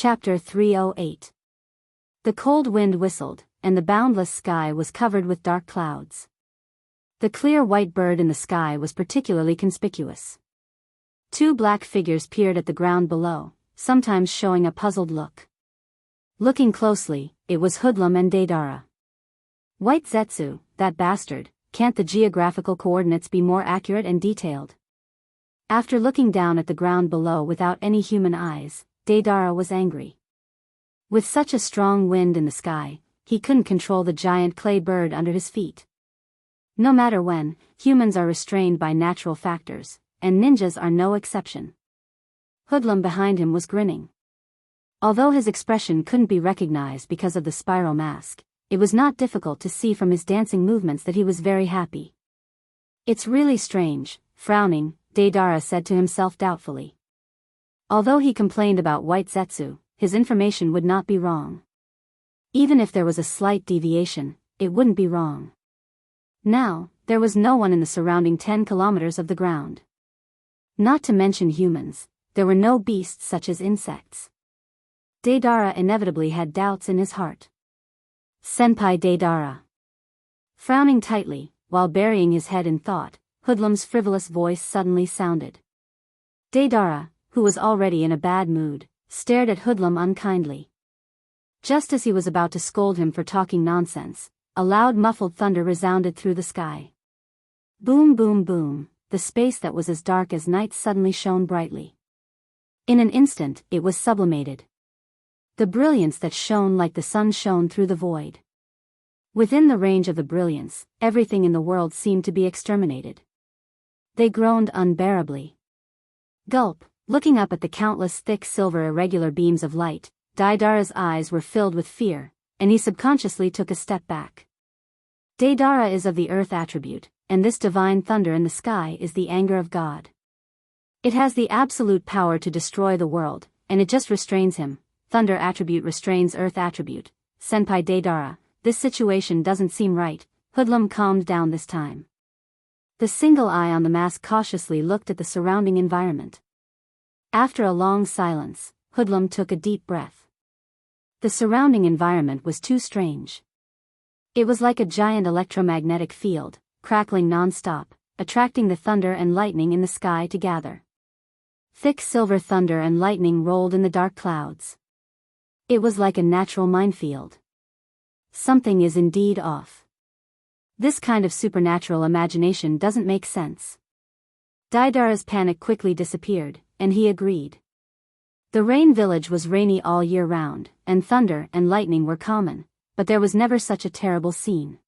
Chapter 308. The cold wind whistled, and the boundless sky was covered with dark clouds. The clear white bird in the sky was particularly conspicuous. Two black figures peered at the ground below, sometimes showing a puzzled look. Looking closely, it was Hoodlum and Deidara. "White Zetsu, that bastard, can't the geographical coordinates be more accurate and detailed?" After looking down at the ground below without any human eyes, Deidara was angry. With such a strong wind in the sky, he couldn't control the giant clay bird under his feet. No matter when, humans are restrained by natural factors, and ninjas are no exception. Hoodlum behind him was grinning. Although his expression couldn't be recognized because of the spiral mask, it was not difficult to see from his dancing movements that he was very happy. "It's really strange," frowning, Deidara said to himself doubtfully. Although he complained about White Zetsu, his information would not be wrong. Even if there was a slight deviation, it wouldn't be wrong. Now, there was no one in the surrounding 10 kilometers of the ground. Not to mention humans, there were no beasts such as insects. Deidara inevitably had doubts in his heart. "Senpai Deidara." Frowning tightly, while burying his head in thought, Hoodlum's frivolous voice suddenly sounded. Deidara, who was already in a bad mood, stared at Hoodlum unkindly. Just as he was about to scold him for talking nonsense, a loud muffled thunder resounded through the sky. Boom boom boom, the space that was as dark as night suddenly shone brightly. In an instant, it was sublimated. The brilliance that shone like the sun shone through the void. Within the range of the brilliance, everything in the world seemed to be exterminated. They groaned unbearably. Gulp. Looking up at the countless thick silver irregular beams of light, Deidara's eyes were filled with fear, and he subconsciously took a step back. Deidara is of the earth attribute, and this divine thunder in the sky is the anger of God. It has the absolute power to destroy the world, and it just restrains him. Thunder attribute restrains earth attribute. Senpai Deidara, this situation doesn't seem right. Hoodlum calmed down this time. The single eye on the mask cautiously looked at the surrounding environment. After a long silence, Hoodlum took a deep breath. The surrounding environment was too strange. It was like a giant electromagnetic field, crackling non-stop, attracting the thunder and lightning in the sky to gather. Thick silver thunder and lightning rolled in the dark clouds. It was like a natural minefield. Something is indeed off. This kind of supernatural imagination doesn't make sense. Deidara's panic quickly disappeared, and he agreed. The rain village was rainy all year round, and thunder and lightning were common, but there was never such a terrible scene.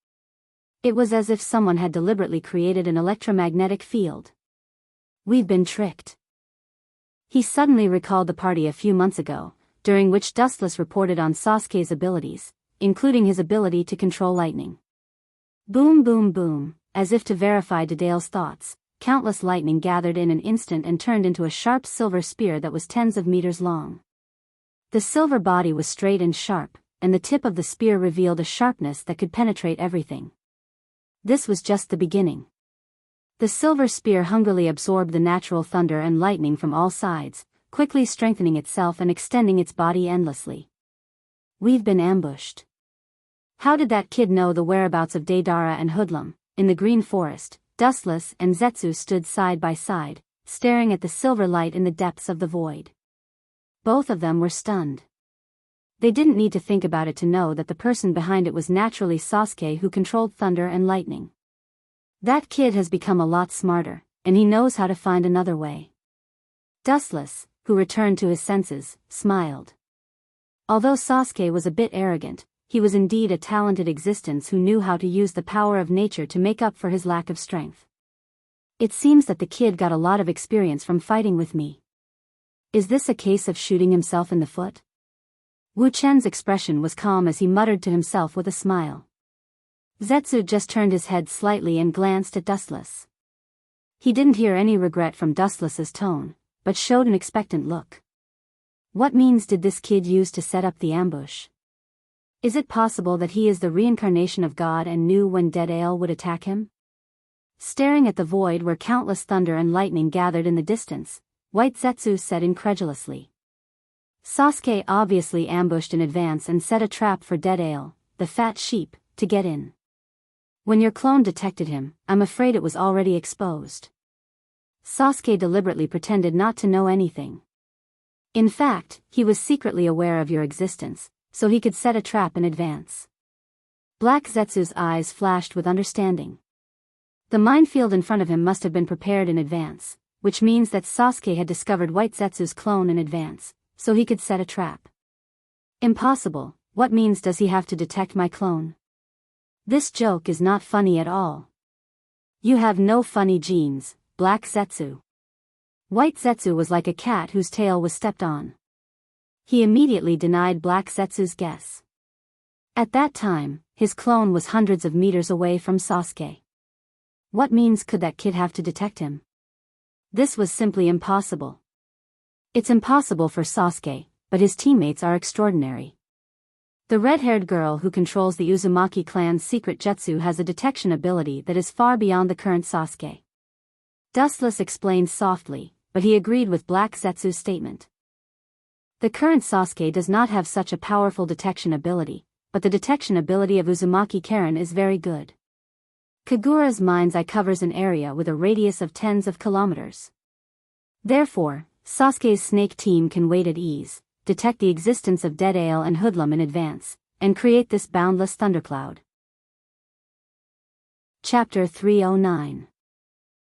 It was as if someone had deliberately created an electromagnetic field. "We've been tricked." He suddenly recalled the party a few months ago, during which Dustless reported on Sasuke's abilities, including his ability to control lightning. Boom boom boom, as if to verify Deidara's thoughts. Countless lightning gathered in an instant and turned into a sharp silver spear that was tens of meters long. The silver body was straight and sharp, and the tip of the spear revealed a sharpness that could penetrate everything. This was just the beginning. The silver spear hungrily absorbed the natural thunder and lightning from all sides, quickly strengthening itself and extending its body endlessly. "We've been ambushed." How did that kid know the whereabouts of Deidara and Hoodlum? In the green forest, Dustless and Zetsu stood side by side, staring at the silver light in the depths of the void. Both of them were stunned. They didn't need to think about it to know that the person behind it was naturally Sasuke, who controlled thunder and lightning. That kid has become a lot smarter, and he knows how to find another way. Dustless, who returned to his senses, smiled. Although Sasuke was a bit arrogant, he was indeed a talented existence who knew how to use the power of nature to make up for his lack of strength. "It seems that the kid got a lot of experience from fighting with me. Is this a case of shooting himself in the foot?" Wu Chen's expression was calm as he muttered to himself with a smile. Zetsu just turned his head slightly and glanced at Dustless. He didn't hear any regret from Dustless's tone, but showed an expectant look. What means did this kid use to set up the ambush? Is it possible that he is the reincarnation of God and knew when Dead Ale would attack him? Staring at the void where countless thunder and lightning gathered in the distance, White Zetsu said incredulously. Sasuke obviously ambushed in advance and set a trap for Dead-Ale, the fat sheep, to get in. When your clone detected him, I'm afraid it was already exposed. Sasuke deliberately pretended not to know anything. In fact, he was secretly aware of your existence, so he could set a trap in advance. Black Zetsu's eyes flashed with understanding. The minefield in front of him must have been prepared in advance, which means that Sasuke had discovered White Zetsu's clone in advance, so he could set a trap. Impossible. What means does he have to detect my clone? This joke is not funny at all. You have no funny genes, Black Zetsu. White Zetsu was like a cat whose tail was stepped on. He immediately denied Black Zetsu's guess. At that time, his clone was hundreds of meters away from Sasuke. What means could that kid have to detect him? This was simply impossible. It's impossible for Sasuke, but his teammates are extraordinary. The red-haired girl who controls the Uzumaki clan's secret jutsu has a detection ability that is far beyond the current Sasuke. Dustless explained softly, but he agreed with Black Zetsu's statement. The current Sasuke does not have such a powerful detection ability, but the detection ability of Uzumaki Karen is very good. Kagura's mind's eye covers an area with a radius of tens of kilometers. Therefore, Sasuke's snake team can wait at ease, detect the existence of Dead-Ale and Hoodlum in advance, and create this boundless thundercloud. Chapter 309.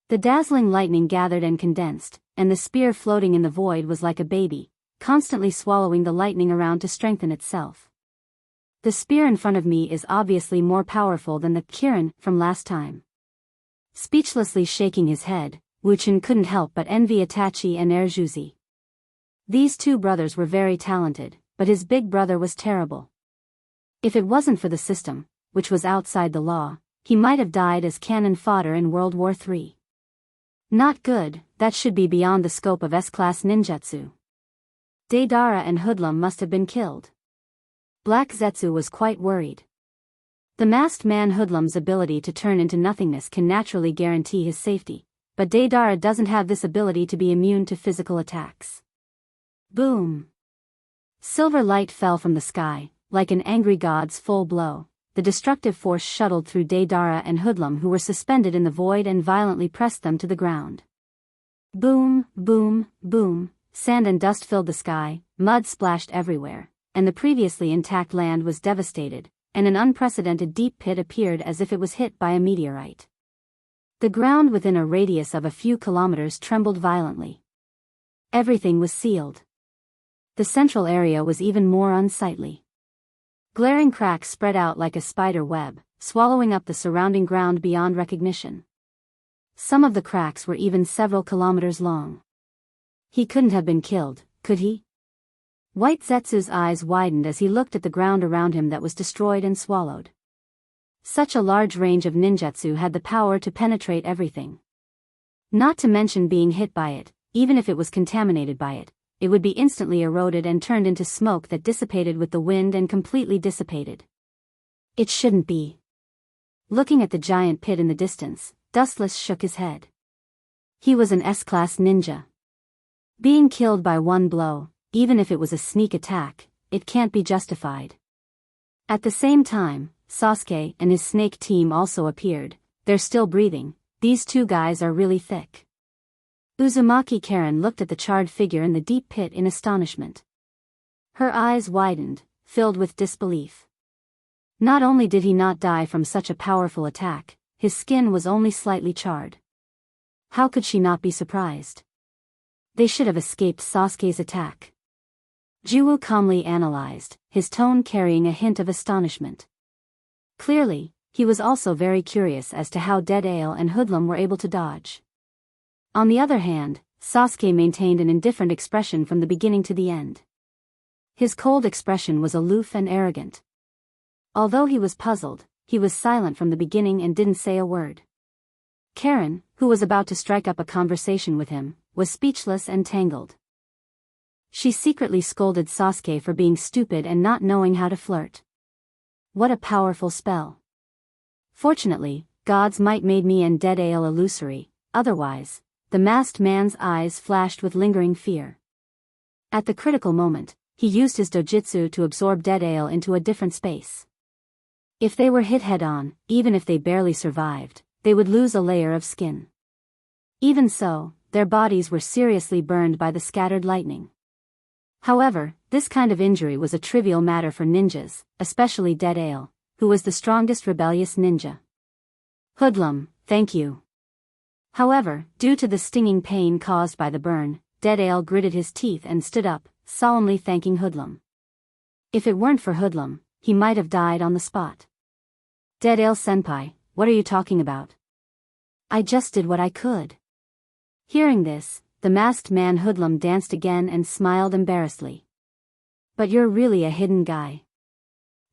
The dazzling lightning gathered and condensed, and the spear floating in the void was like a baby, constantly swallowing the lightning around to strengthen itself. The spear in front of me is obviously more powerful than the Kirin from last time. Speechlessly shaking his head, Wuchen couldn't help but envy Itachi and Erjuzi. These two brothers were very talented, but his big brother was terrible. If it wasn't for the system, which was outside the law, he might have died as cannon fodder in World War III. Not good, that should be beyond the scope of S-class ninjutsu. Deidara and Hoodlum must have been killed. Black Zetsu was quite worried. The masked man Hoodlum's ability to turn into nothingness can naturally guarantee his safety, but Deidara doesn't have this ability to be immune to physical attacks. Boom! Silver light fell from the sky, like an angry god's full blow. The destructive force shuttled through Deidara and Hoodlum, who were suspended in the void, and violently pressed them to the ground. Boom, boom, boom, sand and dust filled the sky, mud splashed everywhere, and the previously intact land was devastated, and an unprecedented deep pit appeared as if it was hit by a meteorite. The ground within a radius of a few kilometers trembled violently. Everything was sealed. The central area was even more unsightly. Glaring cracks spread out like a spider web, swallowing up the surrounding ground beyond recognition. Some of the cracks were even several kilometers long. He couldn't have been killed, could he? White Zetsu's eyes widened as he looked at the ground around him that was destroyed and swallowed. Such a large range of ninjutsu had the power to penetrate everything. Not to mention being hit by it, even if it was contaminated by it, it would be instantly eroded and turned into smoke that dissipated with the wind and completely dissipated. It shouldn't be. Looking at the giant pit in the distance, Dustless shook his head. He was an S-class ninja. Being killed by one blow, even if it was a sneak attack, it can't be justified. At the same time, Sasuke and his snake team also appeared. They're still breathing. These two guys are really thick. Uzumaki Karen looked at the charred figure in the deep pit in astonishment. Her eyes widened, filled with disbelief. Not only did he not die from such a powerful attack, his skin was only slightly charred. How could she not be surprised? They should have escaped Sasuke's attack. Juwu calmly analyzed, his tone carrying a hint of astonishment. Clearly, he was also very curious as to how Dead-Ale and Hoodlum were able to dodge. On the other hand, Sasuke maintained an indifferent expression from the beginning to the end. His cold expression was aloof and arrogant. Although he was puzzled, he was silent from the beginning and didn't say a word. Karen, who was about to strike up a conversation with him, was speechless and tangled. She secretly scolded Sasuke for being stupid and not knowing how to flirt. What a powerful spell. Fortunately, God's might made me and Dead-Ale illusory, otherwise, the masked man's eyes flashed with lingering fear. At the critical moment, He used his dojutsu to absorb Dead Ale into a different space. If they were hit head-on, even if they barely survived, they would lose a layer of skin. Even so, their bodies were seriously burned by the scattered lightning. However, this kind of injury was a trivial matter for ninjas, especially Dead Ale, who was the strongest rebellious ninja. Hoodlum, thank you. However, due to the stinging pain caused by the burn, Dead Ale gritted his teeth and stood up, solemnly thanking Hoodlum. If it weren't for Hoodlum, he might have died on the spot. Dead Ale senpai, what are you talking about? I just did what I could. Hearing this, the masked man Hoodlum danced again and smiled embarrassedly. But you're really a hidden guy.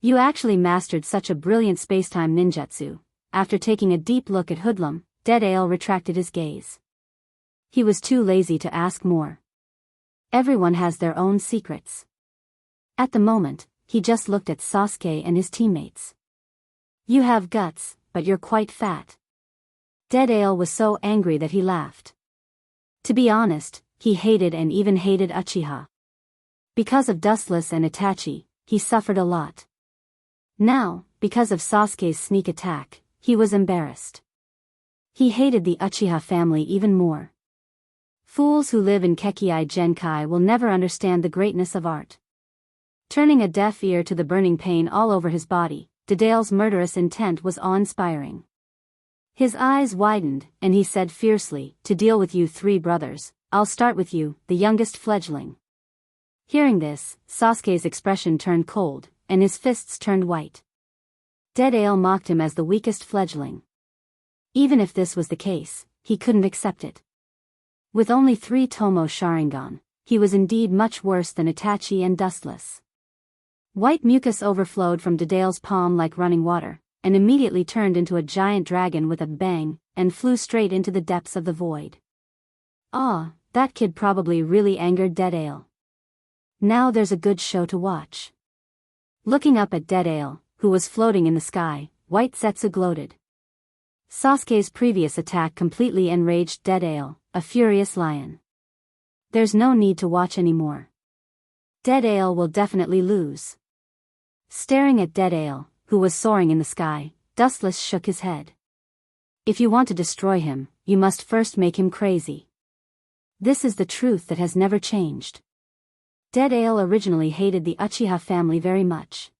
You actually mastered such a brilliant spacetime ninjutsu. After taking a deep look at Hoodlum, Dead Ale retracted his gaze. He was too lazy to ask more. Everyone has their own secrets. At the moment, he just looked at Sasuke and his teammates. You have guts, but you're quite fat. Dead Ale was so angry that he laughed. To be honest, he hated and even hated Uchiha. Because of Dustless and Itachi, he suffered a lot. Now, because of Sasuke's sneak attack, he was embarrassed. He hated the Uchiha family even more. Fools who live in Kekkai Genkai will never understand the greatness of art. Turning a deaf ear to the burning pain all over his body, Dead Ale's murderous intent was awe-inspiring. His eyes widened, and he said fiercely, to deal with you three brothers, I'll start with you, the youngest fledgling. Hearing this, Sasuke's expression turned cold, and his fists turned white. Dead Ale mocked him as the weakest fledgling. Even if this was the case, he couldn't accept it. With only 3 Tomo Sharingan, he was indeed much worse than Itachi and Dustless. White mucus overflowed from Dead Ale's palm like running water, and immediately turned into a giant dragon with a bang, and flew straight into the depths of the void. Ah, that kid probably really angered Dead Ale. Now there's a good show to watch. Looking up at Dead Ale, who was floating in the sky, White Zetsu gloated. Sasuke's previous attack completely enraged Dead Ale, a furious lion. There's no need to watch anymore. Dead Ale will definitely lose. Staring at Dead Ale, who was soaring in the sky, Dustless shook his head. If you want to destroy him, you must first make him crazy. This is the truth that has never changed. Dead Ale originally hated the Uchiha family very much.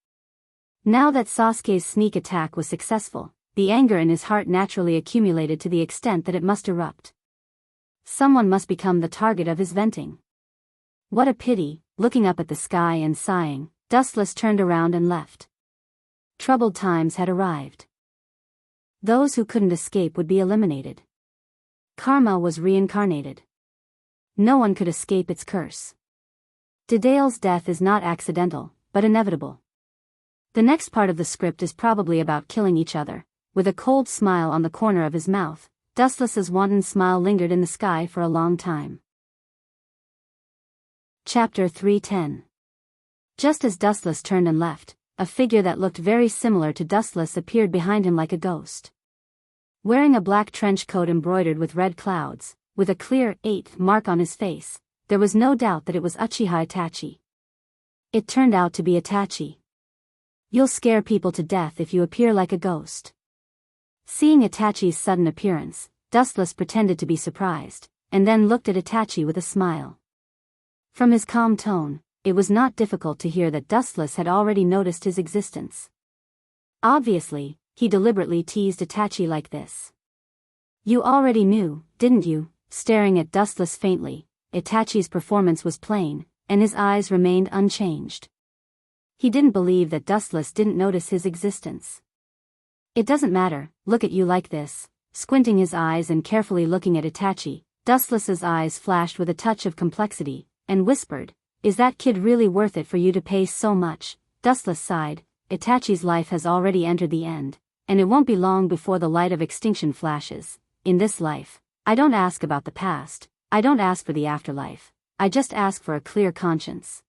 Now that Sasuke's sneak attack was successful, the anger in his heart naturally accumulated to the extent that it must erupt. Someone must become the target of his venting. What a pity, looking up at the sky and sighing, Dustless turned around and left. Troubled times had arrived. Those who couldn't escape would be eliminated. Karma was reincarnated. No one could escape its curse. Dead Ale's death is not accidental, but inevitable. The next part of the script is probably about killing each other. With a cold smile on the corner of his mouth, Dustless's wanton smile lingered in the sky for a long time. Chapter 310. Just as Dustless turned and left, a figure that looked very similar to Dustless appeared behind him like a ghost. Wearing a black trench coat embroidered with red clouds, with a clear 8 mark on his face, there was no doubt that it was Uchiha Itachi. It turned out to be Itachi. You'll scare people to death if you appear like a ghost. Seeing Itachi's sudden appearance, Dustless pretended to be surprised, and then looked at Itachi with a smile. From his calm tone, it was not difficult to hear that Dustless had already noticed his existence. Obviously, he deliberately teased Itachi like this. You already knew, didn't you? Staring at Dustless faintly, Itachi's performance was plain, and his eyes remained unchanged. He didn't believe that Dustless didn't notice his existence. It doesn't matter, look at you like this. Squinting his eyes and carefully looking at Itachi, Dustless's eyes flashed with a touch of complexity, and whispered, Is that kid really worth it for you to pay so much? Dustless sighed. Itachi's life has already entered the end, and it won't be long before the light of extinction flashes. In this life, I don't ask about the past, I don't ask for the afterlife, I just ask for a clear conscience.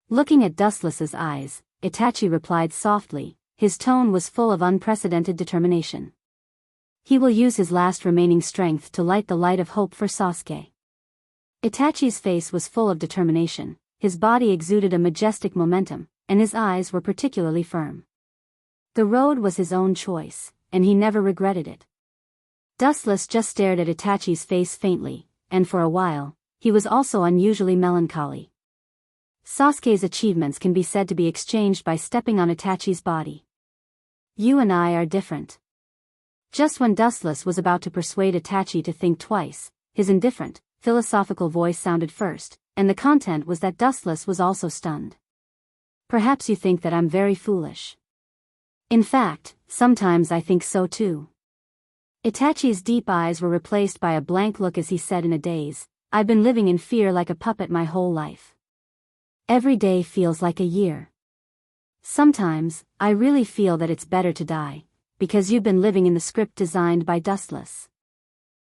Looking at Dustless's eyes, Itachi replied softly, his tone was full of unprecedented determination. He will use his last remaining strength to light the light of hope for Sasuke. Itachi's face was full of determination, his body exuded a majestic momentum, and his eyes were particularly firm. The road was his own choice, and he never regretted it. Dustless just stared at Itachi's face faintly, and for a while, he was also unusually melancholy. Sasuke's achievements can be said to be exchanged by stepping on Itachi's body. You and I are different. Just when Dustless was about to persuade Itachi to think twice, his indifferent, philosophical voice sounded first, and the content was that Dustless was also stunned. Perhaps you think that I'm very foolish. In fact, sometimes I think so too. Itachi's deep eyes were replaced by a blank look as he said in a daze, I've been living in fear like a puppet my whole life. Every day feels like a year. Sometimes, I really feel that it's better to die, because you've been living in the script designed by Dustless.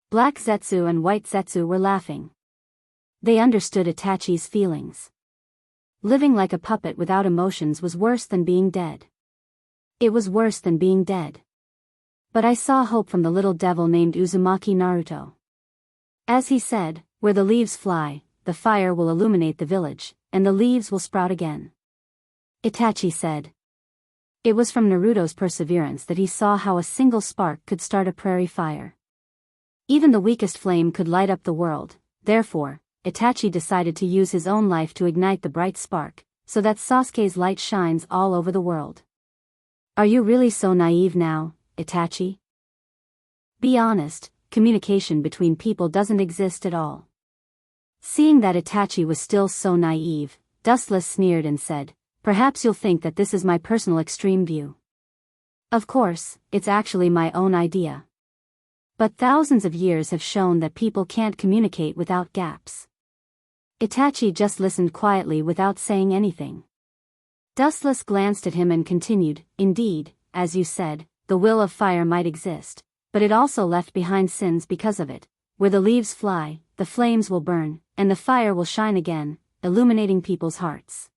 Black Zetsu and White Zetsu were laughing. They understood Itachi's feelings. Living like a puppet without emotions was worse than being dead. It was worse than being dead. But I saw hope from the little devil named Uzumaki Naruto. As he said, where the leaves fly, the fire will illuminate the village, and the leaves will sprout again. Itachi said. It was from Naruto's perseverance that he saw how a single spark could start a prairie fire. Even the weakest flame could light up the world, therefore, Itachi decided to use his own life to ignite the bright spark, so that Sasuke's light shines all over the world. Are you really so naive now, Itachi? Be honest, communication between people doesn't exist at all. Seeing that Itachi was still so naive, Dustless sneered and said, perhaps you'll think that this is my personal extreme view. Of course, it's actually my own idea. But thousands of years have shown that people can't communicate without gaps. Itachi just listened quietly without saying anything. Dustless glanced at him and continued, indeed, as you said, the will of fire might exist, but it also left behind sins because of it. Where the leaves fly, the flames will burn, and the fire will shine again, illuminating people's hearts.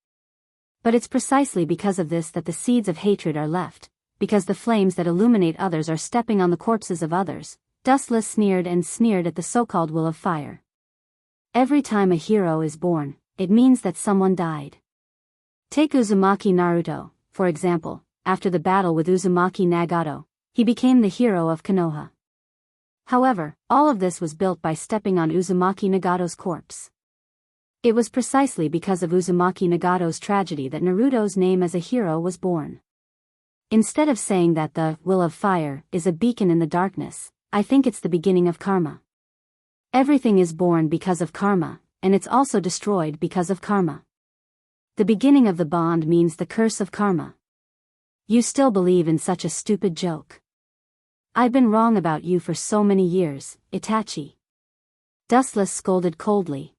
But it's precisely because of this that the seeds of hatred are left, because the flames that illuminate others are stepping on the corpses of others. Dustless sneered and sneered at the so-called will of fire. Every time a hero is born, it means that someone died. Take Uzumaki Naruto, for example. After the battle with Uzumaki Nagato, he became the hero of Konoha. However, all of this was built by stepping on Uzumaki Nagato's corpse. It was precisely because of Uzumaki Nagato's tragedy that Naruto's name as a hero was born. Instead of saying that the will of fire is a beacon in the darkness, I think it's the beginning of karma. Everything is born because of karma, and it's also destroyed because of karma. The beginning of the bond means the curse of karma. You still believe in such a stupid joke. I've been wrong about you for so many years, Itachi. Dustless scolded coldly.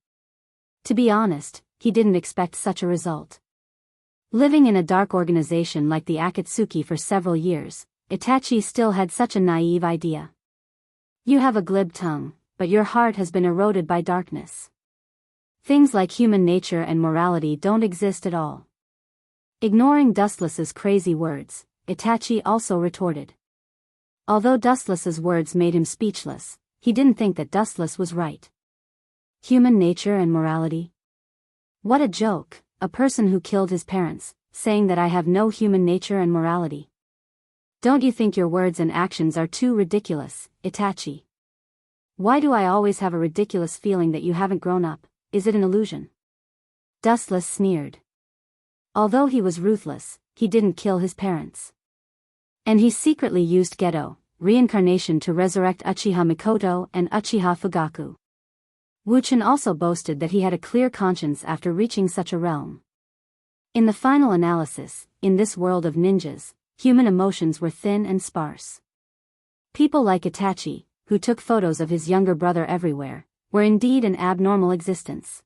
To be honest, he didn't expect such a result. Living in a dark organization like the Akatsuki for several years, Itachi still had such a naive idea. You have a glib tongue, but your heart has been eroded by darkness. Things like human nature and morality don't exist at all. Ignoring Dustless's crazy words, Itachi also retorted. Although Dustless's words made him speechless, he didn't think that Dustless was right. Human nature and morality? What a joke, a person who killed his parents, saying that I have no human nature and morality. Don't you think your words and actions are too ridiculous, Itachi? Why do I always have a ridiculous feeling that you haven't grown up? Is it an illusion? Dustless sneered. Although he was ruthless, he didn't kill his parents. And he secretly used Geto, reincarnation, to resurrect Uchiha Mikoto and Uchiha Fugaku. Wuchen also boasted that he had a clear conscience after reaching such a realm. In the final analysis, in this world of ninjas, human emotions were thin and sparse. People like Itachi, who took photos of his younger brother everywhere, were indeed an abnormal existence.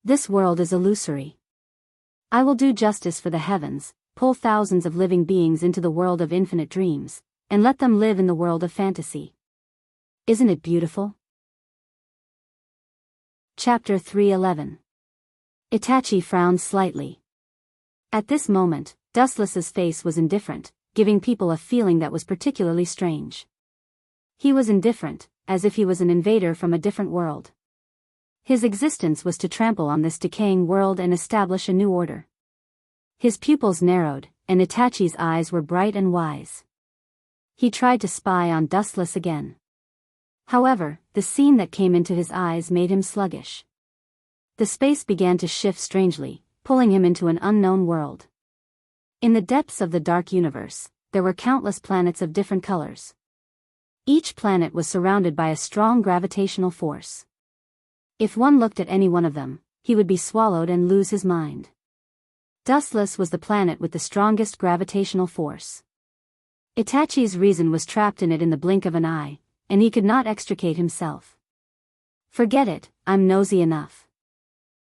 This world is illusory. I will do justice for the heavens, pull thousands of living beings into the world of infinite dreams, and let them live in the world of fantasy. Isn't it beautiful? Chapter 311. Itachi frowned slightly. At this moment, Dustless's face was indifferent, giving people a feeling that was particularly strange. He was indifferent, as if he was an invader from a different world. His existence was to trample on this decaying world and establish a new order. His pupils narrowed, and Itachi's eyes were bright and wise. He tried to spy on Dustless again. However, the scene that came into his eyes made him sluggish. The space began to shift strangely, pulling him into an unknown world. In the depths of the dark universe, there were countless planets of different colors. Each planet was surrounded by a strong gravitational force. If one looked at any one of them, he would be swallowed and lose his mind. Dustless was the planet with the strongest gravitational force. Itachi's reason was trapped in it in the blink of an eye, and he could not extricate himself. "Forget it, I'm nosy enough."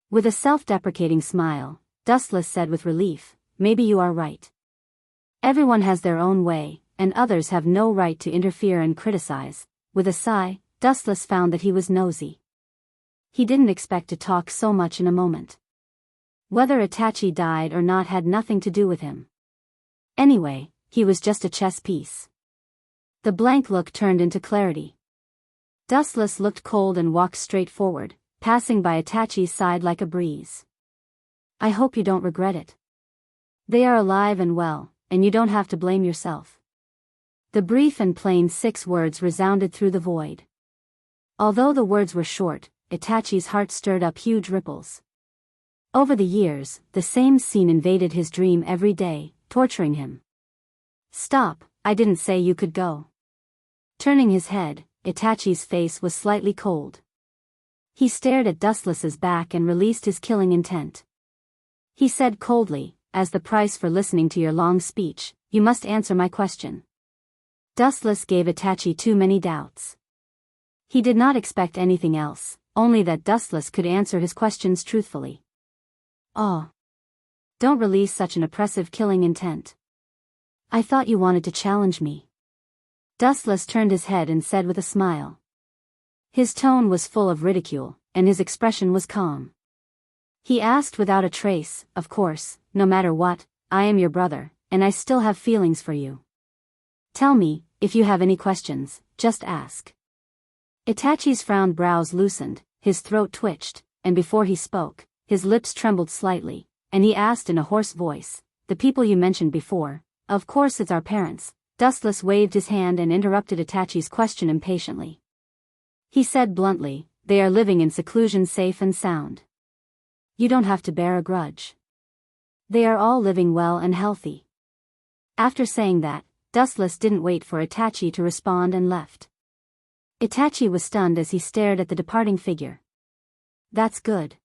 With a self-deprecating smile, Dustless said with relief, "Maybe you are right. Everyone has their own way, and others have no right to interfere and criticize." With a sigh, Dustless found that he was nosy. He didn't expect to talk so much in a moment. Whether Itachi died or not had nothing to do with him. Anyway, he was just a chess piece. The blank look turned into clarity. Dustless looked cold and walked straight forward, passing by Itachi's side like a breeze. "I hope you don't regret it. They are alive and well, and you don't have to blame yourself." The brief and plain 6 words resounded through the void. Although the words were short, Itachi's heart stirred up huge ripples. Over the years, the same scene invaded his dream every day, torturing him. "Stop, I didn't say you could go." Turning his head, Itachi's face was slightly cold. He stared at Dustless's back and released his killing intent. He said coldly, "As the price for listening to your long speech, you must answer my question." Dustless gave Itachi too many doubts. He did not expect anything else, only that Dustless could answer his questions truthfully. "Oh. Don't release such an oppressive killing intent. I thought you wanted to challenge me." Dustless turned his head and said with a smile. His tone was full of ridicule, and his expression was calm. He asked without a trace, "Of course, no matter what, I am your brother, and I still have feelings for you. Tell me, if you have any questions, just ask." Itachi's frowned brows loosened, his throat twitched, and before he spoke, his lips trembled slightly, and he asked in a hoarse voice, "The people you mentioned before, of course it's our parents." Dustless waved his hand and interrupted Itachi's question impatiently. He said bluntly, "They are living in seclusion safe and sound. You don't have to bear a grudge. They are all living well and healthy." After saying that, Dustless didn't wait for Itachi to respond and left. Itachi was stunned as he stared at the departing figure. "That's good."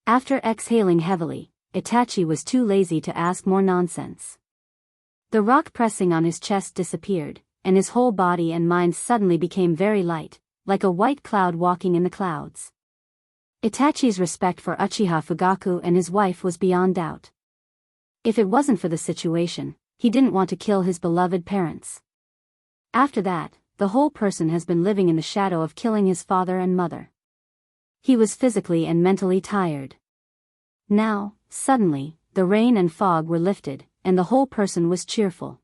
After exhaling heavily, Itachi was too lazy to ask more nonsense. The rock pressing on his chest disappeared, and his whole body and mind suddenly became very light, like a white cloud walking in the clouds. Itachi's respect for Uchiha Fugaku and his wife was beyond doubt. If it wasn't for the situation, he didn't want to kill his beloved parents. After that, the whole person has been living in the shadow of killing his father and mother. He was physically and mentally tired. Now, suddenly, the rain and fog were lifted, and the whole person was cheerful.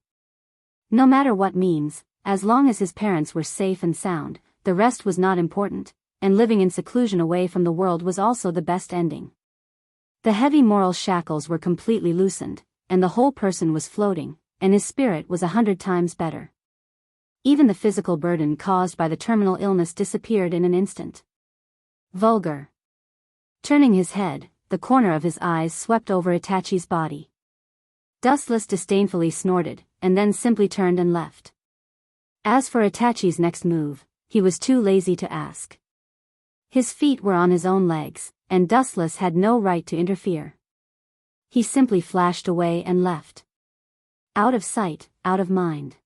No matter what means, as long as his parents were safe and sound, the rest was not important, and living in seclusion away from the world was also the best ending. The heavy moral shackles were completely loosened, and the whole person was floating, and his spirit was 100 times better. Even the physical burden caused by the terminal illness disappeared in an instant. Vulgar. Turning his head, the corner of his eyes swept over Itachi's body. Dustless disdainfully snorted, and then simply turned and left. As for Itachi's next move, he was too lazy to ask. His feet were on his own legs, and Dustless had no right to interfere. He simply flashed away and left. Out of sight, out of mind.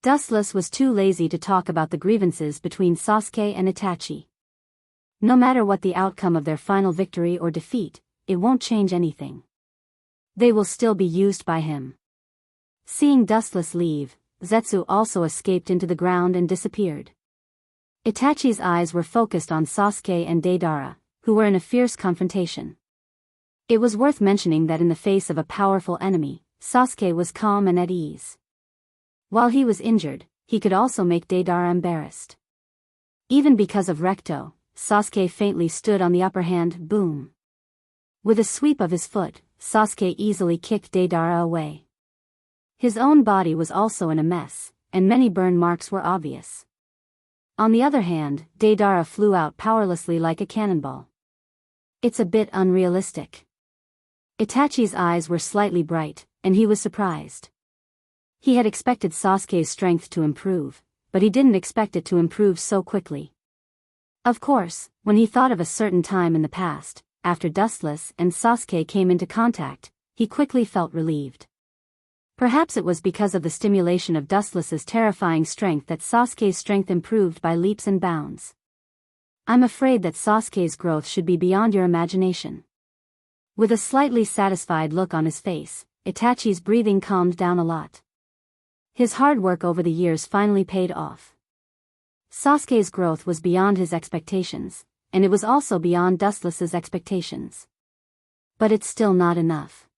Dustless was too lazy to talk about the grievances between Sasuke and Itachi. No matter what the outcome of their final victory or defeat, it won't change anything. They will still be used by him. Seeing Dustless leave, Zetsu also escaped into the ground and disappeared. Itachi's eyes were focused on Sasuke and Deidara, who were in a fierce confrontation. It was worth mentioning that in the face of a powerful enemy, Sasuke was calm and at ease. While he was injured, he could also make Deidara embarrassed. Even because of Recto, Sasuke faintly stood on the upper hand. Boom. With a sweep of his foot, Sasuke easily kicked Deidara away. His own body was also in a mess, and many burn marks were obvious. On the other hand, Deidara flew out powerlessly like a cannonball. It's a bit unrealistic. Itachi's eyes were slightly bright, and he was surprised. He had expected Sasuke's strength to improve, but he didn't expect it to improve so quickly. Of course, when he thought of a certain time in the past, after Dustless and Sasuke came into contact, he quickly felt relieved. Perhaps it was because of the stimulation of Dustless's terrifying strength that Sasuke's strength improved by leaps and bounds. I'm afraid that Sasuke's growth should be beyond your imagination. With a slightly satisfied look on his face, Itachi's breathing calmed down a lot. His hard work over the years finally paid off. Sasuke's growth was beyond his expectations, and it was also beyond Dustless's expectations. But it's still not enough.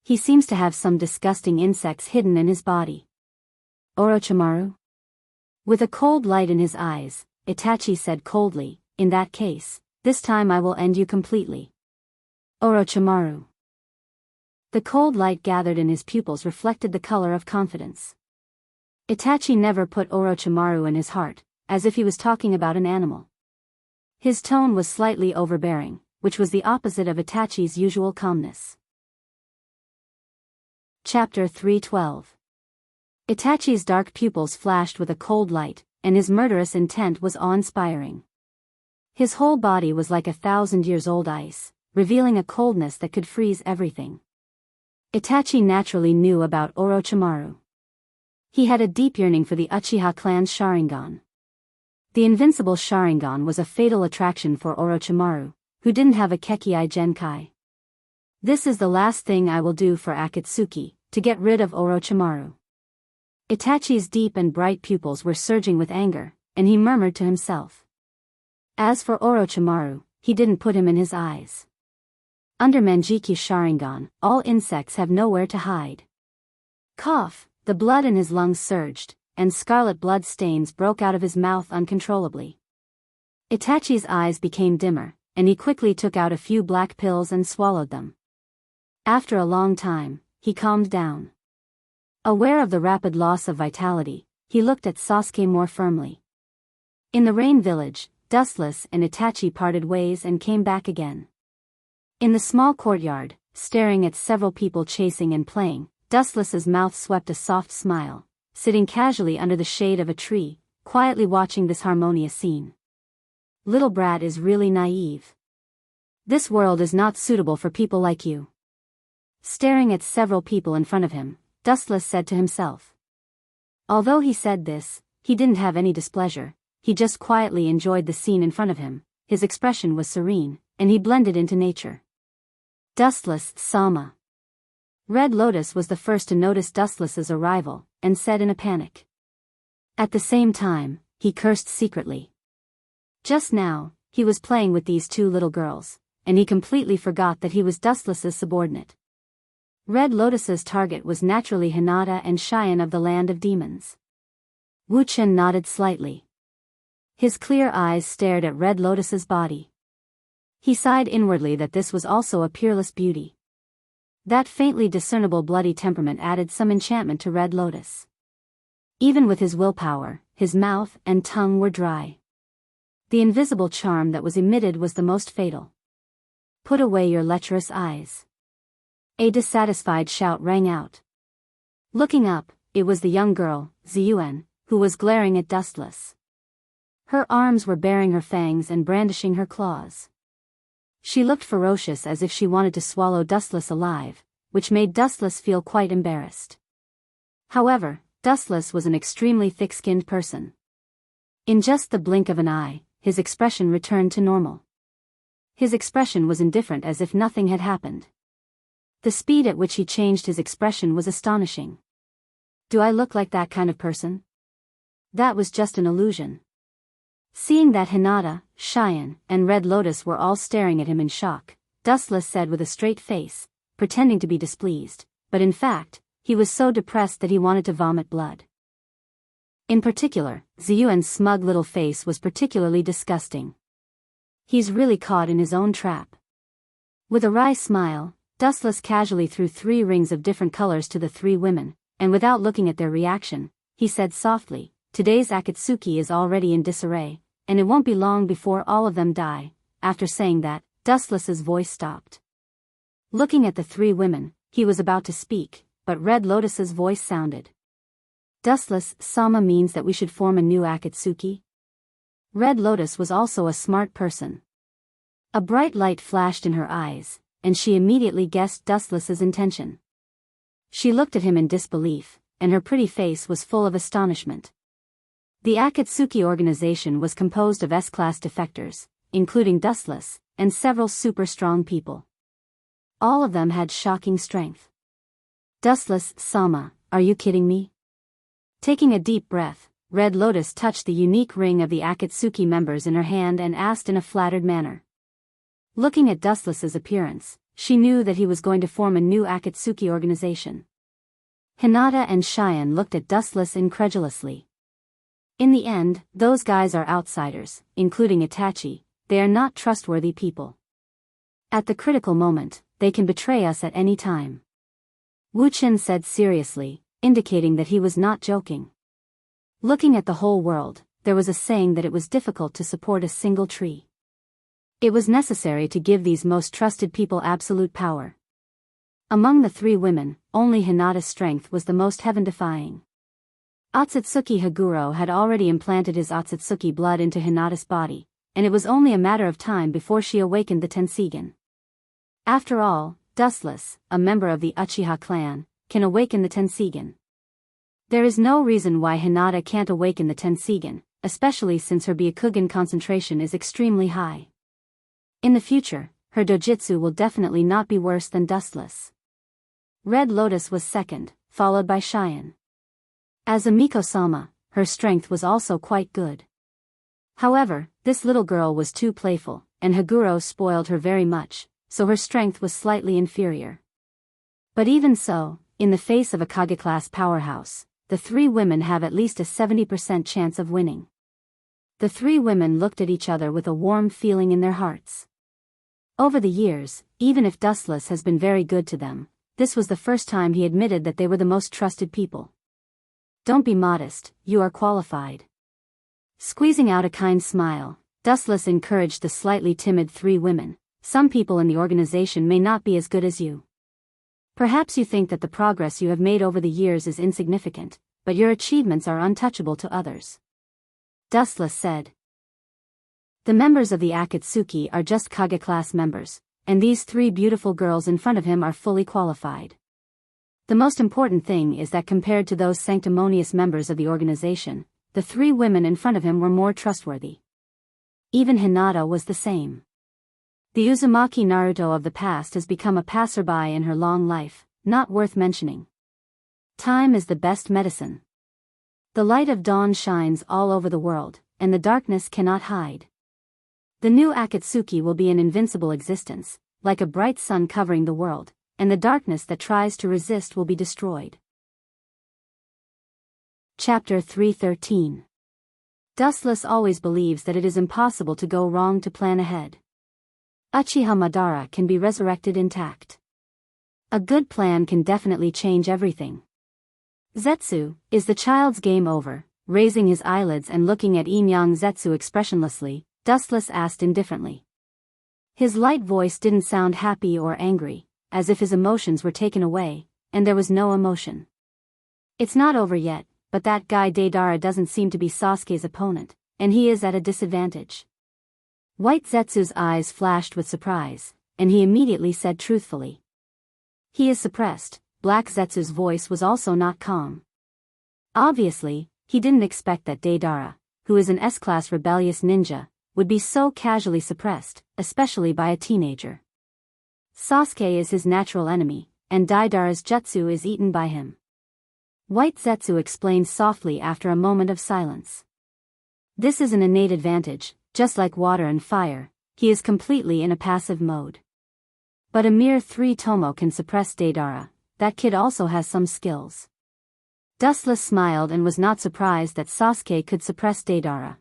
He seems to have some disgusting insects hidden in his body. Orochimaru? With a cold light in his eyes, Itachi said coldly, in that case, this time I will end you completely. Orochimaru. The cold light gathered in his pupils reflected the color of confidence. Itachi never put Orochimaru in his heart, as if he was talking about an animal. His tone was slightly overbearing, which was the opposite of Itachi's usual calmness. Chapter 312. Itachi's dark pupils flashed with a cold light, and his murderous intent was awe-inspiring. His whole body was like 1,000-years-old ice, revealing a coldness that could freeze everything. Itachi naturally knew about Orochimaru. He had a deep yearning for the Uchiha clan's Sharingan. The invincible Sharingan was a fatal attraction for Orochimaru, who didn't have a Kekkei Genkai. This is the last thing I will do for Akatsuki, to get rid of Orochimaru. Itachi's deep and bright pupils were surging with anger, and he murmured to himself. As for Orochimaru, he didn't put him in his eyes. Under Manjiki's Sharingan, all insects have nowhere to hide. Cough, the blood in his lungs surged, and scarlet blood stains broke out of his mouth uncontrollably. Itachi's eyes became dimmer, and he quickly took out a few black pills and swallowed them. After a long time, he calmed down. Aware of the rapid loss of vitality, he looked at Sasuke more firmly. In the Rain Village, Dustless and Itachi parted ways and came back again. In the small courtyard, staring at several people chasing and playing, Dustless's mouth swept a soft smile, sitting casually under the shade of a tree, quietly watching this harmonious scene. Little brat is really naive. This world is not suitable for people like you. Staring at several people in front of him, Dustless said to himself. Although he said this, he didn't have any displeasure, he just quietly enjoyed the scene in front of him. His expression was serene, and he blended into nature. Dustless Sama. Red Lotus was the first to notice Dustless's arrival, and said in a panic. At the same time, he cursed secretly. Just now, he was playing with these two little girls, and he completely forgot that he was Dustless's subordinate. Red Lotus's target was naturally Hinata and Cheyenne of the Land of Demons. Wu Chen nodded slightly. His clear eyes stared at Red Lotus's body. He sighed inwardly that this was also a peerless beauty. That faintly discernible bloody temperament added some enchantment to Red Lotus. Even with his willpower, his mouth and tongue were dry. The invisible charm that was emitted was the most fatal. Put away your lecherous eyes. A dissatisfied shout rang out. Looking up, it was the young girl, Ziyuan, who was glaring at Dustless. Her arms were baring her fangs and brandishing her claws. She looked ferocious as if she wanted to swallow Dustless alive, which made Dustless feel quite embarrassed. However, Dustless was an extremely thick-skinned person. In just the blink of an eye, his expression returned to normal. His expression was indifferent as if nothing had happened. The speed at which he changed his expression was astonishing. Do I look like that kind of person? That was just an illusion. Seeing that Hinata, Cheyenne, and Red Lotus were all staring at him in shock, Dustless said with a straight face, pretending to be displeased, but in fact, he was so depressed that he wanted to vomit blood. In particular, Ziyuan's smug little face was particularly disgusting. He's really caught in his own trap. With a wry smile, Dustless casually threw 3 rings of different colors to the 3 women, and without looking at their reaction, he said softly, "Today's Akatsuki is already in disarray, and it won't be long before all of them die." After saying that, Dustless's voice stopped. Looking at the 3 women, he was about to speak, but Red Lotus's voice sounded. "Dustless-sama means that we should form a new Akatsuki?" Red Lotus was also a smart person. A bright light flashed in her eyes, and she immediately guessed Dustless's intention. She looked at him in disbelief, and her pretty face was full of astonishment. The Akatsuki organization was composed of S-class defectors, including Dustless, and several super-strong people. All of them had shocking strength. "Dustless-sama, are you kidding me?" Taking a deep breath, Red Lotus touched the unique ring of the Akatsuki members in her hand and asked in a flattered manner. Looking at Dustless's appearance, she knew that he was going to form a new Akatsuki organization. Hinata and Cheyenne looked at Dustless incredulously. In the end, those guys are outsiders, including Itachi. They are not trustworthy people. At the critical moment, they can betray us at any time. Wu Qin said seriously, indicating that he was not joking. Looking at the whole world, there was a saying that it was difficult to support a single tree. It was necessary to give these most trusted people absolute power. Among the 3 women, only Hinata's strength was the most heaven-defying. Otsutsuki Haguro had already implanted his Otsutsuki blood into Hinata's body, and it was only a matter of time before she awakened the Tenseigan. After all, Dustless, a member of the Uchiha clan, can awaken the Tenseigan. There is no reason why Hinata can't awaken the Tenseigan, especially since her Byakugan concentration is extremely high. In the future, her dojutsu will definitely not be worse than Dustless. Red Lotus was second, followed by Cheyenne. As a Miko-sama, her strength was also quite good. However, this little girl was too playful, and Haguro spoiled her very much, so her strength was slightly inferior. But even so, in the face of a Kage-class powerhouse, the 3 women have at least a 70% chance of winning. The 3 women looked at each other with a warm feeling in their hearts. Over the years, even if Dustless has been very good to them, this was the first time he admitted that they were the most trusted people. "Don't be modest, you are qualified." Squeezing out a kind smile, Dustless encouraged the slightly timid 3 women. "Some people in the organization may not be as good as you. Perhaps you think that the progress you have made over the years is insignificant, but your achievements are untouchable to others." Dustless said. "The members of the Akatsuki are just Kage-class members, and these 3 beautiful girls in front of him are fully qualified. The most important thing is that compared to those sanctimonious members of the organization, the 3 women in front of him were more trustworthy. Even Hinata was the same. The Uzumaki Naruto of the past has become a passerby in her long life, not worth mentioning. Time is the best medicine. The light of dawn shines all over the world, and the darkness cannot hide. The new Akatsuki will be an invincible existence, like a bright sun covering the world, and the darkness that tries to resist will be destroyed." Chapter 313. Dustless always believes that it is impossible to go wrong to plan ahead. Uchiha Madara can be resurrected intact. A good plan can definitely change everything. "Zetsu, is the child's game over?" Raising his eyelids and looking at Inyang Zetsu expressionlessly, Dustless asked indifferently. His light voice didn't sound happy or angry, as if his emotions were taken away, and there was no emotion. "It's not over yet, but that guy Deidara doesn't seem to be Sasuke's opponent, and he is at a disadvantage." White Zetsu's eyes flashed with surprise, and he immediately said truthfully. "He is suppressed." Black Zetsu's voice was also not calm. Obviously, he didn't expect that Deidara, who is an S-class rebellious ninja, would be so casually suppressed, especially by a teenager. Sasuke is his natural enemy, and Deidara's jutsu is eaten by him. White Zetsu explained softly after a moment of silence. "This is an innate advantage, just like water and fire, he is completely in a passive mode. But a mere 3 tomo can suppress Deidara, that kid also has some skills." Dustless smiled and was not surprised that Sasuke could suppress Deidara.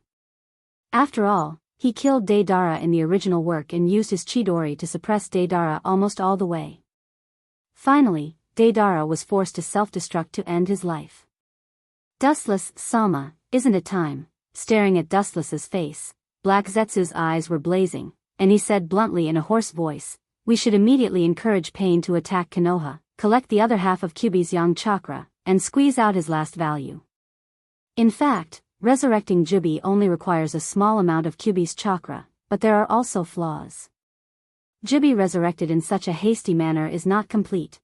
After all, He killed Deidara in the original work and used his Chidori to suppress Deidara almost all the way. Finally, Deidara was forced to self-destruct to end his life. Dustless, Sama, isn't it time? Staring at Dustless's face, Black Zetsu's eyes were blazing, and he said bluntly in a hoarse voice, we should immediately encourage Pain to attack Konoha, collect the other half of Kyuubi's yang chakra, and squeeze out his last value. In fact, resurrecting Jubi only requires a small amount of Kyuubi's chakra, but there are also flaws. Jubi resurrected in such a hasty manner is not complete.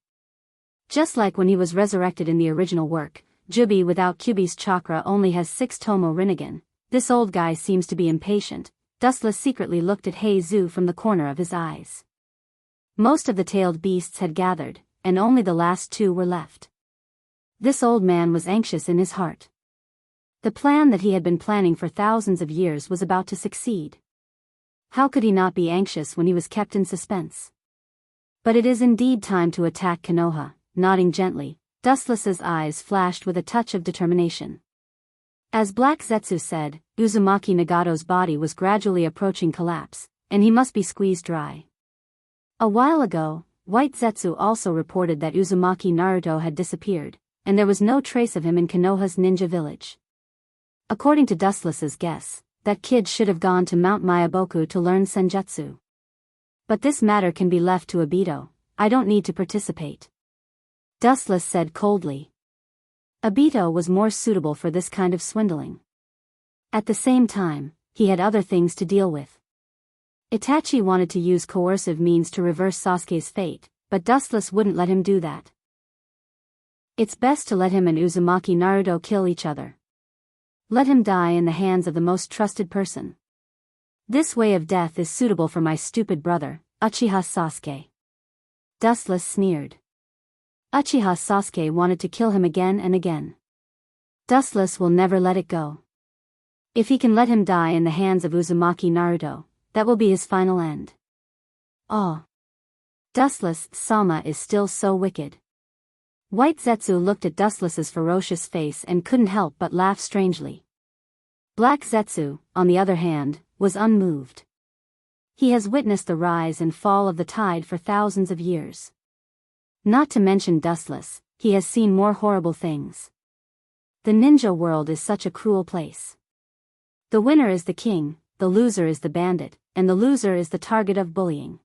Just like when he was resurrected in the original work, Jubi without Kyuubi's chakra only has 6 Tomo Rinnegan. This old guy seems to be impatient. Dustless secretly looked at Heizu from the corner of his eyes. Most of the tailed beasts had gathered, and only the last 2 were left. This old man was anxious in his heart. The plan that he had been planning for thousands of years was about to succeed. How could he not be anxious when he was kept in suspense? But it is indeed time to attack Konoha. Nodding gently, Dustless's eyes flashed with a touch of determination. As Black Zetsu said, Uzumaki Nagato's body was gradually approaching collapse, and he must be squeezed dry. A while ago, White Zetsu also reported that Uzumaki Naruto had disappeared, and there was no trace of him in Konoha's ninja village. According to Dustless's guess, that kid should have gone to Mount Mayaboku to learn senjutsu. But this matter can be left to Obito. I don't need to participate. Dustless said coldly. Obito was more suitable for this kind of swindling. At the same time, he had other things to deal with. Itachi wanted to use coercive means to reverse Sasuke's fate, but Dustless wouldn't let him do that. It's best to let him and Uzumaki Naruto kill each other. Let him die in the hands of the most trusted person. This way of death is suitable for my stupid brother, Uchiha Sasuke. Dustless sneered. Uchiha Sasuke wanted to kill him again and again. Dustless will never let it go. If he can let him die in the hands of Uzumaki Naruto, that will be his final end. Oh. Dustless, Sama is still so wicked. White Zetsu looked at Dustless's ferocious face and couldn't help but laugh strangely. Black Zetsu, on the other hand, was unmoved. He has witnessed the rise and fall of the tide for thousands of years. Not to mention Dustless, he has seen more horrible things. The ninja world is such a cruel place. The winner is the king, the loser is the bandit, and the loser is the target of bullying.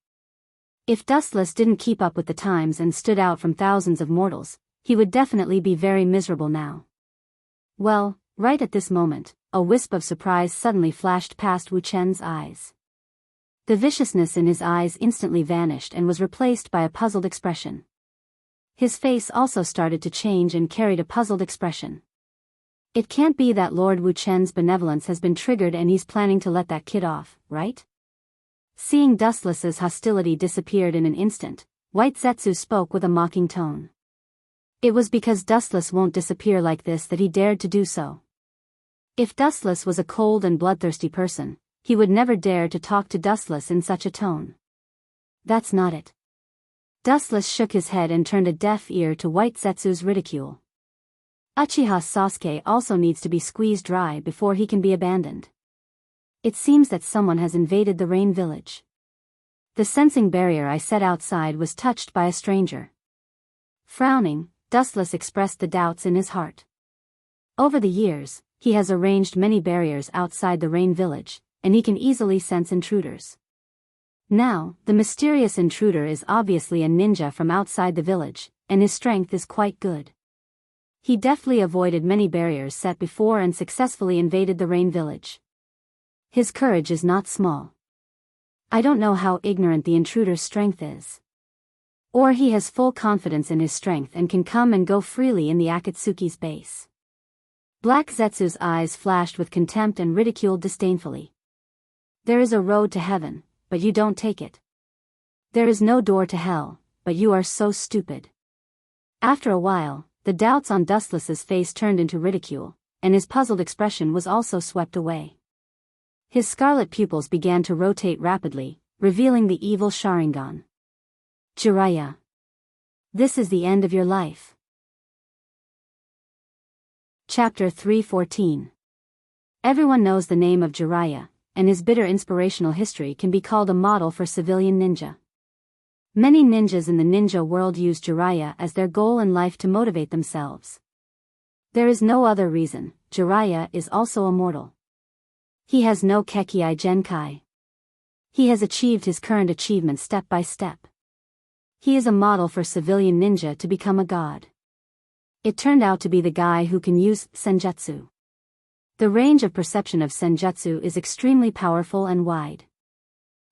If Dustless didn't keep up with the times and stood out from thousands of mortals, he would definitely be very miserable now. Well, right at this moment, a wisp of surprise suddenly flashed past Wu Chen's eyes. The viciousness in his eyes instantly vanished and was replaced by a puzzled expression. His face also started to change and carried a puzzled expression. It can't be that Lord Wu Chen's benevolence has been triggered and he's planning to let that kid off, right? Seeing Dustless's hostility disappeared in an instant, White Zetsu spoke with a mocking tone. It was because Dustless won't disappear like this that he dared to do so. If Dustless was a cold and bloodthirsty person, he would never dare to talk to Dustless in such a tone. That's not it. Dustless shook his head and turned a deaf ear to White Zetsu's ridicule. Uchiha Sasuke also needs to be squeezed dry before he can be abandoned. It seems that someone has invaded the Rain Village. The sensing barrier I set outside was touched by a stranger. Frowning, Dustless expressed the doubts in his heart. Over the years, he has arranged many barriers outside the Rain Village, and he can easily sense intruders. Now, the mysterious intruder is obviously a ninja from outside the village, and his strength is quite good. He deftly avoided many barriers set before and successfully invaded the Rain Village. His courage is not small. I don't know how ignorant the intruder's strength is. Or he has full confidence in his strength and can come and go freely in the Akatsuki's base. Black Zetsu's eyes flashed with contempt and ridiculed disdainfully. There is a road to heaven, but you don't take it. There is no door to hell, but you are so stupid. After a while, the doubts on Dustless's face turned into ridicule, and his puzzled expression was also swept away. His scarlet pupils began to rotate rapidly, revealing the evil Sharingan. Jiraiya. This is the end of your life. Chapter 314. Everyone knows the name of Jiraiya, and his bitter inspirational history can be called a model for civilian ninja. Many ninjas in the ninja world use Jiraiya as their goal in life to motivate themselves. There is no other reason. Jiraiya is also immortal. He has no Kekkei Genkai. He has achieved his current achievement step by step. He is a model for civilian ninja to become a god. It turned out to be the guy who can use senjutsu. The range of perception of senjutsu is extremely powerful and wide.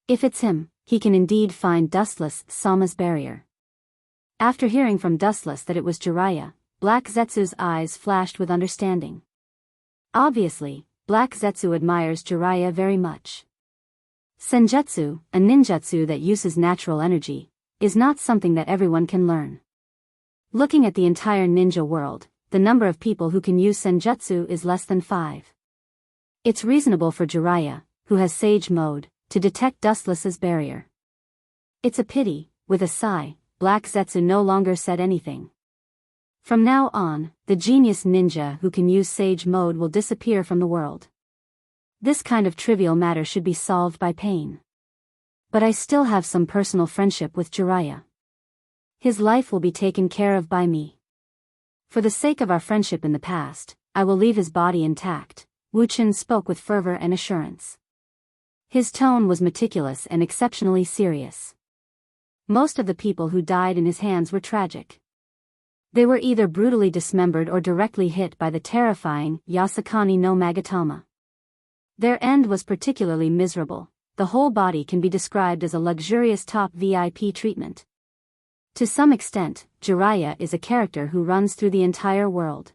If it's him, he can indeed find Dustless Sama's barrier. After hearing from Dustless that it was Jiraiya, Black Zetsu's eyes flashed with understanding. Obviously, Black Zetsu admires Jiraiya very much. Senjutsu, a ninjutsu that uses natural energy, is not something that everyone can learn. Looking at the entire ninja world, the number of people who can use senjutsu is less than 5. It's reasonable for Jiraiya, who has Sage Mode, to detect Dustless's barrier. It's a pity. With a sigh, Black Zetsu no longer said anything. From now on, the genius ninja who can use Sage Mode will disappear from the world. This kind of trivial matter should be solved by pain. But I still have some personal friendship with Jiraiya. His life will be taken care of by me. For the sake of our friendship in the past, I will leave his body intact. Wu Qin spoke with fervor and assurance. His tone was meticulous and exceptionally serious. Most of the people who died in his hands were tragic. They were either brutally dismembered or directly hit by the terrifying Yasakani no Magatama. Their end was particularly miserable. The whole body can be described as a luxurious top VIP treatment. To some extent, Jiraiya is a character who runs through the entire world.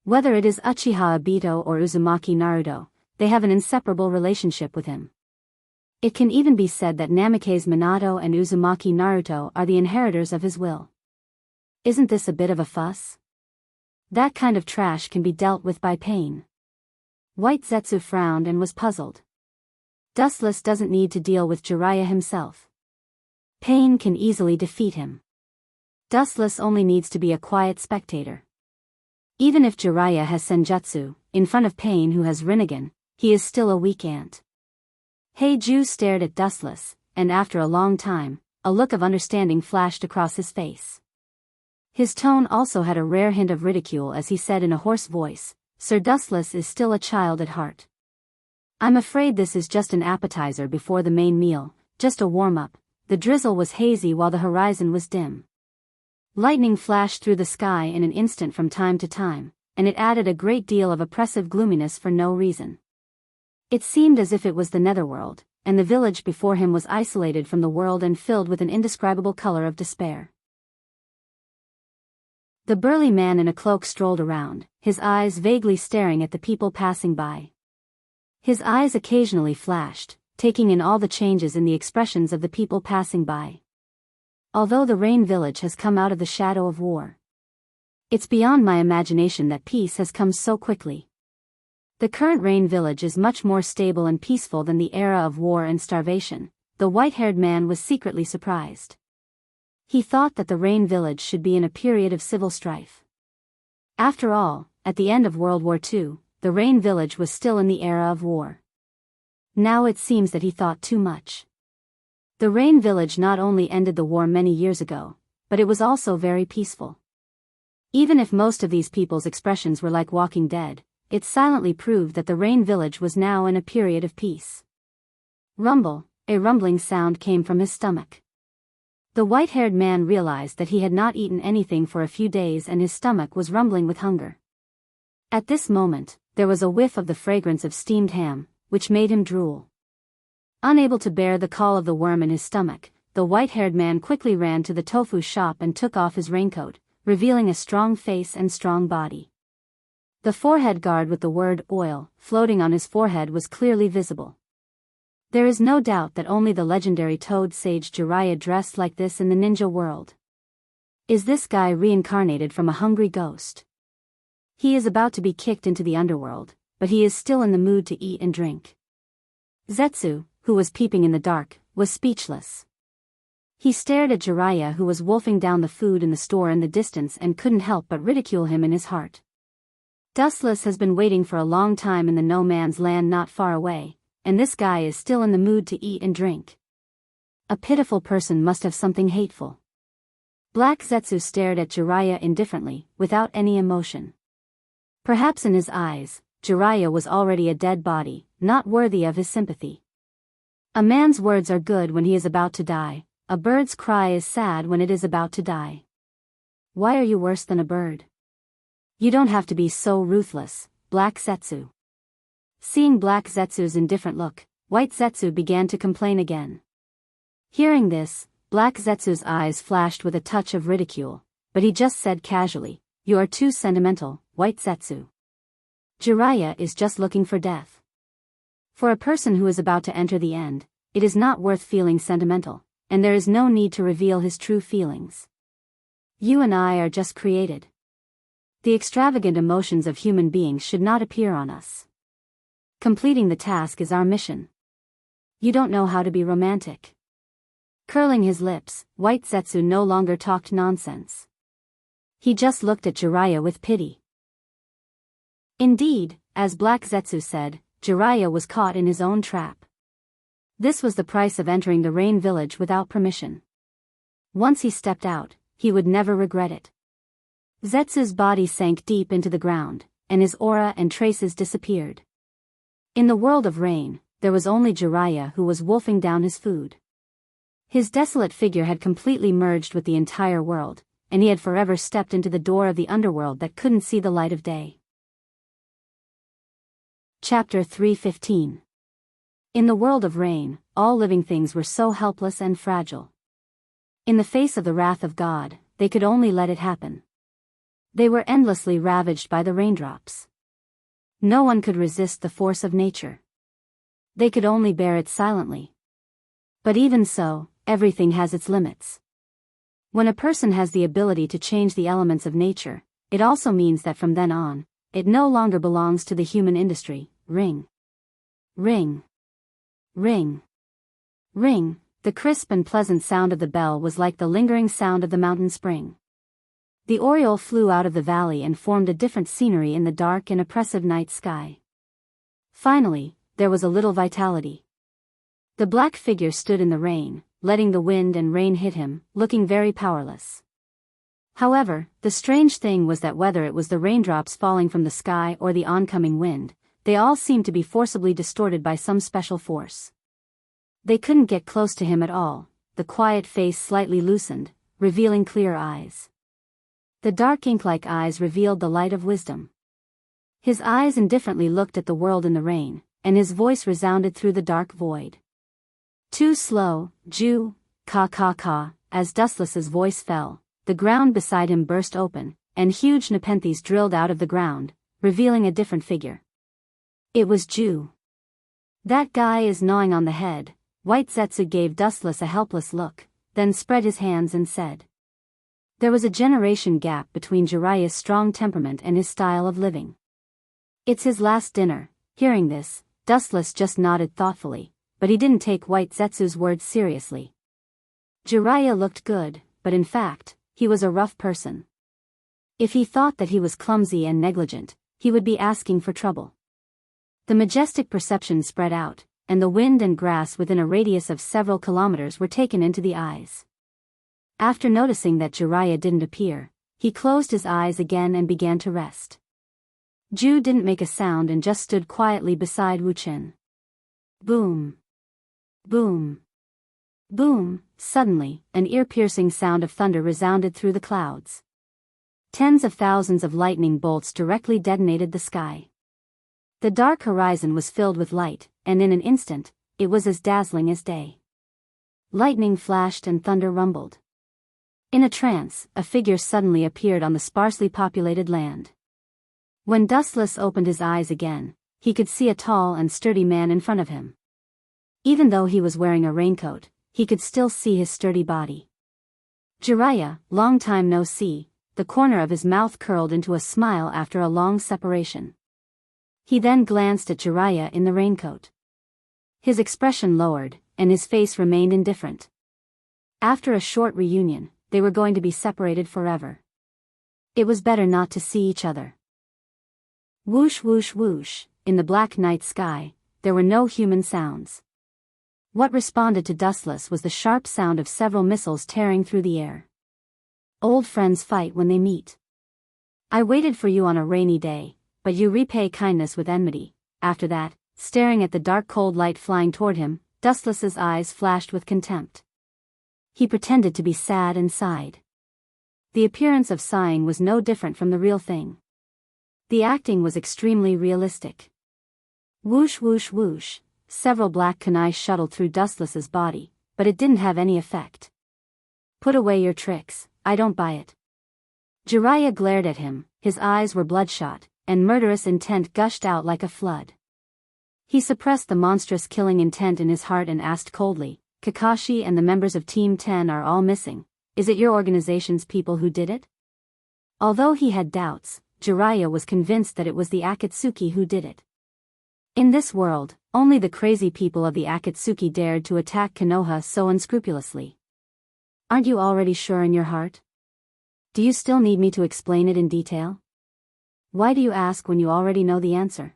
Whether it is Uchiha Obito or Uzumaki Naruto, they have an inseparable relationship with him. It can even be said that Namikaze Minato and Uzumaki Naruto are the inheritors of his will. Isn't this a bit of a fuss? That kind of trash can be dealt with by pain. White Zetsu frowned and was puzzled. Dustless doesn't need to deal with Jiraiya himself. Pain can easily defeat him. Dustless only needs to be a quiet spectator. Even if Jiraiya has senjutsu, in front of Pain who has Rinnegan, he is still a weak ant. Heiju stared at Dustless, and after a long time, a look of understanding flashed across his face. His tone also had a rare hint of ridicule as he said in a hoarse voice, "Sir Dustless is still a child at heart. I'm afraid this is just an appetizer before the main meal, just a warm-up." The drizzle was hazy while the horizon was dim. Lightning flashed through the sky in an instant from time to time, and it added a great deal of oppressive gloominess for no reason. It seemed as if it was the netherworld, and the village before him was isolated from the world and filled with an indescribable color of despair. The burly man in a cloak strolled around, his eyes vaguely staring at the people passing by. His eyes occasionally flashed, taking in all the changes in the expressions of the people passing by. Although the Rain Village has come out of the shadow of war, it's beyond my imagination that peace has come so quickly. The current Rain Village is much more stable and peaceful than the era of war and starvation. The white-haired man was secretly surprised. He thought that the Rain Village should be in a period of civil strife. After all, at the end of World War II, the Rain Village was still in the era of war. Now it seems that he thought too much. The Rain Village not only ended the war many years ago, but it was also very peaceful. Even if most of these people's expressions were like Walking Dead, it silently proved that the Rain Village was now in a period of peace. Rumble, a rumbling sound came from his stomach. The white-haired man realized that he had not eaten anything for a few days and his stomach was rumbling with hunger. At this moment, there was a whiff of the fragrance of steamed ham, which made him drool. Unable to bear the call of the worm in his stomach, the white-haired man quickly ran to the tofu shop and took off his raincoat, revealing a strong face and strong body. The forehead guard with the word oil floating on his forehead was clearly visible. There is no doubt that only the legendary Toad Sage Jiraiya dressed like this in the ninja world. Is this guy reincarnated from a hungry ghost? He is about to be kicked into the underworld, but he is still in the mood to eat and drink. Zetsu, who was peeping in the dark, was speechless. He stared at Jiraiya who was wolfing down the food in the store in the distance and couldn't help but ridicule him in his heart. Dustless has been waiting for a long time in the no man's land not far away, and this guy is still in the mood to eat and drink. A pitiful person must have something hateful. Black Zetsu stared at Jiraiya indifferently, without any emotion. Perhaps in his eyes, Jiraiya was already a dead body, not worthy of his sympathy. A man's words are good when he is about to die, a bird's cry is sad when it is about to die. Why are you worse than a bird? You don't have to be so ruthless, Black Zetsu. Seeing Black Zetsu's indifferent look, White Zetsu began to complain again. Hearing this, Black Zetsu's eyes flashed with a touch of ridicule, but he just said casually, "You are too sentimental, White Zetsu. Jiraiya is just looking for death. For a person who is about to enter the end, it is not worth feeling sentimental, and there is no need to reveal his true feelings. You and I are just created. The extravagant emotions of human beings should not appear on us. Completing the task is our mission. You don't know how to be romantic." Curling his lips, White Zetsu no longer talked nonsense. He just looked at Jiraiya with pity. Indeed, as Black Zetsu said, Jiraiya was caught in his own trap. This was the price of entering the Rain Village without permission. Once he stepped out, he would never regret it. Zetsu's body sank deep into the ground, and his aura and traces disappeared. In the world of rain, there was only Jiraiya who was wolfing down his food. His desolate figure had completely merged with the entire world, and he had forever stepped into the door of the underworld that couldn't see the light of day. Chapter 3:15. In the world of rain, all living things were so helpless and fragile. In the face of the wrath of God, they could only let it happen. They were endlessly ravaged by the raindrops. No one could resist the force of nature. They could only bear it silently. But even so, everything has its limits. When a person has the ability to change the elements of nature, it also means that from then on, it no longer belongs to the human industry. Ring. Ring. Ring. Ring. The crisp and pleasant sound of the bell was like the lingering sound of the mountain spring. The oriole flew out of the valley and formed a different scenery in the dark and oppressive night sky. Finally, there was a little vitality. The black figure stood in the rain, letting the wind and rain hit him, looking very powerless. However, the strange thing was that whether it was the raindrops falling from the sky or the oncoming wind, they all seemed to be forcibly distorted by some special force. They couldn't get close to him at all. The quiet face slightly loosened, revealing clear eyes. The dark ink-like eyes revealed the light of wisdom. His eyes indifferently looked at the world in the rain, and his voice resounded through the dark void. Too slow, Ju, ka. As Dustless's voice fell, the ground beside him burst open, and huge nepenthes drilled out of the ground, revealing a different figure. It was Ju. "That guy is gnawing on the head." White Zetsu gave Dustless a helpless look, then spread his hands and said. There was a generation gap between Jiraiya's strong temperament and his style of living. "It's his last dinner." Hearing this, Dustless just nodded thoughtfully, but he didn't take White Zetsu's words seriously. Jiraiya looked good, but in fact, he was a rough person. If he thought that he was clumsy and negligent, he would be asking for trouble. The majestic perception spread out, and the wind and grass within a radius of several kilometers were taken into the eyes. After noticing that Jiraiya didn't appear, he closed his eyes again and began to rest. Ju didn't make a sound and just stood quietly beside Wu Qin. Boom. Boom. Boom. Suddenly, an ear-piercing sound of thunder resounded through the clouds. Tens of thousands of lightning bolts directly detonated the sky. The dark horizon was filled with light, and in an instant, it was as dazzling as day. Lightning flashed and thunder rumbled. In a trance, a figure suddenly appeared on the sparsely populated land. When Dustless opened his eyes again, he could see a tall and sturdy man in front of him. Even though he was wearing a raincoat, he could still see his sturdy body. Jiraiya, long time no see, the corner of his mouth curled into a smile after a long separation. He then glanced at Jiraiya in the raincoat. His expression lowered, and his face remained indifferent. After a short reunion, they were going to be separated forever. It was better not to see each other. Whoosh whoosh whoosh, in the black night sky, there were no human sounds. What responded to Dustless was the sharp sound of several missiles tearing through the air. Old friends fight when they meet. I waited for you on a rainy day, but you repay kindness with enmity. After that, staring at the dark cold light flying toward him, Dustless's eyes flashed with contempt. He pretended to be sad and sighed. The appearance of sighing was no different from the real thing. The acting was extremely realistic. Whoosh whoosh whoosh, several black kunai shuttled through Dustless's body, but it didn't have any effect. Put away your tricks, I don't buy it. Jiraiya glared at him, his eyes were bloodshot, and murderous intent gushed out like a flood. He suppressed the monstrous killing intent in his heart and asked coldly, Kakashi and the members of Team 10 are all missing. Is it your organization's people who did it? Although he had doubts, Jiraiya was convinced that it was the Akatsuki who did it. In this world, only the crazy people of the Akatsuki dared to attack Konoha so unscrupulously. Aren't you already sure in your heart? Do you still need me to explain it in detail? Why do you ask when you already know the answer?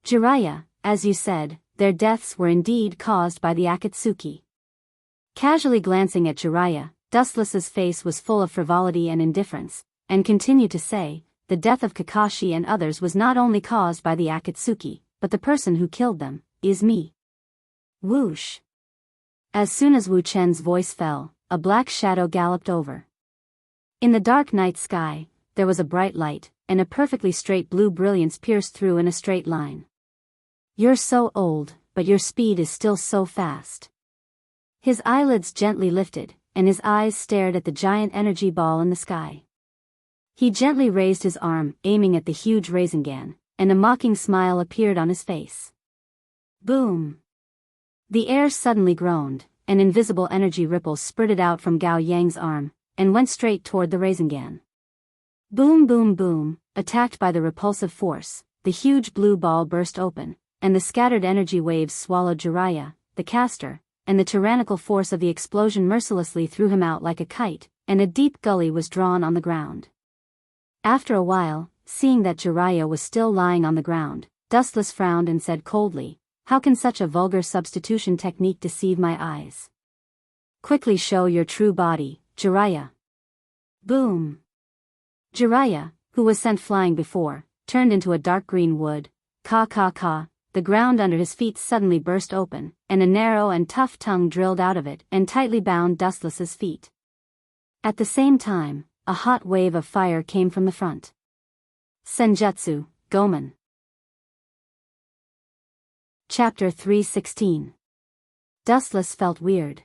Jiraiya, as you said, their deaths were indeed caused by the Akatsuki. Casually glancing at Jiraiya, Dustless's face was full of frivolity and indifference, and continued to say, the death of Kakashi and others was not only caused by the Akatsuki, but the person who killed them is me. Whoosh! As soon as Wu Chen's voice fell, a black shadow galloped over. In the dark night sky, there was a bright light, and a perfectly straight blue brilliance pierced through in a straight line. You're so old, but your speed is still so fast. His eyelids gently lifted, and his eyes stared at the giant energy ball in the sky. He gently raised his arm, aiming at the huge Rasengan, and a mocking smile appeared on his face. Boom! The air suddenly groaned, and invisible energy ripples spurted out from Gao Yang's arm, and went straight toward the Rasengan. Boom boom boom, attacked by the repulsive force, the huge blue ball burst open, and the scattered energy waves swallowed Jiraiya, the caster, and the tyrannical force of the explosion mercilessly threw him out like a kite, and a deep gully was drawn on the ground. After a while, seeing that Jiraiya was still lying on the ground, Dustless frowned and said coldly, how can such a vulgar substitution technique deceive my eyes? Quickly show your true body, Jiraiya. Boom! Jiraiya, who was sent flying before, turned into a dark green wood. Ka ka ka, the ground under his feet suddenly burst open, and a narrow and tough tongue drilled out of it and tightly bound Dustless's feet. At the same time, a hot wave of fire came from the front. Senjutsu, Gomen. Chapter 316. Dustless felt weird.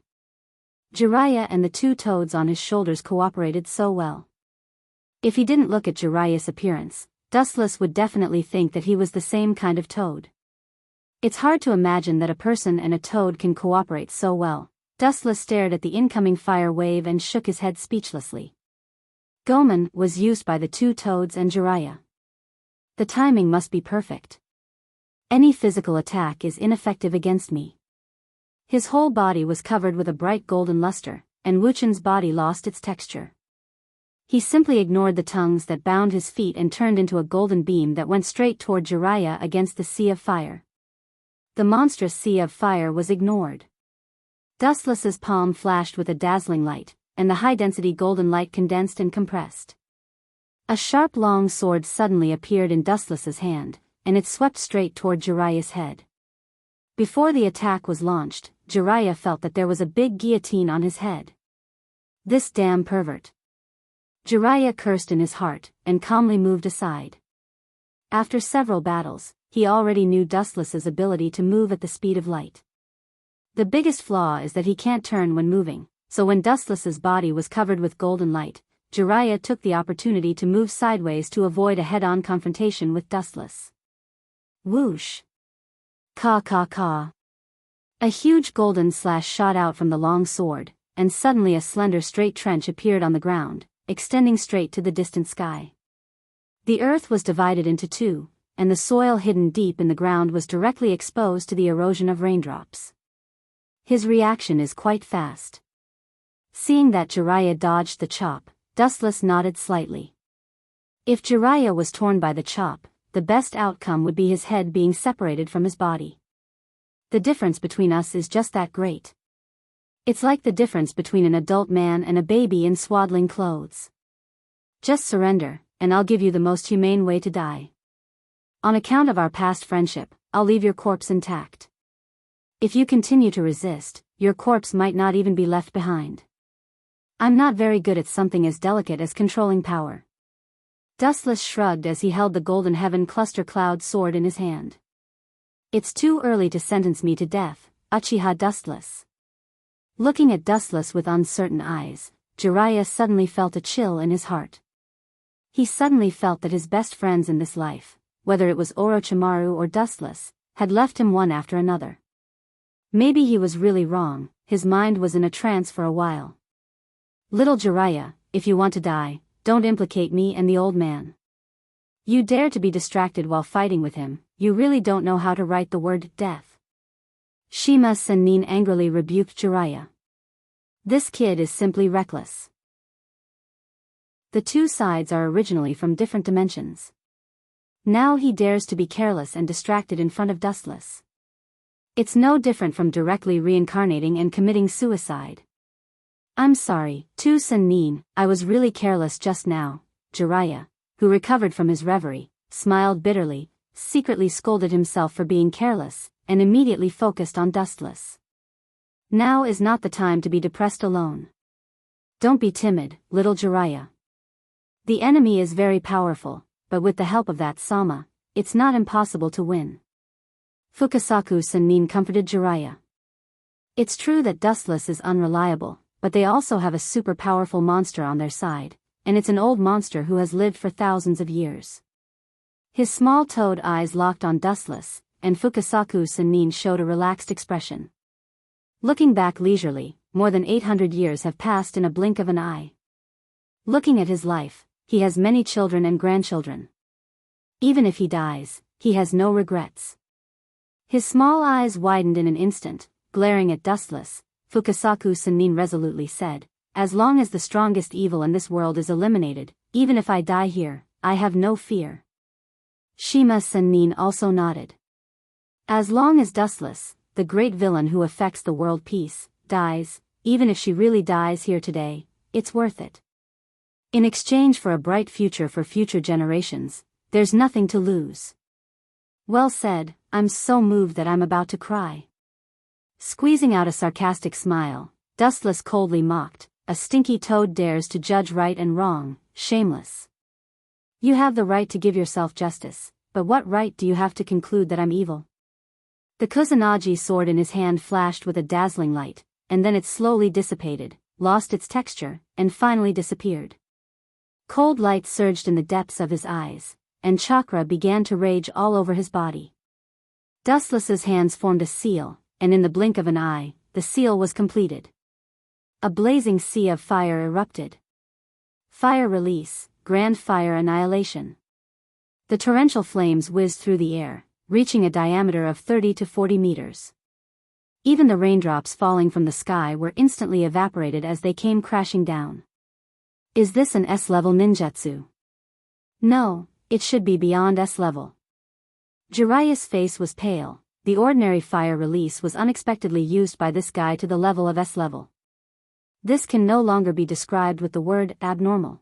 Jiraiya and the two toads on his shoulders cooperated so well. If he didn't look at Jiraiya's appearance, Dustless would definitely think that he was the same kind of toad. It's hard to imagine that a person and a toad can cooperate so well. Dustless stared at the incoming fire wave and shook his head speechlessly. Gomen was used by the two toads and Jiraiya. The timing must be perfect. Any physical attack is ineffective against me. His whole body was covered with a bright golden luster, and Wuchen's body lost its texture. He simply ignored the tongues that bound his feet and turned into a golden beam that went straight toward Jiraiya against the sea of fire. The monstrous sea of fire was ignored. Dustless's palm flashed with a dazzling light, and the high-density golden light condensed and compressed. A sharp long sword suddenly appeared in Dustless's hand, and it swept straight toward Jiraiya's head. Before the attack was launched, Jiraiya felt that there was a big guillotine on his head. This damn pervert. Jiraiya cursed in his heart, and calmly moved aside. After several battles, he already knew Dustless's ability to move at the speed of light. The biggest flaw is that he can't turn when moving, so when Dustless's body was covered with golden light, Jiraiya took the opportunity to move sideways to avoid a head-on confrontation with Dustless. Whoosh! Ka ka ka! A huge golden slash shot out from the long sword, and suddenly a slender straight trench appeared on the ground, extending straight to the distant sky. The earth was divided into two, and the soil hidden deep in the ground was directly exposed to the erosion of raindrops. His reaction is quite fast. Seeing that Jiraiya dodged the chop, Dustless nodded slightly. If Jiraiya was torn by the chop, the best outcome would be his head being separated from his body. The difference between us is just that great. It's like the difference between an adult man and a baby in swaddling clothes. Just surrender, and I'll give you the most humane way to die. On account of our past friendship, I'll leave your corpse intact. If you continue to resist, your corpse might not even be left behind. I'm not very good at something as delicate as controlling power. Dustless shrugged as he held the golden heaven cluster cloud sword in his hand. It's too early to sentence me to death, Uchiha Dustless. Looking at Dustless with uncertain eyes, Jiraiya suddenly felt a chill in his heart. He suddenly felt that his best friends in this life, whether it was Orochimaru or Dustless, had left him one after another. Maybe he was really wrong, his mind was in a trance for a while. Little Jiraiya, if you want to die, don't implicate me and the old man. You dare to be distracted while fighting with him, you really don't know how to write the word death. Shima Sennin angrily rebuked Jiraiya. This kid is simply reckless. The two sides are originally from different dimensions. Now he dares to be careless and distracted in front of Dustless. It's no different from directly reincarnating and committing suicide. I'm sorry, Tu Sennin, I was really careless just now. Jiraiya, who recovered from his reverie, smiled bitterly, secretly scolded himself for being careless, and immediately focused on Dustless. Now is not the time to be depressed alone. Don't be timid, little Jiraiya. The enemy is very powerful, but with the help of that Sama, it's not impossible to win. Fukasaku Sennin comforted Jiraiya. It's true that Dustless is unreliable, but they also have a super powerful monster on their side, and it's an old monster who has lived for thousands of years. His small toad eyes locked on Dustless, and Fukasaku Sennin showed a relaxed expression. Looking back leisurely, more than 800 years have passed in a blink of an eye. Looking at his life, he has many children and grandchildren. Even if he dies, he has no regrets. His small eyes widened in an instant, glaring at Dustless. Fukasaku Sennin resolutely said, as long as the strongest evil in this world is eliminated, even if I die here, I have no fear. Shima Sennin also nodded. As long as Dustless, the great villain who affects the world peace, dies, even if she really dies here today, it's worth it. In exchange for a bright future for future generations, there's nothing to lose. Well said, I'm so moved that I'm about to cry. Squeezing out a sarcastic smile, Dustless coldly mocked, a stinky toad dares to judge right and wrong, shameless. You have the right to give yourself justice, but what right do you have to conclude that I'm evil? The Kusanagi sword in his hand flashed with a dazzling light, and then it slowly dissipated, lost its texture, and finally disappeared. Cold light surged in the depths of his eyes, and chakra began to rage all over his body. Dustless's hands formed a seal, and in the blink of an eye, the seal was completed. A blazing sea of fire erupted. Fire release, grand fire annihilation. The torrential flames whizzed through the air, reaching a diameter of 30 to 40 meters. Even the raindrops falling from the sky were instantly evaporated as they came crashing down. Is this an S-level ninjutsu? No, it should be beyond S-level. Jiraiya's face was pale. The ordinary fire release was unexpectedly used by this guy to the level of S-level. This can no longer be described with the word abnormal.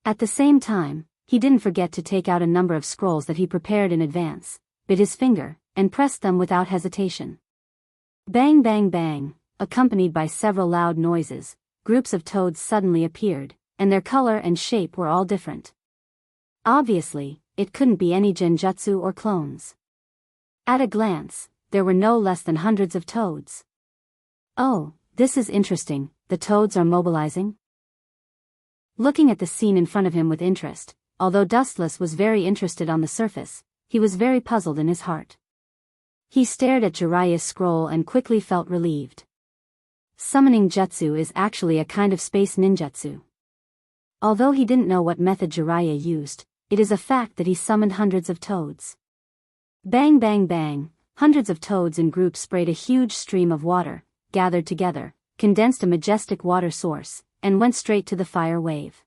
At the same time, he didn't forget to take out a number of scrolls that he prepared in advance, bit his finger, and pressed them without hesitation. Bang bang bang, accompanied by several loud noises, groups of toads suddenly appeared, and their color and shape were all different. Obviously, it couldn't be any genjutsu or clones. At a glance, there were no less than hundreds of toads. Oh, this is interesting, the toads are mobilizing? Looking at the scene in front of him with interest, although Dustless was very interested on the surface, he was very puzzled in his heart. He stared at Jiraiya's scroll and quickly felt relieved. Summoning jutsu is actually a kind of space ninjutsu. Although he didn't know what method Jiraiya used, it is a fact that he summoned hundreds of toads. Bang bang bang, hundreds of toads in groups sprayed a huge stream of water, gathered together, condensed a majestic water source, and went straight to the fire wave.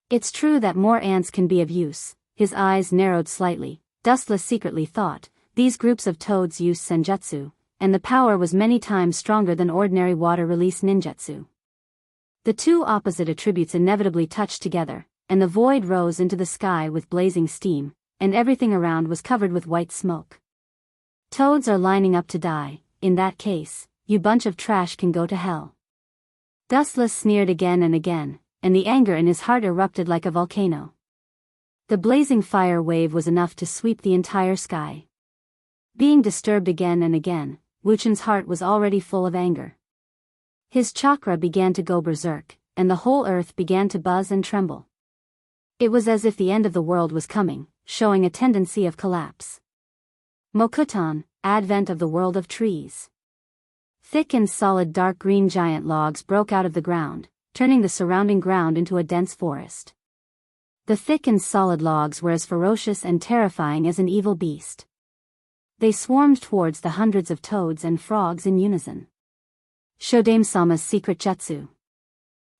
It's true that more ants can be of use. His eyes narrowed slightly. Dustless secretly thought, these groups of toads used senjutsu, and the power was many times stronger than ordinary water-release ninjutsu. The two opposite attributes inevitably touched together, and the void rose into the sky with blazing steam, and everything around was covered with white smoke. Toads are lining up to die. In that case, you bunch of trash can go to hell. Dustless sneered again and again, and the anger in his heart erupted like a volcano. The blazing fire wave was enough to sweep the entire sky. Being disturbed again and again, Wuchen's heart was already full of anger. His chakra began to go berserk, and the whole earth began to buzz and tremble. It was as if the end of the world was coming, showing a tendency of collapse. Mokuton, advent of the world of trees. Thick and solid dark green giant logs broke out of the ground, turning the surrounding ground into a dense forest. The thick and solid logs were as ferocious and terrifying as an evil beast. They swarmed towards the hundreds of toads and frogs in unison. Shodame-sama's secret jutsu.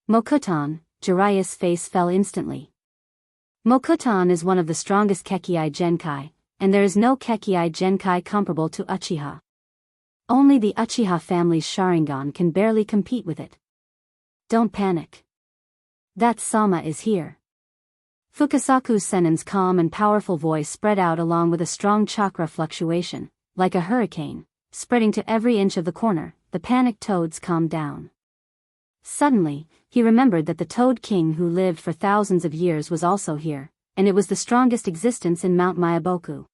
Mokuton, Jiraiya's face fell instantly. Mokuton is one of the strongest Kekkei Genkai, and there is no Kekkei Genkai comparable to Uchiha. Only the Uchiha family's Sharingan can barely compete with it. Don't panic. That Sama is here. Fukasaku Sennin's calm and powerful voice spread out along with a strong chakra fluctuation, like a hurricane, spreading to every inch of the corner. The panicked toads calmed down. Suddenly, he remembered that the Toad King who lived for thousands of years was also here, and it was the strongest existence in Mount Myaboku.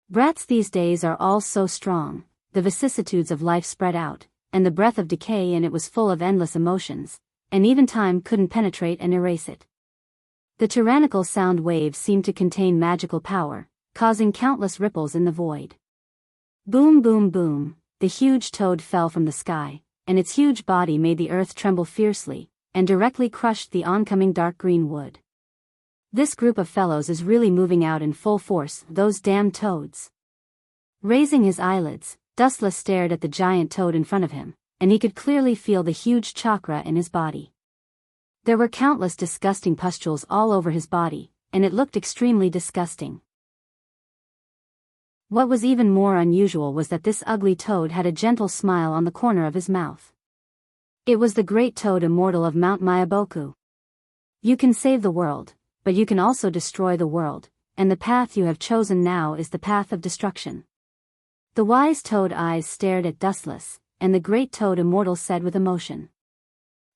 Brats these days are all so strong, the vicissitudes of life spread out, and the breath of decay in it was full of endless emotions, and even time couldn't penetrate and erase it. The tyrannical sound waves seemed to contain magical power, causing countless ripples in the void. Boom boom boom, the huge toad fell from the sky, and its huge body made the earth tremble fiercely, and directly crushed the oncoming dark green wood. This group of fellows is really moving out in full force, those damn toads. Raising his eyelids, Dustless stared at the giant toad in front of him, and he could clearly feel the huge chakra in his body. There were countless disgusting pustules all over his body, and it looked extremely disgusting. What was even more unusual was that this ugly toad had a gentle smile on the corner of his mouth. It was the great toad immortal of Mount Myaboku. You can save the world, but you can also destroy the world, and the path you have chosen now is the path of destruction. The wise toad eyes stared at Dustless, and the great toad immortal said with emotion.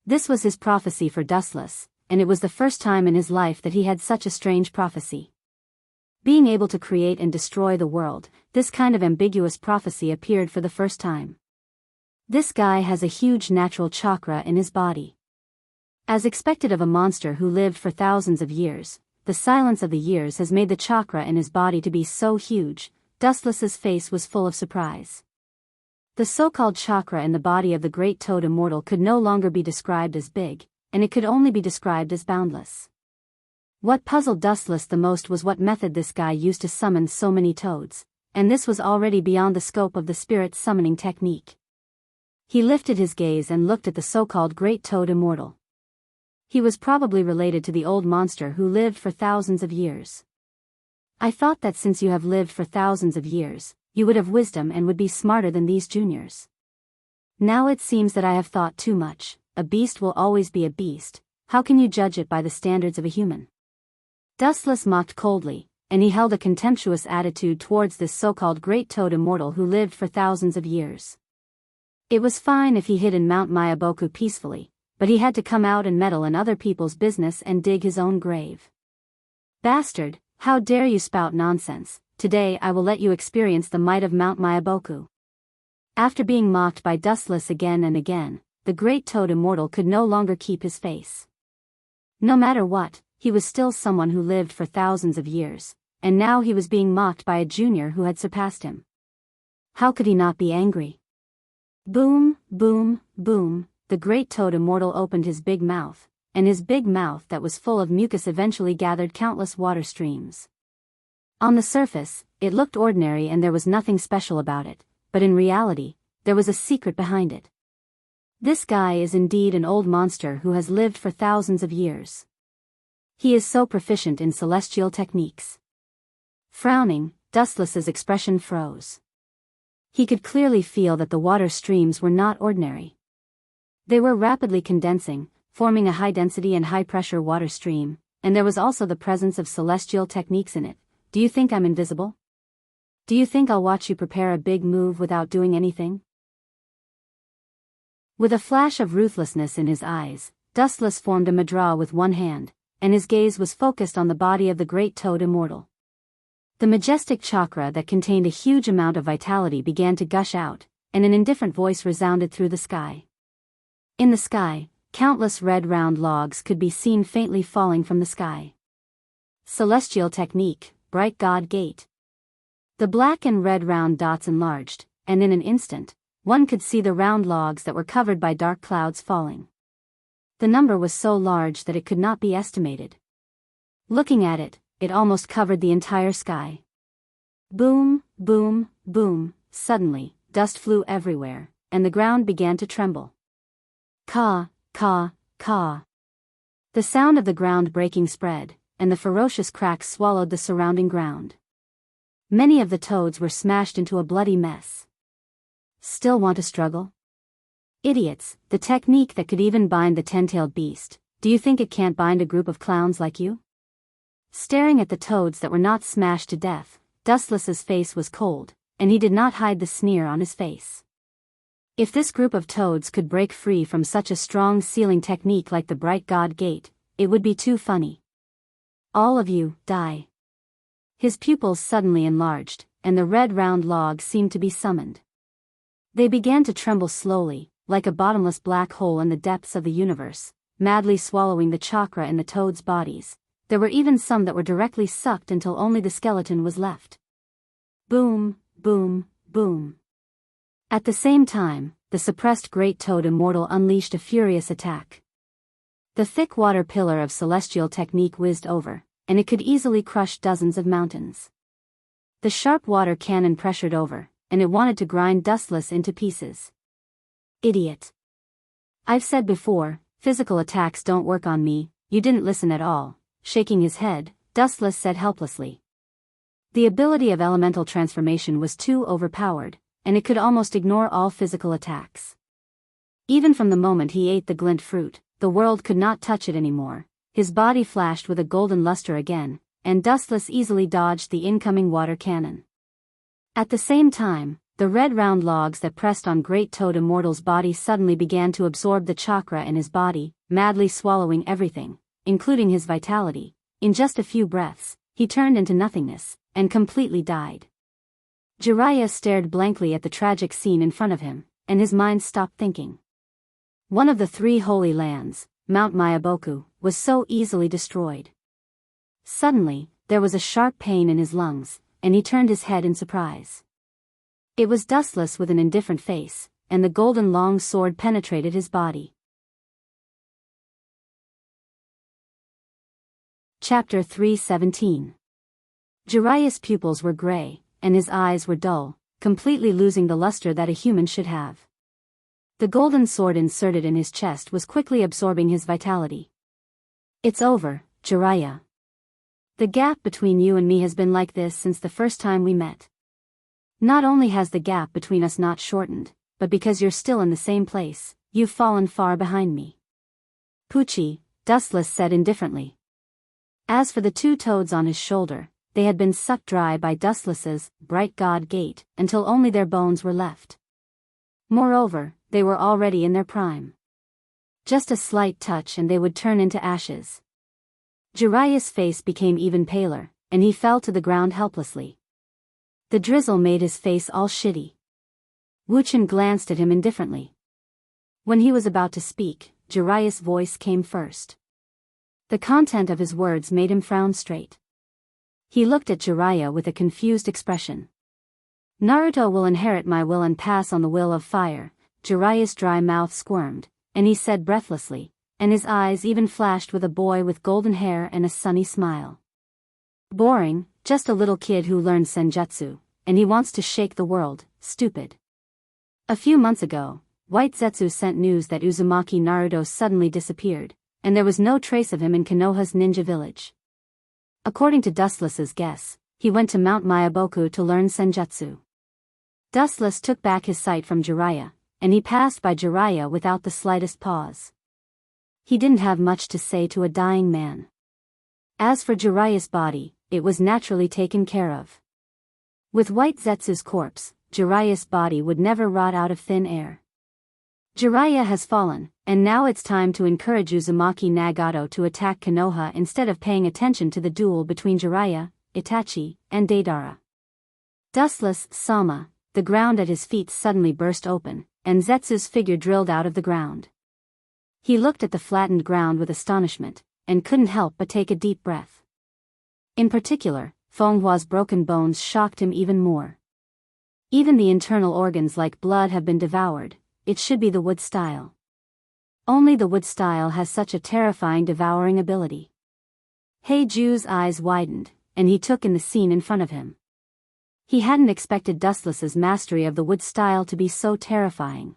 This was his prophecy for Dustless, and it was the first time in his life that he had such a strange prophecy. Being able to create and destroy the world, this kind of ambiguous prophecy appeared for the first time. This guy has a huge natural chakra in his body. As expected of a monster who lived for thousands of years, the silence of the years has made the chakra in his body to be so huge. Dustless's face was full of surprise. The so-called chakra in the body of the great toad immortal could no longer be described as big, and it could only be described as boundless. What puzzled Dustless the most was what method this guy used to summon so many toads, and this was already beyond the scope of the spirit summoning technique. He lifted his gaze and looked at the so-called great toad immortal. He was probably related to the old monster who lived for thousands of years. I thought that since you have lived for thousands of years, you would have wisdom and would be smarter than these juniors. Now it seems that I have thought too much. A beast will always be a beast. How can you judge it by the standards of a human? Dustless mocked coldly, and he held a contemptuous attitude towards this so-called great toad immortal who lived for thousands of years. It was fine if he hid in Mount Myaboku peacefully, but he had to come out and meddle in other people's business and dig his own grave. Bastard, how dare you spout nonsense? Today I will let you experience the might of Mount Myaboku. After being mocked by Dustless again and again, the great toad immortal could no longer keep his face. No matter what, he was still someone who lived for thousands of years, and now he was being mocked by a junior who had surpassed him. How could he not be angry? Boom, boom, boom, the great toad immortal opened his big mouth, and his big mouth that was full of mucus eventually gathered countless water streams. On the surface, it looked ordinary and there was nothing special about it, but in reality, there was a secret behind it. This guy is indeed an old monster who has lived for thousands of years. He is so proficient in celestial techniques. Frowning, Dustless's expression froze. He could clearly feel that the water streams were not ordinary. They were rapidly condensing, forming a high-density and high-pressure water stream, and there was also the presence of celestial techniques in it. Do you think I'm invisible? Do you think I'll watch you prepare a big move without doing anything? With a flash of ruthlessness in his eyes, Dustless formed a mudra with one hand, and his gaze was focused on the body of the great toad immortal. The majestic chakra that contained a huge amount of vitality began to gush out, and an indifferent voice resounded through the sky. In the sky, countless red round logs could be seen faintly falling from the sky. Celestial technique, bright god gate. The black and red round dots enlarged, and in an instant, one could see the round logs that were covered by dark clouds falling. The number was so large that it could not be estimated. Looking at it, it almost covered the entire sky. Boom, boom, boom, suddenly, dust flew everywhere, and the ground began to tremble. Caw, caw, caw. The sound of the ground breaking spread, and the ferocious cracks swallowed the surrounding ground. Many of the toads were smashed into a bloody mess. Still want to struggle? Idiots, the technique that could even bind the 10-tailed beast, do you think it can't bind a group of clowns like you? Staring at the toads that were not smashed to death, Dustless's face was cold, and he did not hide the sneer on his face. If this group of toads could break free from such a strong sealing technique like the Bright God Gate, it would be too funny. All of you, die. His pupils suddenly enlarged, and the red round logs seemed to be summoned. They began to tremble slowly, like a bottomless black hole in the depths of the universe, madly swallowing the chakra in the toads' bodies. There were even some that were directly sucked until only the skeleton was left. Boom, boom, boom. At the same time, the suppressed great toad immortal unleashed a furious attack. The thick water pillar of celestial technique whizzed over, and it could easily crush dozens of mountains. The sharp water cannon pressured over, and it wanted to grind Dustless into pieces. Idiot. I've said before, physical attacks don't work on me. You didn't listen at all. Shaking his head, Dustless said helplessly. The ability of elemental transformation was too overpowered, and it could almost ignore all physical attacks. Even from the moment he ate the glint fruit, the world could not touch it anymore. His body flashed with a golden luster again, and Dustless easily dodged the incoming water cannon. At the same time, the red round logs that pressed on Great Toad Immortal's body suddenly began to absorb the chakra in his body, madly swallowing everything, including his vitality. In just a few breaths, he turned into nothingness, and completely died. Jiraiya stared blankly at the tragic scene in front of him, and his mind stopped thinking. One of the 3 holy lands, Mount Mayaboku, was so easily destroyed. Suddenly, there was a sharp pain in his lungs, and he turned his head in surprise. It was Dustless with an indifferent face, and the golden long sword penetrated his body. Chapter 3:17. Jiraiya's pupils were gray, and his eyes were dull, completely losing the luster that a human should have. The golden sword inserted in his chest was quickly absorbing his vitality. It's over, Jiraiya. The gap between you and me has been like this since the first time we met. Not only has the gap between us not shortened, but because you're still in the same place, you've fallen far behind me. Pucci, Dustless said indifferently. As for the 2 toads on his shoulder, they had been sucked dry by Dustless's Bright God Gate until only their bones were left. Moreover, they were already in their prime. Just a slight touch and they would turn into ashes. Jiraiya's face became even paler, and he fell to the ground helplessly. The drizzle made his face all shitty. Wuchen glanced at him indifferently. When he was about to speak, Jiraiya's voice came first. The content of his words made him frown straight. He looked at Jiraiya with a confused expression. Naruto will inherit my will and pass on the will of fire. Jiraiya's dry mouth squirmed, and he said breathlessly, and his eyes even flashed with a boy with golden hair and a sunny smile. Boring, just a little kid who learned senjutsu, and he wants to shake the world, stupid. A few months ago, White Zetsu sent news that Uzumaki Naruto suddenly disappeared, and there was no trace of him in Konoha's ninja village. According to Dustless's guess, he went to Mount Myaboku to learn senjutsu. Dustless took back his sight from Jiraiya, and he passed by Jiraiya without the slightest pause. He didn't have much to say to a dying man. As for Jiraiya's body, it was naturally taken care of. With White Zetsu's corpse, Jiraiya's body would never rot out of thin air. Jiraiya has fallen, and now it's time to encourage Uzumaki Nagato to attack Konoha instead of paying attention to the duel between Jiraiya, Itachi, and Deidara. Dustless, Sama, the ground at his feet suddenly burst open, and Zetsu's figure drilled out of the ground. He looked at the flattened ground with astonishment, and couldn't help but take a deep breath. In particular, Fenghua's broken bones shocked him even more. Even the internal organs like blood have been devoured, it should be the wood style. Only the wood style has such a terrifying devouring ability. Heiju's eyes widened, and he took in the scene in front of him. He hadn't expected Dustless's mastery of the wood style to be so terrifying.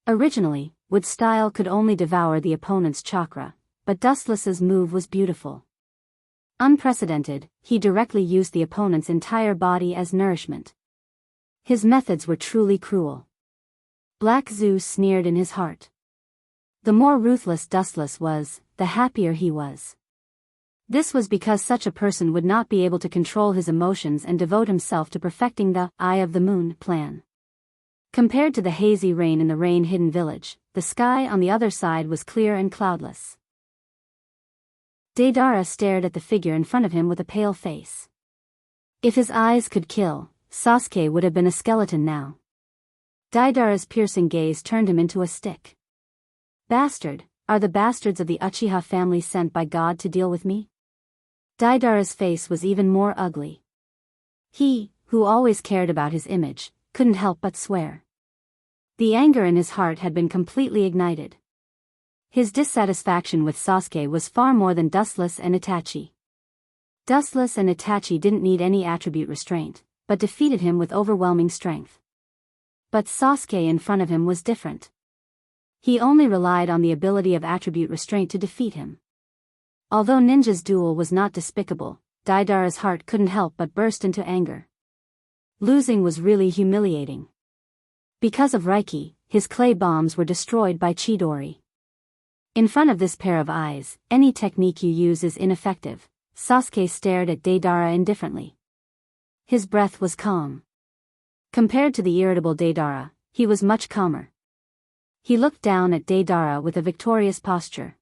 Originally, wood style could only devour the opponent's chakra, but Dustless's move was beautiful. Unprecedented, he directly used the opponent's entire body as nourishment. His methods were truly cruel. Black Zu sneered in his heart. The more ruthless Dustless was, the happier he was. This was because such a person would not be able to control his emotions and devote himself to perfecting the Eye of the Moon plan. Compared to the hazy rain in the rain-hidden village, the sky on the other side was clear and cloudless. Deidara stared at the figure in front of him with a pale face. If his eyes could kill, Sasuke would have been a skeleton now. Deidara's piercing gaze turned him into a stick. Bastard, are the bastards of the Uchiha family sent by God to deal with me? Deidara's face was even more ugly. He, who always cared about his image, couldn't help but swear. The anger in his heart had been completely ignited. His dissatisfaction with Sasuke was far more than Dustless and Itachi. Dustless and Itachi didn't need any attribute restraint, but defeated him with overwhelming strength. But Sasuke in front of him was different. He only relied on the ability of attribute restraint to defeat him. Although Ninja's duel was not despicable, Deidara's heart couldn't help but burst into anger. Losing was really humiliating. Because of Reiki, his clay bombs were destroyed by Chidori. In front of this pair of eyes, any technique you use is ineffective. Sasuke stared at Deidara indifferently. His breath was calm. Compared to the irritable Deidara, he was much calmer. He looked down at Deidara with a victorious posture.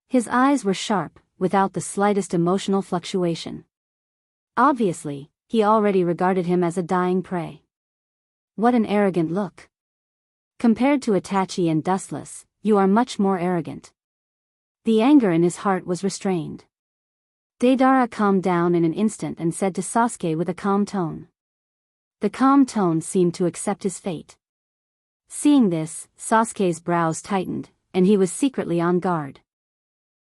His eyes were sharp, without the slightest emotional fluctuation. Obviously, he already regarded him as a dying prey. What an arrogant look. Compared to Itachi and Dustless, you are much more arrogant. The anger in his heart was restrained. Deidara calmed down in an instant and said to Sasuke with a calm tone. The calm tone seemed to accept his fate. Seeing this, Sasuke's brows tightened, and he was secretly on guard.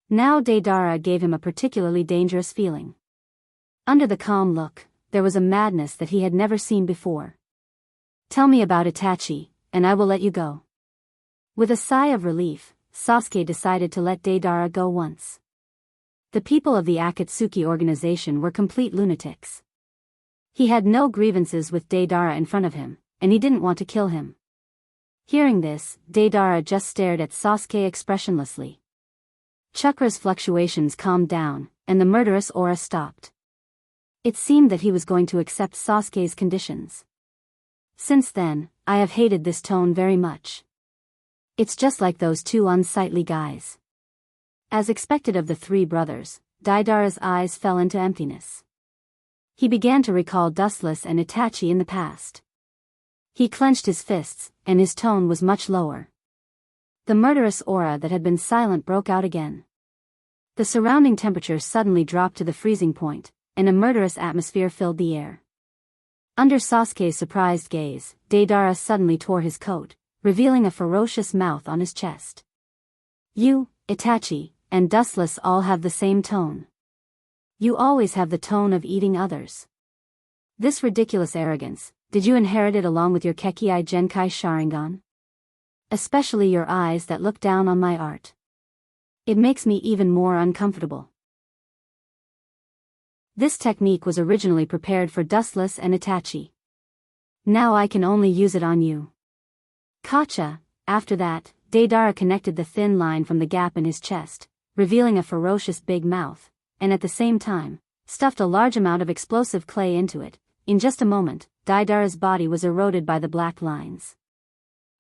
Now Deidara gave him a particularly dangerous feeling. Under the calm look, there was a madness that he had never seen before. Tell me about Itachi, and I will let you go. With a sigh of relief, Sasuke decided to let Deidara go once. The people of the Akatsuki organization were complete lunatics. He had no grievances with Deidara in front of him, and he didn't want to kill him. Hearing this, Deidara just stared at Sasuke expressionlessly. Chakra's fluctuations calmed down, and the murderous aura stopped. It seemed that he was going to accept Sasuke's conditions. Since then, I have hated this tone very much. It's just like those two unsightly guys. As expected of the three brothers, Deidara's eyes fell into emptiness. He began to recall Dustless and Itachi in the past. He clenched his fists, and his tone was much lower. The murderous aura that had been silent broke out again. The surrounding temperature suddenly dropped to the freezing point, and a murderous atmosphere filled the air. Under Sasuke's surprised gaze, Deidara suddenly tore his coat, revealing a ferocious mouth on his chest. You, Itachi, and Dustless all have the same tone. You always have the tone of eating others. This ridiculous arrogance, did you inherit it along with your Kekkai Genkai Sharingan? Especially your eyes that look down on my art. It makes me even more uncomfortable. This technique was originally prepared for Dustless and Itachi. Now I can only use it on you. Gotcha. After that, Deidara connected the thin line from the gap in his chest, revealing a ferocious big mouth, and at the same time, stuffed a large amount of explosive clay into it. In just a moment, Deidara's body was eroded by the black lines.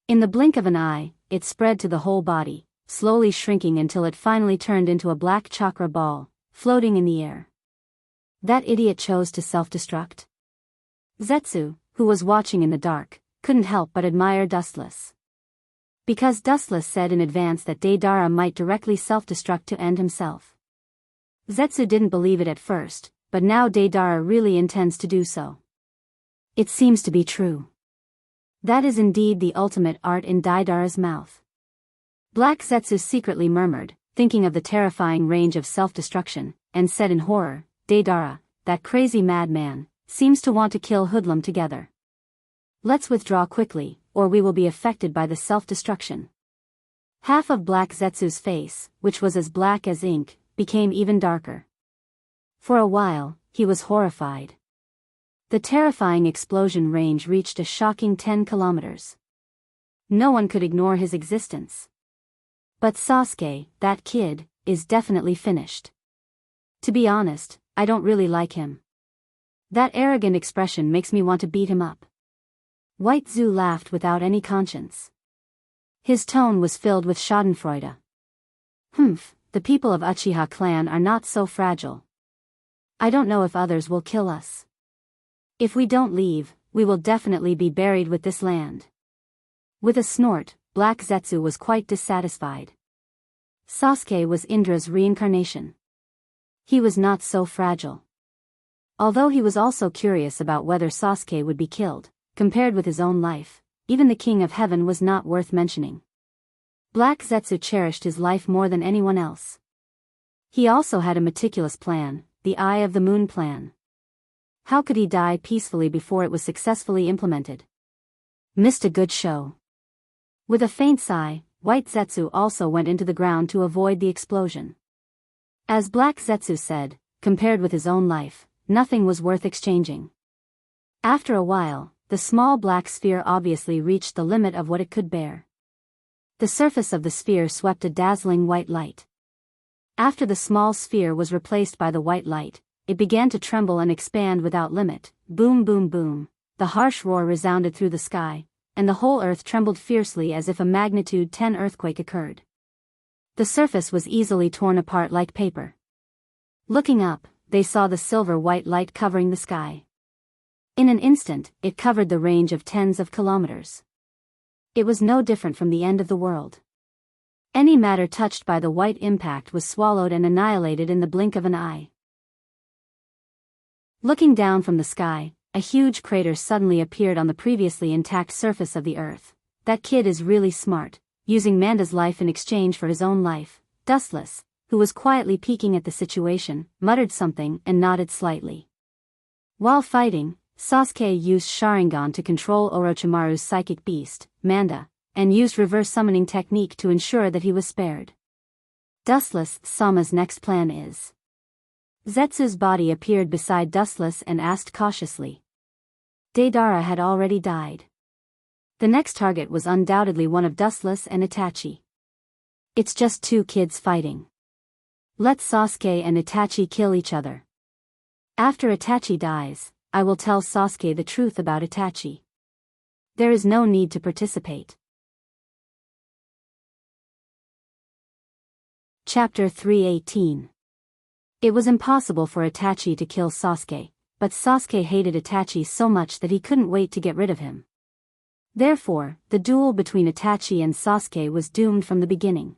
In the blink of an eye, it spread to the whole body, slowly shrinking until it finally turned into a black chakra ball, floating in the air. That idiot chose to self-destruct? Zetsu, who was watching in the dark, couldn't help but admire Dustless. Because Dustless said in advance that Deidara might directly self-destruct to end himself. Zetsu didn't believe it at first, but now Deidara really intends to do so. It seems to be true. That is indeed the ultimate art in Deidara's mouth. Black Zetsu secretly murmured, thinking of the terrifying range of self-destruction, and said in horror, Deidara, that crazy madman, seems to want to kill Hoodlum together. Let's withdraw quickly, or we will be affected by the self-destruction. Half of Black Zetsu's face, which was as black as ink, became even darker. For a while, he was horrified. The terrifying explosion range reached a shocking 10 kilometers. No one could ignore his existence. But Sasuke, that kid, is definitely finished. To be honest, I don't really like him. That arrogant expression makes me want to beat him up. White Zu laughed without any conscience. His tone was filled with schadenfreude. The people of Uchiha clan are not so fragile. I don't know if others will kill us. If we don't leave, we will definitely be buried with this land. With a snort, Black Zetsu was quite dissatisfied. Sasuke was Indra's reincarnation. He was not so fragile. Although he was also curious about whether Sasuke would be killed, compared with his own life, even the King of Heaven was not worth mentioning. Black Zetsu cherished his life more than anyone else. He also had a meticulous plan, the Eye of the Moon plan. How could he die peacefully before it was successfully implemented? Missed a good show. With a faint sigh, White Zetsu also went into the ground to avoid the explosion. As Black Zetsu said, compared with his own life, nothing was worth exchanging. After a while, the small black sphere obviously reached the limit of what it could bear. The surface of the sphere swept a dazzling white light. After the small sphere was replaced by the white light, it began to tremble and expand without limit. Boom boom boom, the harsh roar resounded through the sky, and the whole earth trembled fiercely as if a magnitude 10 earthquake occurred. The surface was easily torn apart like paper. Looking up, they saw the silver-white light covering the sky. In an instant, it covered the range of tens of kilometers. It was no different from the end of the world. Any matter touched by the white impact was swallowed and annihilated in the blink of an eye. Looking down from the sky, a huge crater suddenly appeared on the previously intact surface of the earth. That kid is really smart, using Manda's life in exchange for his own life. Dustless, who was quietly peeking at the situation, muttered something and nodded slightly. While fighting, Sasuke used Sharingan to control Orochimaru's psychic beast, Manda, and used reverse summoning technique to ensure that he was spared. Dustless Sama's next plan is. Zetsu's body appeared beside Dustless and asked cautiously. Deidara had already died. The next target was undoubtedly one of Dustless and Itachi. It's just two kids fighting. Let Sasuke and Itachi kill each other. After Itachi dies, I will tell Sasuke the truth about Itachi. There is no need to participate. Chapter 318. It was impossible for Itachi to kill Sasuke, but Sasuke hated Itachi so much that he couldn't wait to get rid of him. Therefore, the duel between Itachi and Sasuke was doomed from the beginning.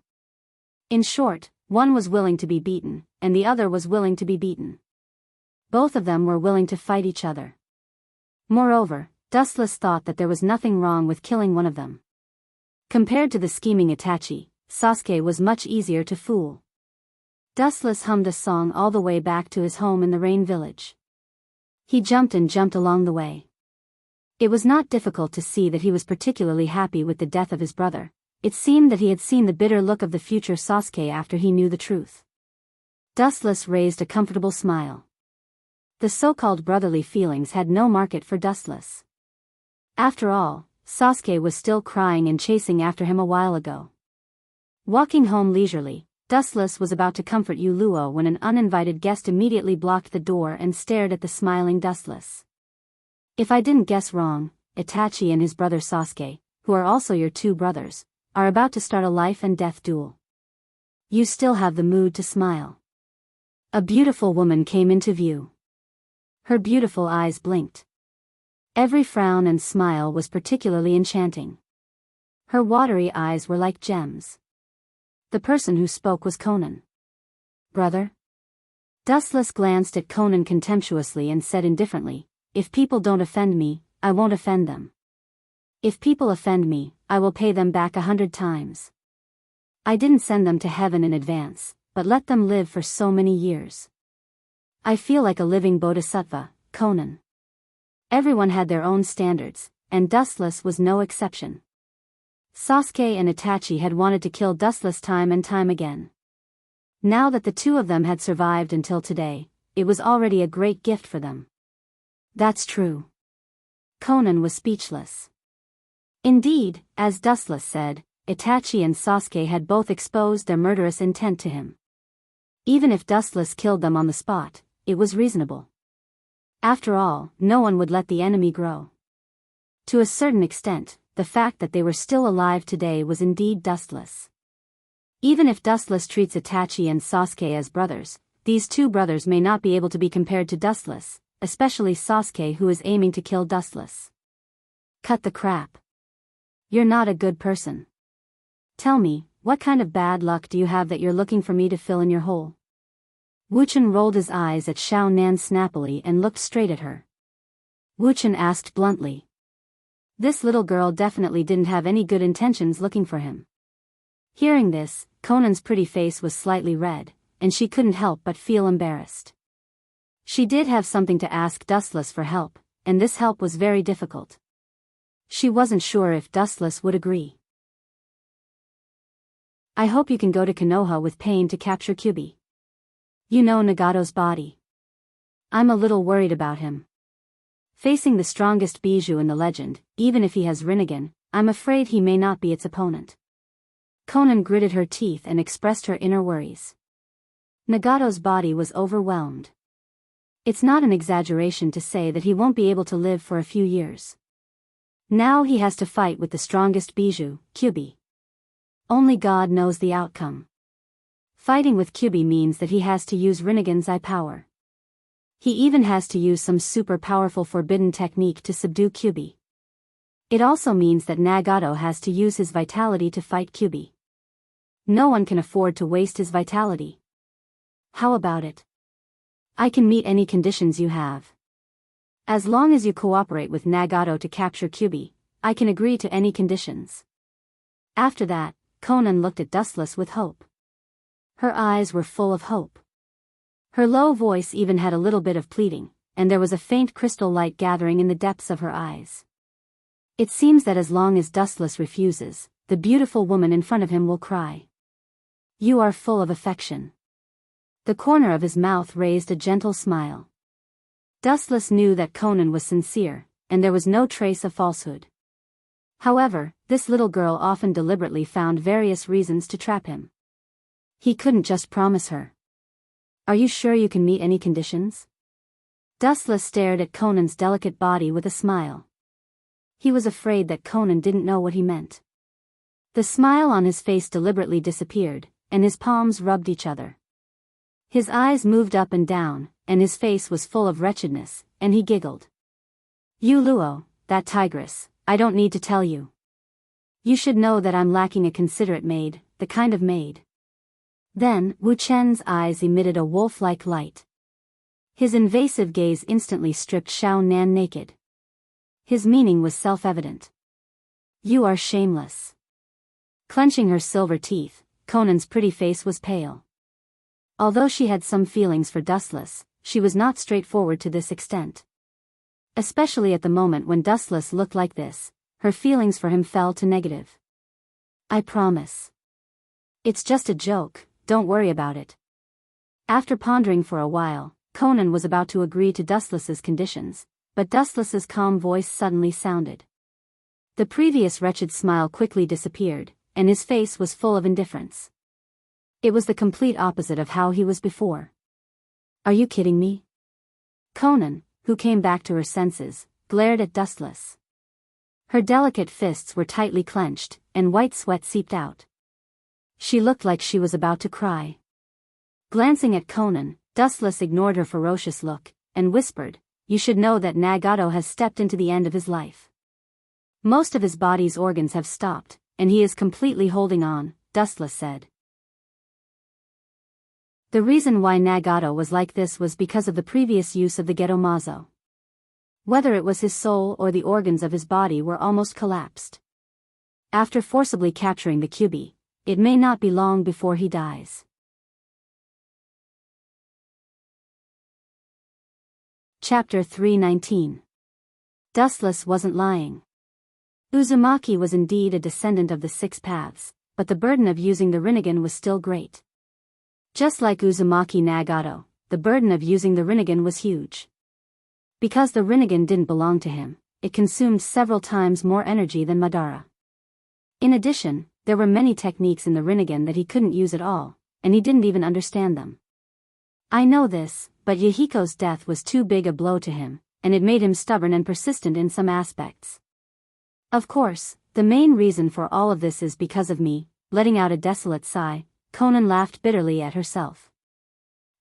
In short, one was willing to be beaten, and the other was willing to be beaten. Both of them were willing to fight each other. Moreover, Dustless thought that there was nothing wrong with killing one of them. Compared to the scheming Itachi, Sasuke was much easier to fool. Dustless hummed a song all the way back to his home in the Rain Village. He jumped and jumped along the way. It was not difficult to see that he was particularly happy with the death of his brother. It seemed that he had seen the bitter look of the future Sasuke after he knew the truth. Dustless raised a comfortable smile. The so-called brotherly feelings had no market for Dustless. After all, Sasuke was still crying and chasing after him a while ago. Walking home leisurely, Dustless was about to comfort Yu Luo when an uninvited guest immediately blocked the door and stared at the smiling Dustless. If I didn't guess wrong, Itachi and his brother Sasuke, who are also your two brothers, are about to start a life and death duel. You still have the mood to smile. A beautiful woman came into view. Her beautiful eyes blinked. Every frown and smile was particularly enchanting. Her watery eyes were like gems. The person who spoke was Conan. Brother? Dustless glanced at Conan contemptuously and said indifferently, if people don't offend me, I won't offend them. If people offend me, I will pay them back 100 times. I didn't send them to heaven in advance, but let them live for so many years. I feel like a living bodhisattva, Conan. Everyone had their own standards, and Dustless was no exception. Sasuke and Itachi had wanted to kill Dustless time and time again. Now that the two of them had survived until today, it was already a great gift for them. That's true. Conan was speechless. Indeed, as Dustless said, Itachi and Sasuke had both exposed their murderous intent to him. Even if Dustless killed them on the spot, it was reasonable. After all, no one would let the enemy grow. To a certain extent, the fact that they were still alive today was indeed Dustless. Even if Dustless treats Itachi and Sasuke as brothers, these two brothers may not be able to be compared to Dustless, especially Sasuke, who is aiming to kill Dustless. Cut the crap. You're not a good person. Tell me, what kind of bad luck do you have that you're looking for me to fill in your hole? Wu Chen rolled his eyes at Xiao Nan snappily and looked straight at her. Wu Chen asked bluntly. This little girl definitely didn't have any good intentions looking for him. Hearing this, Conan's pretty face was slightly red, and she couldn't help but feel embarrassed. She did have something to ask Dustless for help, and this help was very difficult. She wasn't sure if Dustless would agree. I hope you can go to Konoha with Pain to capture Kyuubi. You know Nagato's body. I'm a little worried about him. Facing the strongest Bijou in the legend, even if he has Rinnegan, I'm afraid he may not be its opponent. Conan gritted her teeth and expressed her inner worries. Nagato's body was overwhelmed. It's not an exaggeration to say that he won't be able to live for a few years. Now he has to fight with the strongest Bijou, Kyuubi. Only God knows the outcome. Fighting with Kyuubi means that he has to use Rinnegan's eye power. He even has to use some super powerful forbidden technique to subdue Kyuubi. It also means that Nagato has to use his vitality to fight Kyuubi. No one can afford to waste his vitality. How about it? I can meet any conditions you have. As long as you cooperate with Nagato to capture Kyuubi, I can agree to any conditions. After that, Conan looked at Dustless with hope. Her eyes were full of hope. Her low voice even had a little bit of pleading, and there was a faint crystal light gathering in the depths of her eyes. It seems that as long as Dustless refuses, the beautiful woman in front of him will cry. You are full of affection. The corner of his mouth raised a gentle smile. Dustless knew that Conan was sincere, and there was no trace of falsehood. However, this little girl often deliberately found various reasons to trap him. He couldn't just promise her. Are you sure you can meet any conditions? Dustless stared at Conan's delicate body with a smile. He was afraid that Conan didn't know what he meant. The smile on his face deliberately disappeared, and his palms rubbed each other. His eyes moved up and down, and his face was full of wretchedness, and he giggled. You Luo, that tigress, I don't need to tell you. You should know that I'm lacking a considerate maid, the kind of maid. Then, Wu Chen's eyes emitted a wolf-like light. His invasive gaze instantly stripped Xiao Nan naked. His meaning was self-evident. You are shameless. Clenching her silver teeth, Conan's pretty face was pale. Although she had some feelings for Dustless, she was not straightforward to this extent. Especially at the moment when Dustless looked like this, her feelings for him fell to negative. I promise. It's just a joke, don't worry about it. After pondering for a while, Conan was about to agree to Dustless's conditions, but Dustless's calm voice suddenly sounded. The previous wretched smile quickly disappeared, and his face was full of indifference. It was the complete opposite of how he was before. "Are you kidding me?" Conan, who came back to her senses, glared at Dustless. Her delicate fists were tightly clenched, and white sweat seeped out. She looked like she was about to cry. Glancing at Conan, Dustless ignored her ferocious look, and whispered, "You should know that Nagato has stepped into the end of his life. Most of his body's organs have stopped, and he is completely holding on," Dustless said. The reason why Nagato was like this was because of the previous use of the Getomazo. Whether it was his soul or the organs of his body were almost collapsed. After forcibly capturing the Kyubi, it may not be long before he dies. Chapter 319. Dustless wasn't lying. Uzumaki was indeed a descendant of the Six Paths, but the burden of using the Rinnegan was still great. Just like Uzumaki Nagato, the burden of using the Rinnegan was huge. Because the Rinnegan didn't belong to him, it consumed several times more energy than Madara. In addition, there were many techniques in the Rinnegan that he couldn't use at all, and he didn't even understand them. I know this, but Yahiko's death was too big a blow to him, and it made him stubborn and persistent in some aspects. Of course, the main reason for all of this is because of me. Letting out a desolate sigh, Conan laughed bitterly at herself.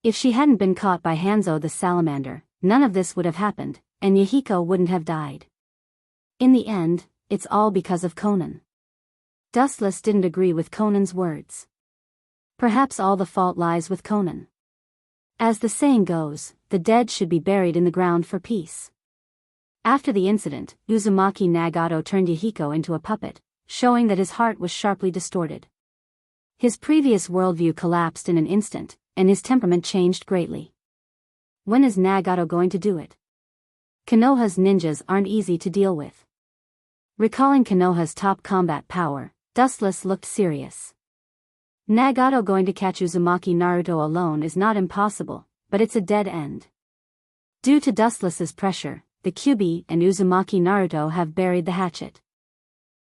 If she hadn't been caught by Hanzo the salamander, none of this would have happened, and Yahiko wouldn't have died. In the end, it's all because of Conan. Dustless didn't agree with Conan's words. Perhaps all the fault lies with Conan. As the saying goes, the dead should be buried in the ground for peace. After the incident, Uzumaki Nagato turned Yahiko into a puppet, showing that his heart was sharply distorted. His previous worldview collapsed in an instant, and his temperament changed greatly. When is Nagato going to do it? Konoha's ninjas aren't easy to deal with. Recalling Konoha's top combat power, Dustless looked serious. Nagato going to catch Uzumaki Naruto alone is not impossible, but it's a dead end. Due to Dustless's pressure, the Kyubi and Uzumaki Naruto have buried the hatchet.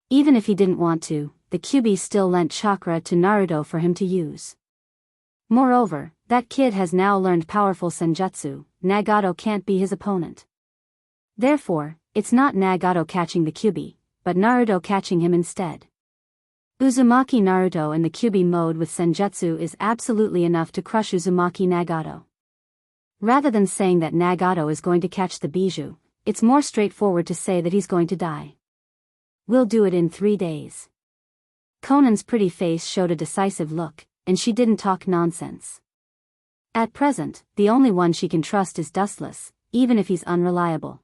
Even if he didn't want to, the Kyubi still lent chakra to Naruto for him to use. Moreover, that kid has now learned powerful senjutsu. Nagato can't be his opponent. Therefore, it's not Nagato catching the Kyubi, but Naruto catching him instead. Uzumaki Naruto in the Kyubi mode with senjutsu is absolutely enough to crush Uzumaki Nagato. Rather than saying that Nagato is going to catch the bijou, it's more straightforward to say that he's going to die. We'll do it in 3 days. Conan's pretty face showed a decisive look, and she didn't talk nonsense. At present, the only one she can trust is Dustless, even if he's unreliable.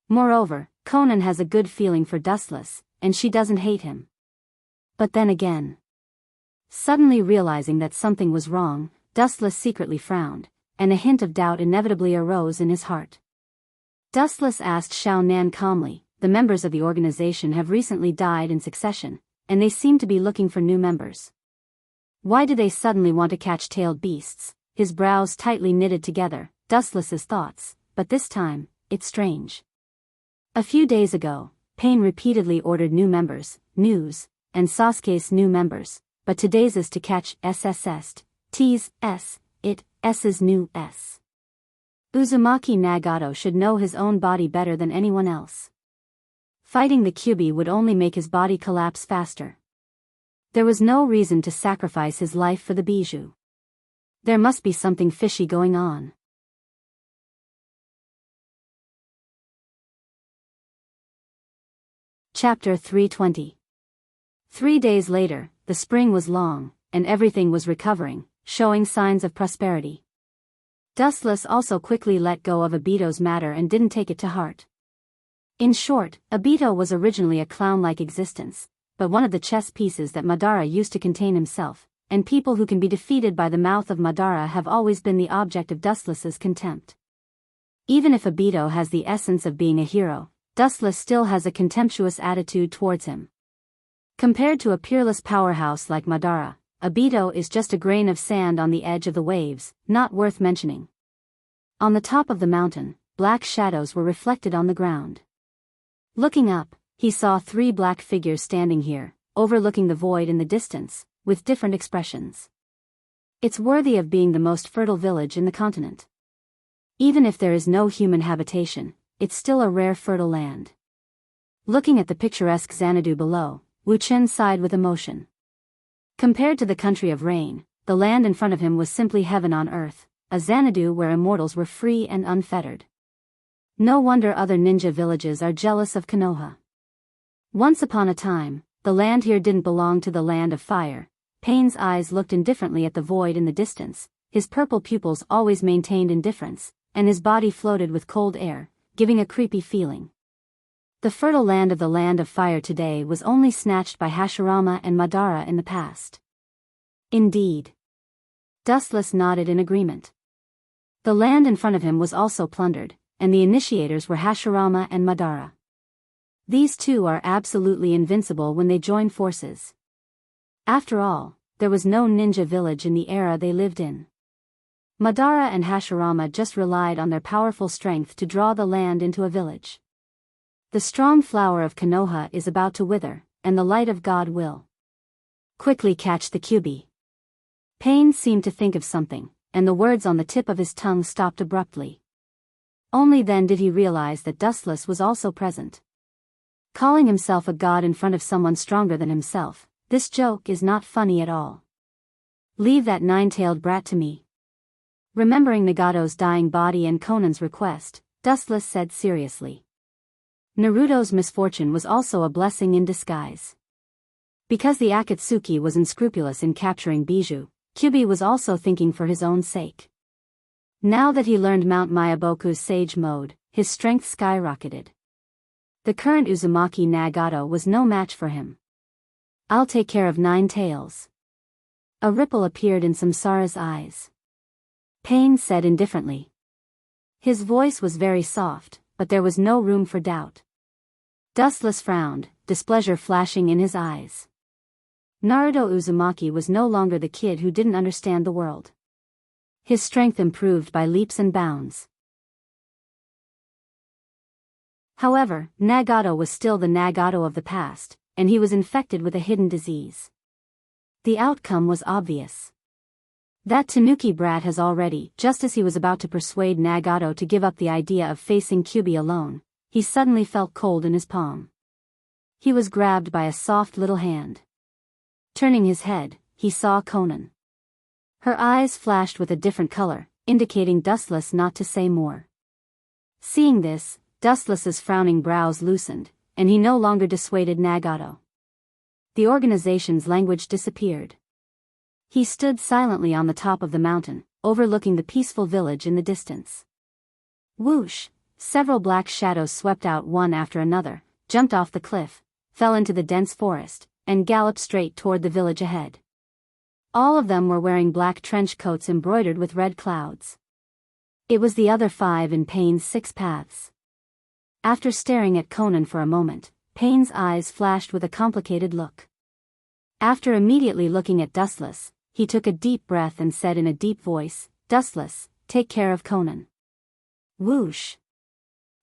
Moreover, Conan has a good feeling for Dustless, and she doesn't hate him. But then again. Suddenly realizing that something was wrong, Dustless secretly frowned, and a hint of doubt inevitably arose in his heart. Dustless asked Xiao Nan calmly, "The members of the organization have recently died in succession, and they seem to be looking for new members. Why do they suddenly want to catch tailed beasts?" His brows tightly knitted together, Dustless's thoughts, but this time, it's strange. A few days ago, Pain repeatedly ordered new members, news, and Sasuke's new members, but today's is to catch SSS, T's, S, it, S's new S. Uzumaki Nagato should know his own body better than anyone else. Fighting the Kyubi would only make his body collapse faster. There was no reason to sacrifice his life for the bijou. There must be something fishy going on. Chapter 320. 3 days later, the spring was long, and everything was recovering, showing signs of prosperity. Dustless also quickly let go of Obito's matter and didn't take it to heart. In short, Obito was originally a clown-like existence, but one of the chess pieces that Madara used to contain himself, and people who can be defeated by the mouth of Madara have always been the object of Dustless's contempt. Even if Obito has the essence of being a hero, Dustless still has a contemptuous attitude towards him. Compared to a peerless powerhouse like Madara, Obito is just a grain of sand on the edge of the waves, not worth mentioning. On the top of the mountain, black shadows were reflected on the ground. Looking up, he saw 3 black figures standing here, overlooking the void in the distance, with different expressions. It's worthy of being the most fertile village in the continent. Even if there is no human habitation, it's still a rare fertile land. Looking at the picturesque Xanadu below, Wu Chen sighed with emotion. Compared to the country of rain, the land in front of him was simply heaven on earth, a Xanadu where immortals were free and unfettered. No wonder other ninja villages are jealous of Konoha. Once upon a time, the land here didn't belong to the land of fire. Payne's eyes looked indifferently at the void in the distance, his purple pupils always maintained indifference, and his body floated with cold air, giving a creepy feeling. The fertile land of the land of fire today was only snatched by Hashirama and Madara in the past. Indeed. Dustless nodded in agreement. The land in front of him was also plundered, and the initiators were Hashirama and Madara. These two are absolutely invincible when they join forces. After all, there was no ninja village in the era they lived in. Madara and Hashirama just relied on their powerful strength to draw the land into a village. The strong flower of Konoha is about to wither, and the light of God will quickly catch the Kyuubi. Pain seemed to think of something, and the words on the tip of his tongue stopped abruptly. Only then did he realize that Dustless was also present. Calling himself a god in front of someone stronger than himself, this joke is not funny at all. Leave that 9-tailed brat to me. Remembering Nagato's dying body and Conan's request, Dustless said seriously. Naruto's misfortune was also a blessing in disguise. Because the Akatsuki was unscrupulous in capturing Bijou, Kyuubi was also thinking for his own sake. Now that he learned Mount Mayaboku's sage mode, his strength skyrocketed. The current Uzumaki Nagato was no match for him. I'll take care of 9 tails. A ripple appeared in Samsara's eyes. Pain said indifferently. His voice was very soft, but there was no room for doubt. Dustless frowned, displeasure flashing in his eyes. Naruto Uzumaki was no longer the kid who didn't understand the world. His strength improved by leaps and bounds. However, Nagato was still the Nagato of the past, and he was infected with a hidden disease. The outcome was obvious. That Tanuki brat has already, just as he was about to persuade Nagato to give up the idea of facing Kyuubi alone, he suddenly felt cold in his palm. He was grabbed by a soft little hand. Turning his head, he saw Conan. Her eyes flashed with a different color, indicating Dustless not to say more. Seeing this, Dustless's frowning brows loosened, and he no longer dissuaded Nagato. The organization's language disappeared. He stood silently on the top of the mountain, overlooking the peaceful village in the distance. Whoosh! Several black shadows swept out one after another, jumped off the cliff, fell into the dense forest, and galloped straight toward the village ahead. All of them were wearing black trench coats embroidered with red clouds. It was the other 5 in Pain's 6 paths. After staring at Conan for a moment, Pain's eyes flashed with a complicated look. After immediately looking at Dustless, he took a deep breath and said in a deep voice, "Dustless, take care of Conan." Whoosh!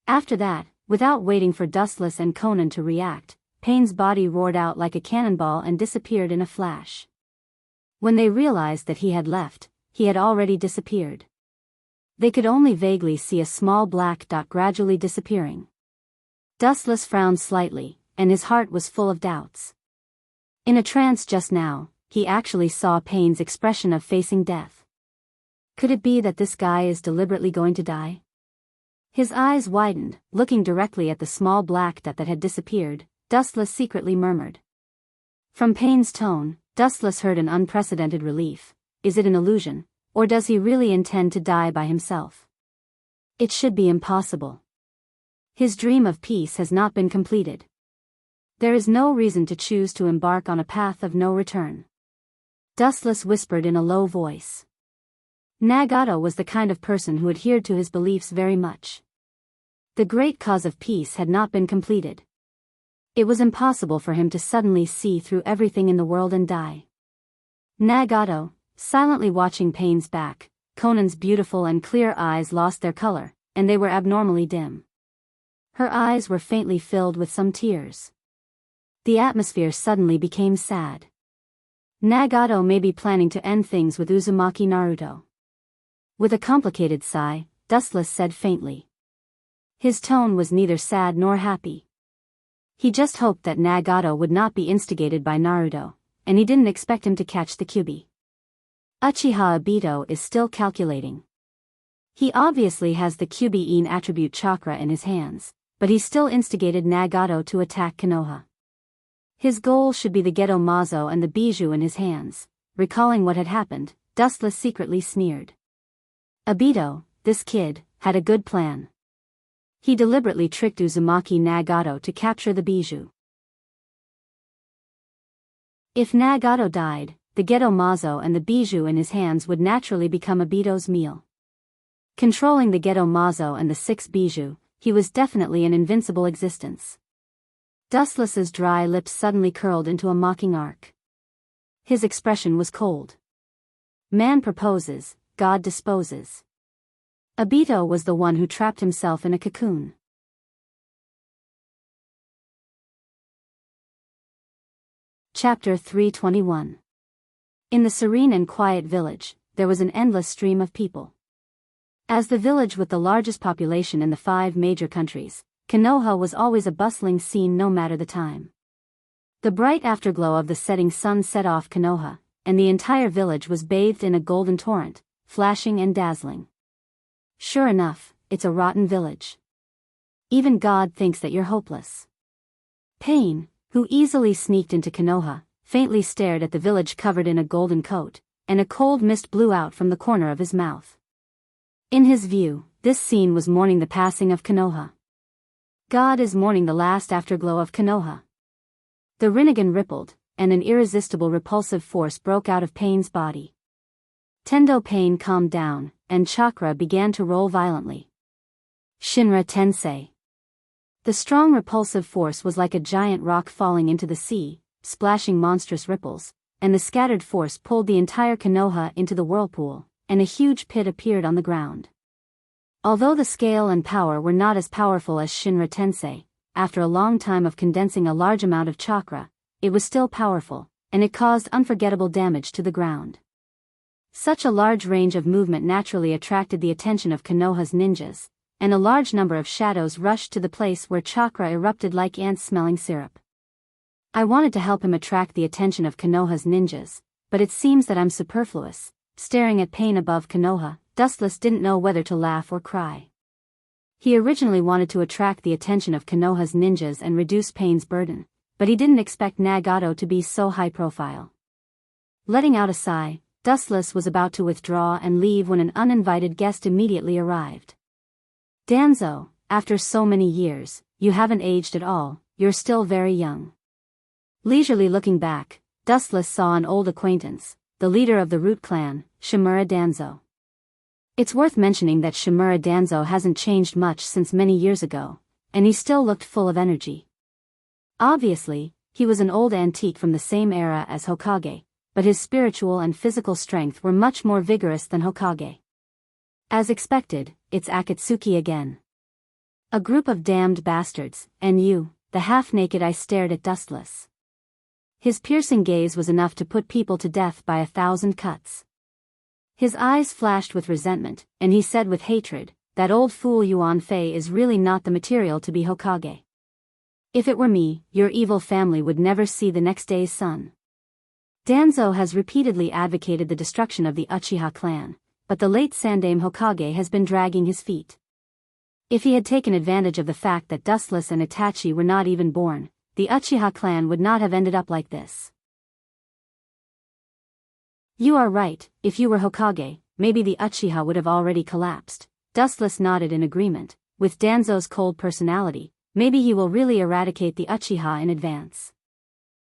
After that, without waiting for Dustless and Conan to react, Pain's body roared out like a cannonball and disappeared in a flash. When they realized that he had left, he had already disappeared. They could only vaguely see a small black dot gradually disappearing. Dustless frowned slightly, and his heart was full of doubts. In a trance just now, he actually saw Pain's expression of facing death. Could it be that this guy is deliberately going to die? His eyes widened, looking directly at the small black dot that had disappeared. Dustless secretly murmured. From Pain's tone, Dustless heard an unprecedented relief. Is it an illusion, or does he really intend to die by himself? It should be impossible. His dream of peace has not been completed. There is no reason to choose to embark on a path of no return. Dustless whispered in a low voice. Nagato was the kind of person who adhered to his beliefs very much. The great cause of peace had not been completed. It was impossible for him to suddenly see through everything in the world and die. Nagato, silently watching Pain's back, Conan's beautiful and clear eyes lost their color, and they were abnormally dim. Her eyes were faintly filled with some tears. The atmosphere suddenly became sad. Nagato may be planning to end things with Uzumaki Naruto. With a complicated sigh, Dustless said faintly. His tone was neither sad nor happy. He just hoped that Nagato would not be instigated by Naruto, and he didn't expect him to catch the Kyuubi. Uchiha Obito is still calculating. He obviously has the Kyuubi-in attribute chakra in his hands, but he still instigated Nagato to attack Konoha. His goal should be the Geto Mazo and the Bijou in his hands. Recalling what had happened, Dustless secretly sneered. Obito, this kid, had a good plan. He deliberately tricked Uzumaki Nagato to capture the Bijou. If Nagato died, the Geto Mazo and the Bijou in his hands would naturally become Obito's meal. Controlling the Geto Mazo and the 6 Bijou, he was definitely an invincible existence. Dustless's dry lips suddenly curled into a mocking arc. His expression was cold. Man proposes, God disposes. Obito was the one who trapped himself in a cocoon. Chapter 321. In the serene and quiet village, there was an endless stream of people. As the village with the largest population in the 5 major countries, Konoha was always a bustling scene no matter the time. The bright afterglow of the setting sun set off Konoha, and the entire village was bathed in a golden torrent, flashing and dazzling. Sure enough, it's a rotten village. Even God thinks that you're hopeless. Pain, who easily sneaked into Konoha, faintly stared at the village covered in a golden coat, and a cold mist blew out from the corner of his mouth. In his view, this scene was mourning the passing of Konoha. God is mourning the last afterglow of Konoha. The Rinnegan rippled, and an irresistible repulsive force broke out of Pain's body. Tendo Pain calmed down, and chakra began to roll violently. Shinra Tensei. The strong repulsive force was like a giant rock falling into the sea, splashing monstrous ripples, and the scattered force pulled the entire Konoha into the whirlpool, and a huge pit appeared on the ground. Although the scale and power were not as powerful as Shinra Tensei, after a long time of condensing a large amount of chakra, it was still powerful, and it caused unforgettable damage to the ground. Such a large range of movement naturally attracted the attention of Konoha's ninjas, and a large number of shadows rushed to the place where chakra erupted like ants smelling syrup. I wanted to help him attract the attention of Konoha's ninjas, but it seems that I'm superfluous. Staring at Pain above Konoha, Dustless didn't know whether to laugh or cry. He originally wanted to attract the attention of Konoha's ninjas and reduce Pain's burden, but he didn't expect Nagato to be so high profile. Letting out a sigh, Dustless was about to withdraw and leave when an uninvited guest immediately arrived. Danzo, after so many years, you haven't aged at all, you're still very young. Leisurely looking back, Dustless saw an old acquaintance, the leader of the Root clan, Shimura Danzo. It's worth mentioning that Shimura Danzo hasn't changed much since many years ago, and he still looked full of energy. Obviously, he was an old antique from the same era as Hokage, but his spiritual and physical strength were much more vigorous than Hokage. As expected, it's Akatsuki again. A group of damned bastards, and you, the half-naked. I stared at Dustless. His piercing gaze was enough to put people to death by 1,000 cuts. His eyes flashed with resentment, and he said with hatred, that old fool Yuan Fei is really not the material to be Hokage. If it were me, your evil family would never see the next day's sun. Danzo has repeatedly advocated the destruction of the Uchiha clan, but the late Sandaime Hokage has been dragging his feet. If he had taken advantage of the fact that Dustless and Itachi were not even born, the Uchiha clan would not have ended up like this. You are right, if you were Hokage, maybe the Uchiha would have already collapsed. Dustless nodded in agreement. With Danzo's cold personality, maybe he will really eradicate the Uchiha in advance.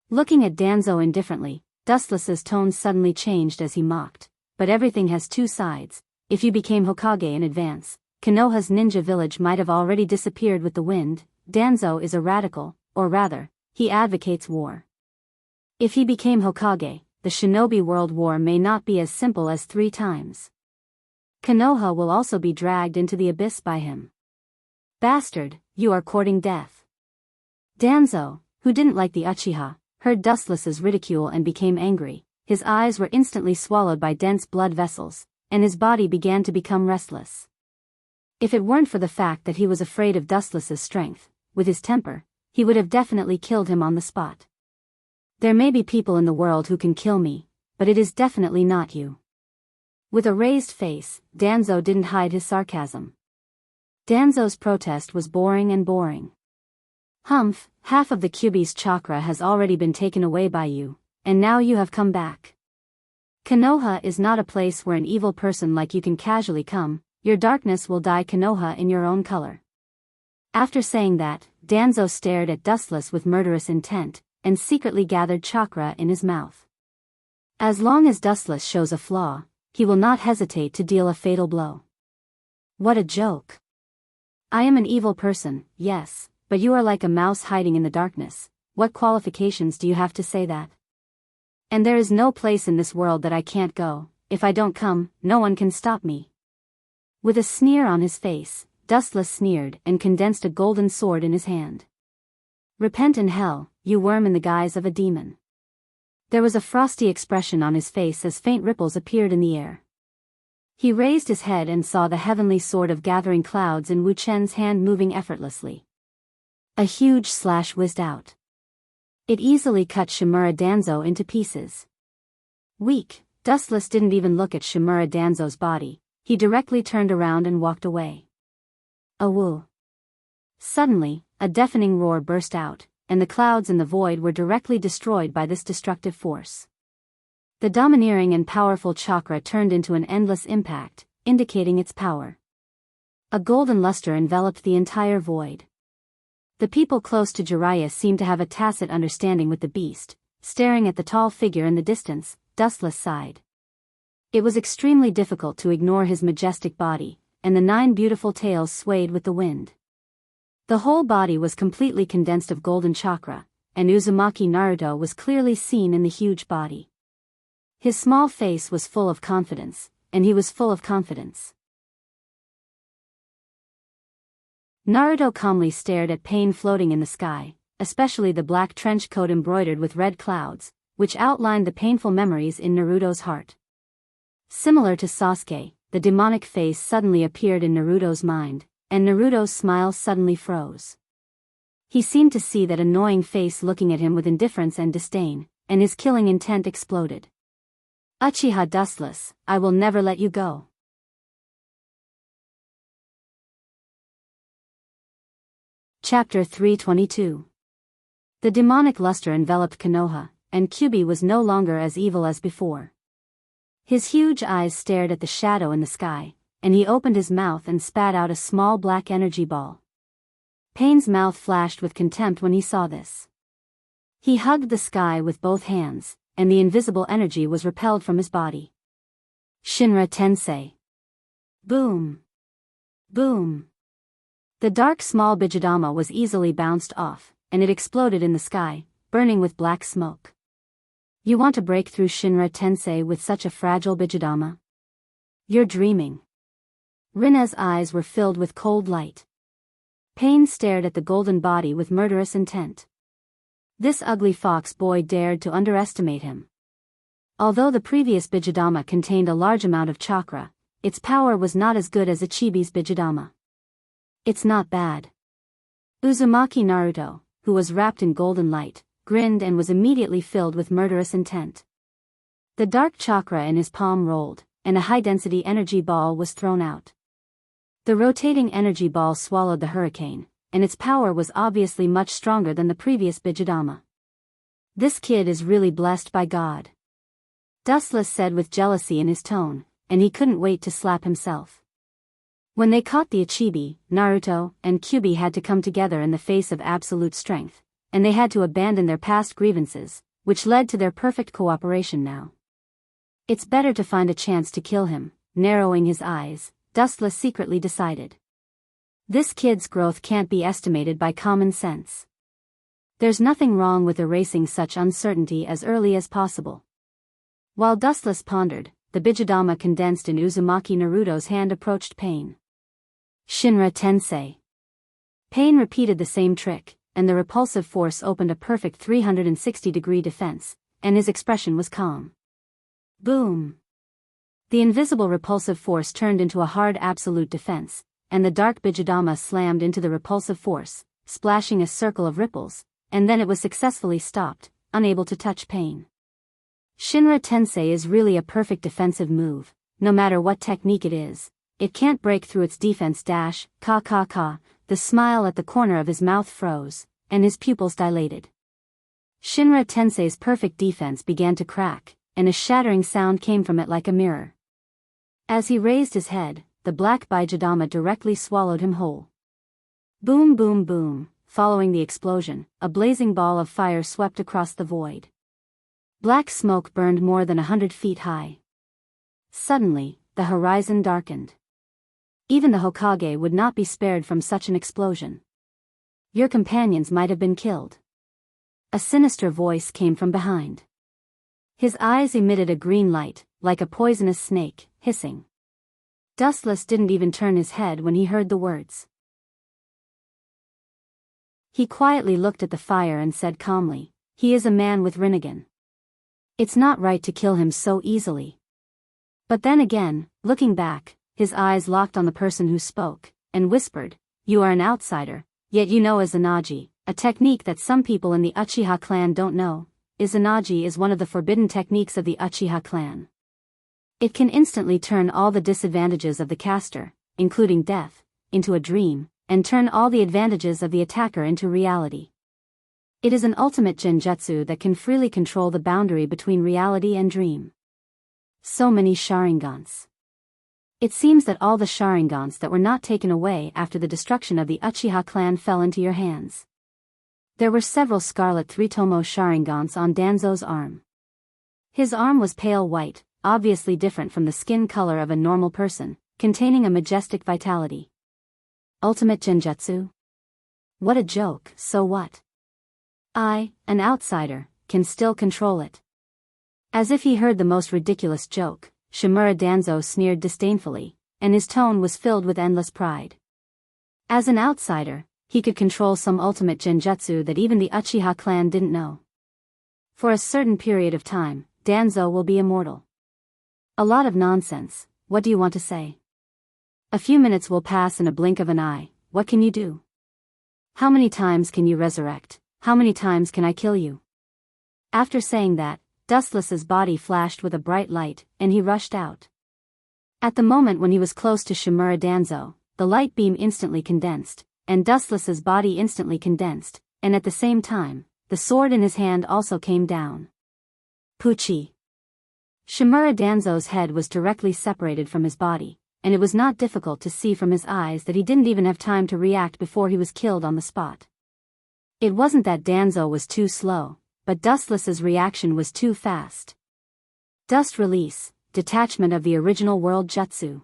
Looking at Danzo indifferently, Dustless's tone suddenly changed as he mocked. But everything has 2 sides. If you became Hokage in advance, Konoha's ninja village might have already disappeared with the wind. Danzo is a radical, or rather, he advocates war. If he became Hokage, the Shinobi World War may not be as simple as 3 times. Konoha will also be dragged into the abyss by him. Bastard, you are courting death. Danzo, who didn't like the Uchiha, heard Dustless's ridicule and became angry. His eyes were instantly swallowed by dense blood vessels, and his body began to become restless. If it weren't for the fact that he was afraid of Dustless's strength, with his temper, he would have definitely killed him on the spot. There may be people in the world who can kill me, but it is definitely not you. With a raised face, Danzo didn't hide his sarcasm. Danzo's protest was boring and boring. Humph, half of the Kyuubi's chakra has already been taken away by you, and now you have come back. Konoha is not a place where an evil person like you can casually come. Your darkness will dye Konoha in your own color. After saying that, Danzo stared at Dustless with murderous intent, and secretly gathered chakra in his mouth. As long as Dustless shows a flaw, he will not hesitate to deal a fatal blow. What a joke. I am an evil person, yes, but you are like a mouse hiding in the darkness. What qualifications do you have to say that? And there is no place in this world that I can't go. If I don't come, no one can stop me. With a sneer on his face, Dustless sneered and condensed a golden sword in his hand. Repent in hell, you worm in the guise of a demon. There was a frosty expression on his face as faint ripples appeared in the air. He raised his head and saw the heavenly sword of gathering clouds in Wu Chen's hand moving effortlessly. A huge slash whizzed out. It easily cut Shimura Danzo into pieces. Weak, Dustless didn't even look at Shimura Danzo's body. He directly turned around and walked away. Awoo. Suddenly, a deafening roar burst out, and the clouds in the void were directly destroyed by this destructive force. The domineering and powerful chakra turned into an endless impact, indicating its power. A golden luster enveloped the entire void. The people close to Jiraiya seemed to have a tacit understanding with the beast, staring at the tall figure in the distance. Dustless sighed. It was extremely difficult to ignore his majestic body, and the 9 beautiful tails swayed with the wind. The whole body was completely condensed of golden chakra, and Uzumaki Naruto was clearly seen in the huge body. His small face was full of confidence, and he was full of confidence. Naruto calmly stared at pain floating in the sky, especially the black trench coat embroidered with red clouds, which outlined the painful memories in Naruto's heart. Similar to Sasuke, the demonic face suddenly appeared in Naruto's mind, and Naruto's smile suddenly froze. He seemed to see that annoying face looking at him with indifference and disdain, and his killing intent exploded. Uchiha Dustless, I will never let you go. Chapter 322. The demonic luster enveloped Konoha, and Kyuubi was no longer as evil as before. His huge eyes stared at the shadow in the sky, and he opened his mouth and spat out a small black energy ball. Pain's mouth flashed with contempt when he saw this. He hugged the sky with both hands, and the invisible energy was repelled from his body. Shinra Tensei. Boom. Boom. The dark small Bijidama was easily bounced off, and it exploded in the sky, burning with black smoke. You want to break through Shinra Tensei with such a fragile Bijidama? You're dreaming. Rina's eyes were filled with cold light. Pain stared at the golden body with murderous intent. This ugly fox boy dared to underestimate him. Although the previous Bijidama contained a large amount of chakra, its power was not as good as Ichibi's Bijidama. It's not bad. Uzumaki Naruto, who was wrapped in golden light, grinned and was immediately filled with murderous intent. The dark chakra in his palm rolled, and a high-density energy ball was thrown out. The rotating energy ball swallowed the hurricane, and its power was obviously much stronger than the previous Bijidama. This kid is really blessed by God. Dustless said with jealousy in his tone, and he couldn't wait to slap himself. When they caught the Ichibi, Naruto and Kyuubi had to come together in the face of absolute strength, and they had to abandon their past grievances, which led to their perfect cooperation now. It's better to find a chance to kill him, narrowing his eyes, Dustless secretly decided. This kid's growth can't be estimated by common sense. There's nothing wrong with erasing such uncertainty as early as possible. While Dustless pondered, the Bijidama condensed in Uzumaki Naruto's hand approached Pain. Shinra Tensei. Pain repeated the same trick, and the repulsive force opened a perfect 360-degree defense, and his expression was calm. Boom! The invisible repulsive force turned into a hard absolute defense, and the dark Bijidama slammed into the repulsive force, splashing a circle of ripples, and then it was successfully stopped, unable to touch Pain. Shinra Tensei is really a perfect defensive move, no matter what technique it is. It can't break through its defense. Ka. The smile at the corner of his mouth froze, and his pupils dilated. Shinra Tensei's perfect defense began to crack, and a shattering sound came from it like a mirror. As he raised his head, the black Bijidama directly swallowed him whole. Boom boom boom, following the explosion, a blazing ball of fire swept across the void. Black smoke burned more than 100 feet high. Suddenly, the horizon darkened. Even the Hokage would not be spared from such an explosion. Your companions might have been killed. A sinister voice came from behind. His eyes emitted a green light, like a poisonous snake, hissing. Dustless didn't even turn his head when he heard the words. He quietly looked at the fire and said calmly, "He is a man with Rinnegan. It's not right to kill him so easily." But then again, looking back, his eyes locked on the person who spoke, and whispered, "You are an outsider, yet you know Izanagi, a technique that some people in the Uchiha clan don't know. Izanagi is one of the forbidden techniques of the Uchiha clan. It can instantly turn all the disadvantages of the caster, including death, into a dream, and turn all the advantages of the attacker into reality. It is an ultimate genjutsu that can freely control the boundary between reality and dream." So many Sharingans. It seems that all the Sharingans that were not taken away after the destruction of the Uchiha clan fell into your hands. There were several scarlet three-tomo Sharingans on Danzo's arm. His arm was pale white, obviously different from the skin color of a normal person, containing a majestic vitality. Ultimate genjutsu? What a joke, so what? I, an outsider, can still control it. As if he heard the most ridiculous joke, Shimura Danzo sneered disdainfully, and his tone was filled with endless pride. As an outsider, he could control some ultimate genjutsu that even the Uchiha clan didn't know. For a certain period of time, Danzo will be immortal. A lot of nonsense, what do you want to say? A few minutes will pass in a blink of an eye, what can you do? How many times can you resurrect? How many times can I kill you? After saying that, Dustless's body flashed with a bright light, and he rushed out. At the moment when he was close to Shimura Danzo, the light beam instantly condensed, and Dustless's body instantly condensed, and at the same time, the sword in his hand also came down. Pucci. Shimura Danzo's head was directly separated from his body, and it was not difficult to see from his eyes that he didn't even have time to react before he was killed on the spot. It wasn't that Danzo was too slow, but Dustless's reaction was too fast. Dust release, detachment of the original world jutsu.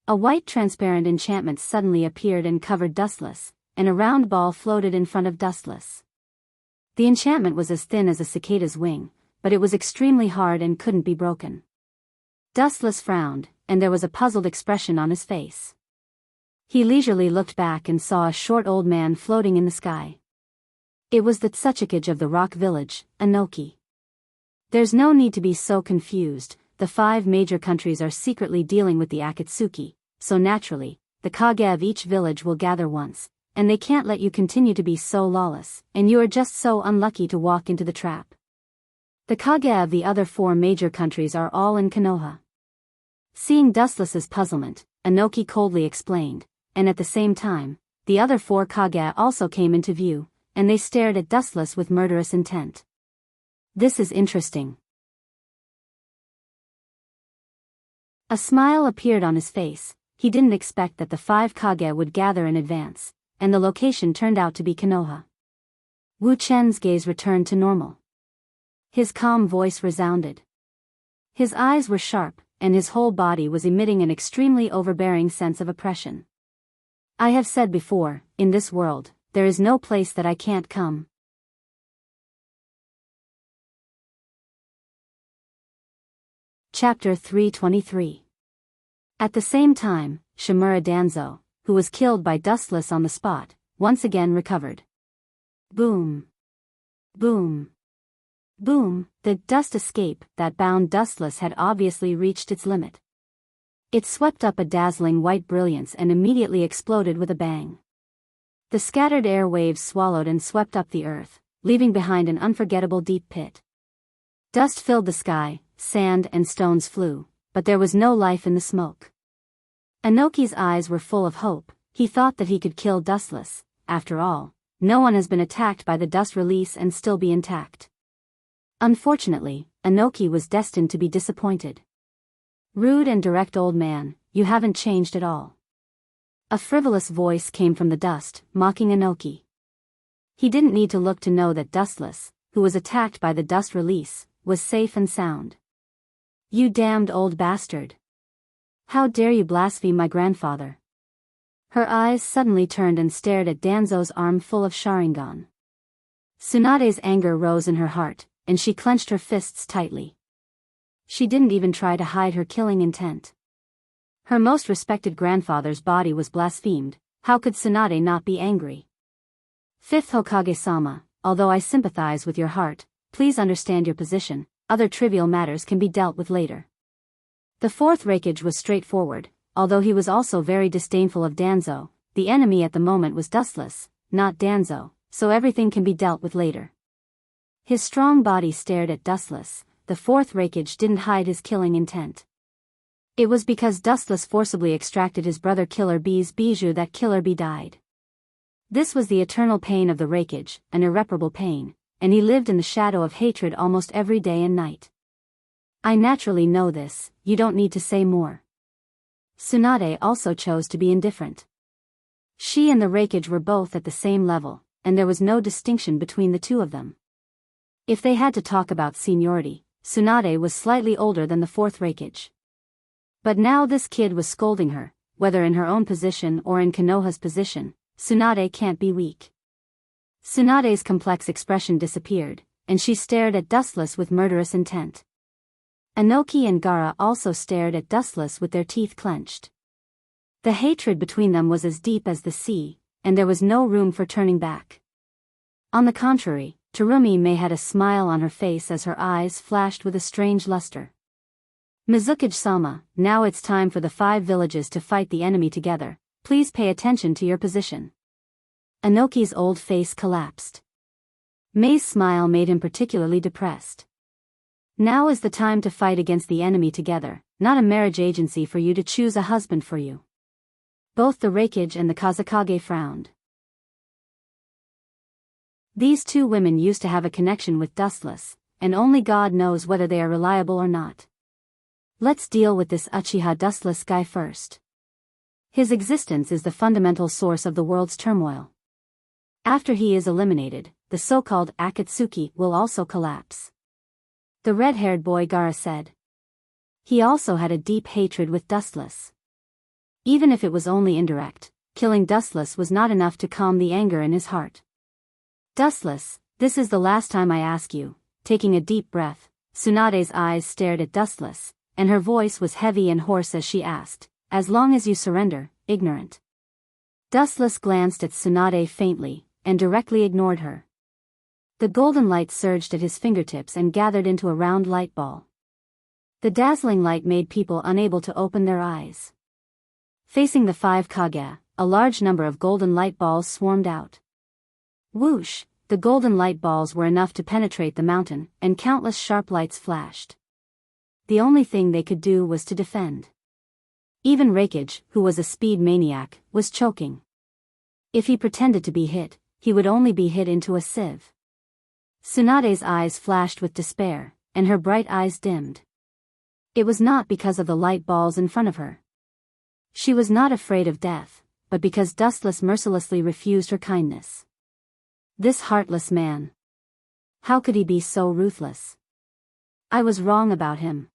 A white transparent enchantment suddenly appeared and covered Dustless, and a round ball floated in front of Dustless. The enchantment was as thin as a cicada's wing, but it was extremely hard and couldn't be broken. Dustless frowned, and there was a puzzled expression on his face. He leisurely looked back and saw a short old man floating in the sky. It was the Tsuchikage of the rock village, Anoki. There's no need to be so confused, the 5 major countries are secretly dealing with the Akatsuki, so naturally, the Kage of each village will gather once, and they can't let you continue to be so lawless, and you are just so unlucky to walk into the trap. The Kage of the other 4 major countries are all in Konoha. Seeing Dustless's puzzlement, Anoki coldly explained, and at the same time, the other 4 Kage also came into view, and they stared at Dustless with murderous intent. This is interesting. A smile appeared on his face. He didn't expect that the 5 Kage would gather in advance, and the location turned out to be Konoha. Wu Chen's gaze returned to normal. His calm voice resounded. His eyes were sharp, and his whole body was emitting an extremely overbearing sense of oppression. I have said before, in this world, there is no place that I can't come. Chapter 323. At the same time, Shimura Danzo, who was killed by Dustless on the spot, once again recovered. Boom. Boom. Boom, the dust escape that bound Dustless had obviously reached its limit. It swept up a dazzling white brilliance and immediately exploded with a bang. The scattered air waves swallowed and swept up the earth, leaving behind an unforgettable deep pit. Dust filled the sky, sand and stones flew, but there was no life in the smoke. Enoki's eyes were full of hope. He thought that he could kill Dustless. After all, no one has been attacked by the dust release and still be intact. Unfortunately, Enoki was destined to be disappointed. Rude and direct old man, you haven't changed at all. A frivolous voice came from the dust, mocking Enoki. He didn't need to look to know that Dustless, who was attacked by the dust release, was safe and sound. You damned old bastard. How dare you blaspheme my grandfather? Her eyes suddenly turned and stared at Danzo's arm full of Sharingan. Tsunade's anger rose in her heart, and she clenched her fists tightly. She didn't even try to hide her killing intent. Her most respected grandfather's body was blasphemed. How could Tsunade not be angry? Fifth Hokage-sama, although I sympathize with your heart, please understand your position. Other trivial matters can be dealt with later. The fourth Raikage was straightforward, although he was also very disdainful of Danzo. The enemy at the moment was Dustless, not Danzo, so everything can be dealt with later. His strong body stared at Dustless. The fourth Raikage didn't hide his killing intent. It was because Dustless forcibly extracted his brother Killer Bee's bijou that Killer Bee died. This was the eternal pain of the Raikage, an irreparable pain, and he lived in the shadow of hatred almost every day and night. I naturally know this, you don't need to say more. Tsunade also chose to be indifferent. She and the Raikage were both at the same level, and there was no distinction between the two of them. If they had to talk about seniority, Tsunade was slightly older than the fourth Raikage. But now this kid was scolding her, whether in her own position or in Konoha's position. Tsunade can't be weak. Tsunade's complex expression disappeared, and she stared at Dustless with murderous intent. Enoki and Gaara also stared at Dustless with their teeth clenched. The hatred between them was as deep as the sea, and there was no room for turning back. On the contrary, Terumi-Mei had a smile on her face as her eyes flashed with a strange luster. Mizukage-sama, now it's time for the 5 villages to fight the enemy together. Please pay attention to your position. Enoki's old face collapsed. Mei's smile made him particularly depressed. Now is the time to fight against the enemy together, not a marriage agency for you to choose a husband for you. Both the Raikage and the Kazekage frowned. These two women used to have a connection with Dustless, and only God knows whether they are reliable or not. Let's deal with this Uchiha Dustless guy first. His existence is the fundamental source of the world's turmoil. After he is eliminated, the so-called Akatsuki will also collapse. The red-haired boy Gaara said. He also had a deep hatred with Dustless. Even if it was only indirect, killing Dustless was not enough to calm the anger in his heart. Dustless, this is the last time I ask you. Taking a deep breath, Tsunade's eyes stared at Dustless, and her voice was heavy and hoarse as she asked, as long as you surrender, ignorant. Dustless glanced at Tsunade faintly, and directly ignored her. The golden light surged at his fingertips and gathered into a round light ball. The dazzling light made people unable to open their eyes. Facing the 5 Kage, a large number of golden light balls swarmed out. Whoosh, the golden light balls were enough to penetrate the mountain, and countless sharp lights flashed. The only thing they could do was to defend. Even Raikage, who was a speed maniac, was choking. If he pretended to be hit, he would only be hit into a sieve. Tsunade's eyes flashed with despair, and her bright eyes dimmed. It was not because of the light balls in front of her. She was not afraid of death, but because Dustless mercilessly refused her kindness. This heartless man. How could he be so ruthless? I was wrong about him.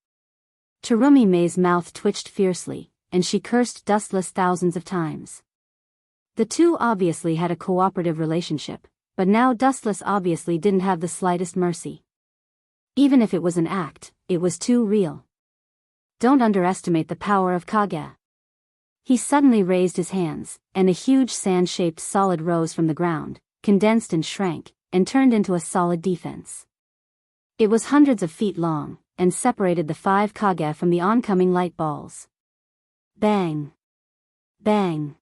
Terumi-Mei's mouth twitched fiercely, and she cursed Dustless thousands of times. The two obviously had a cooperative relationship, but now Dustless obviously didn't have the slightest mercy. Even if it was an act, it was too real. Don't underestimate the power of Kage. He suddenly raised his hands, and a huge sand-shaped solid rose from the ground, condensed and shrank, and turned into a solid defense. It was hundreds of feet long, and separated the 5 Kage from the oncoming light balls. Bang! Bang!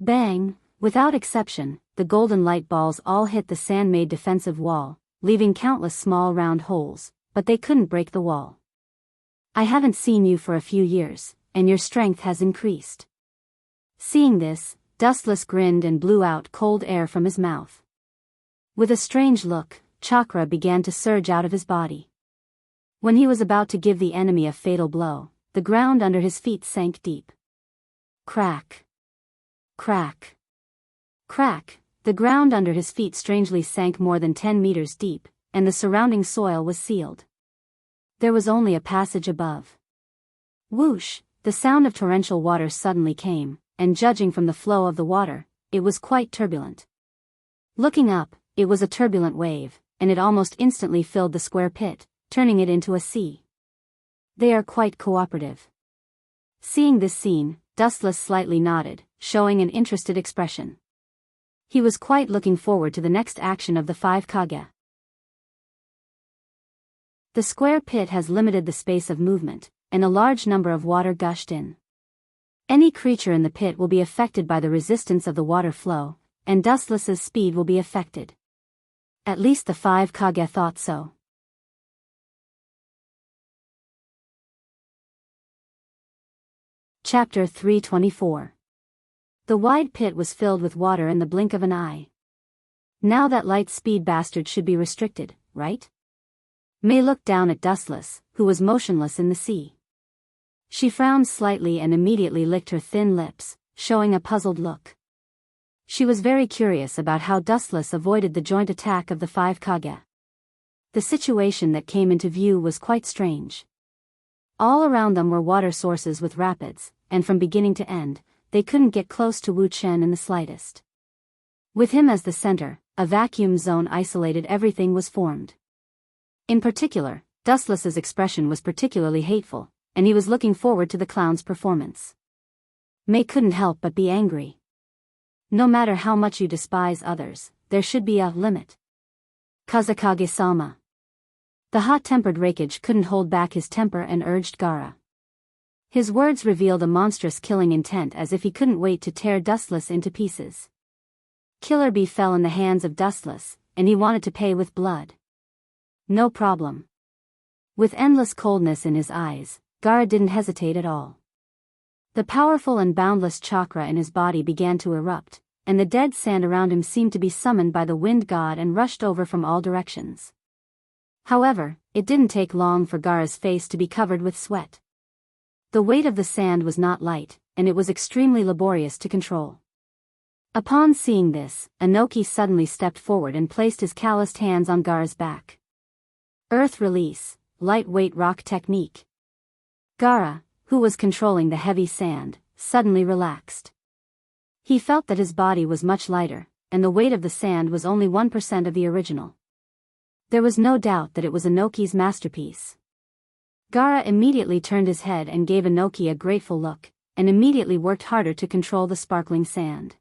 Bang! Without exception, the golden light balls all hit the sand-made defensive wall, leaving countless small round holes, but they couldn't break the wall. I haven't seen you for a few years, and your strength has increased. Seeing this, Dustless grinned and blew out cold air from his mouth. With a strange look, chakra began to surge out of his body. When he was about to give the enemy a fatal blow, the ground under his feet sank deep. Crack! Crack! Crack! The ground under his feet strangely sank more than 10 meters deep, and the surrounding soil was sealed. There was only a passage above. Whoosh! The sound of torrential water suddenly came, and judging from the flow of the water, it was quite turbulent. Looking up, it was a turbulent wave, and it almost instantly filled the square pit, turning it into a sea. They are quite cooperative. Seeing this scene, Dustless slightly nodded, showing an interested expression. He was quite looking forward to the next action of the 5 Kage. The square pit has limited the space of movement, and a large number of water gushed in. Any creature in the pit will be affected by the resistance of the water flow, and Dustless's speed will be affected. At least the 5 Kage thought so. Chapter 324. The wide pit was filled with water in the blink of an eye. Now that light speed bastard should be restricted, right? May looked down at Dustless, who was motionless in the sea. She frowned slightly and immediately licked her thin lips, showing a puzzled look. She was very curious about how Dustless avoided the joint attack of the 5 Kage. The situation that came into view was quite strange. All around them were water sources with rapids, and from beginning to end, they couldn't get close to Wu Chen in the slightest. With him as the center, a vacuum zone isolated everything was formed. In particular, Dustless's expression was particularly hateful, and he was looking forward to the clown's performance. May couldn't help but be angry. No matter how much you despise others, there should be a limit. Kazakage-sama. The hot-tempered Raikage couldn't hold back his temper and urged Gaara. His words revealed a monstrous killing intent, as if he couldn't wait to tear Dustless into pieces. Killer Bee fell in the hands of Dustless, and he wanted to pay with blood. No problem. With endless coldness in his eyes, Gaara didn't hesitate at all. The powerful and boundless chakra in his body began to erupt, and the dead sand around him seemed to be summoned by the wind god and rushed over from all directions. However, it didn't take long for Gaara's face to be covered with sweat. The weight of the sand was not light, and it was extremely laborious to control. Upon seeing this, Inoki suddenly stepped forward and placed his calloused hands on Gaara's back. Earth release, lightweight rock technique. Gaara, who was controlling the heavy sand, suddenly relaxed. He felt that his body was much lighter, and the weight of the sand was only 1% of the original. There was no doubt that it was Inoki's masterpiece. Gaara immediately turned his head and gave Inoki a grateful look, and immediately worked harder to control the sparkling sand.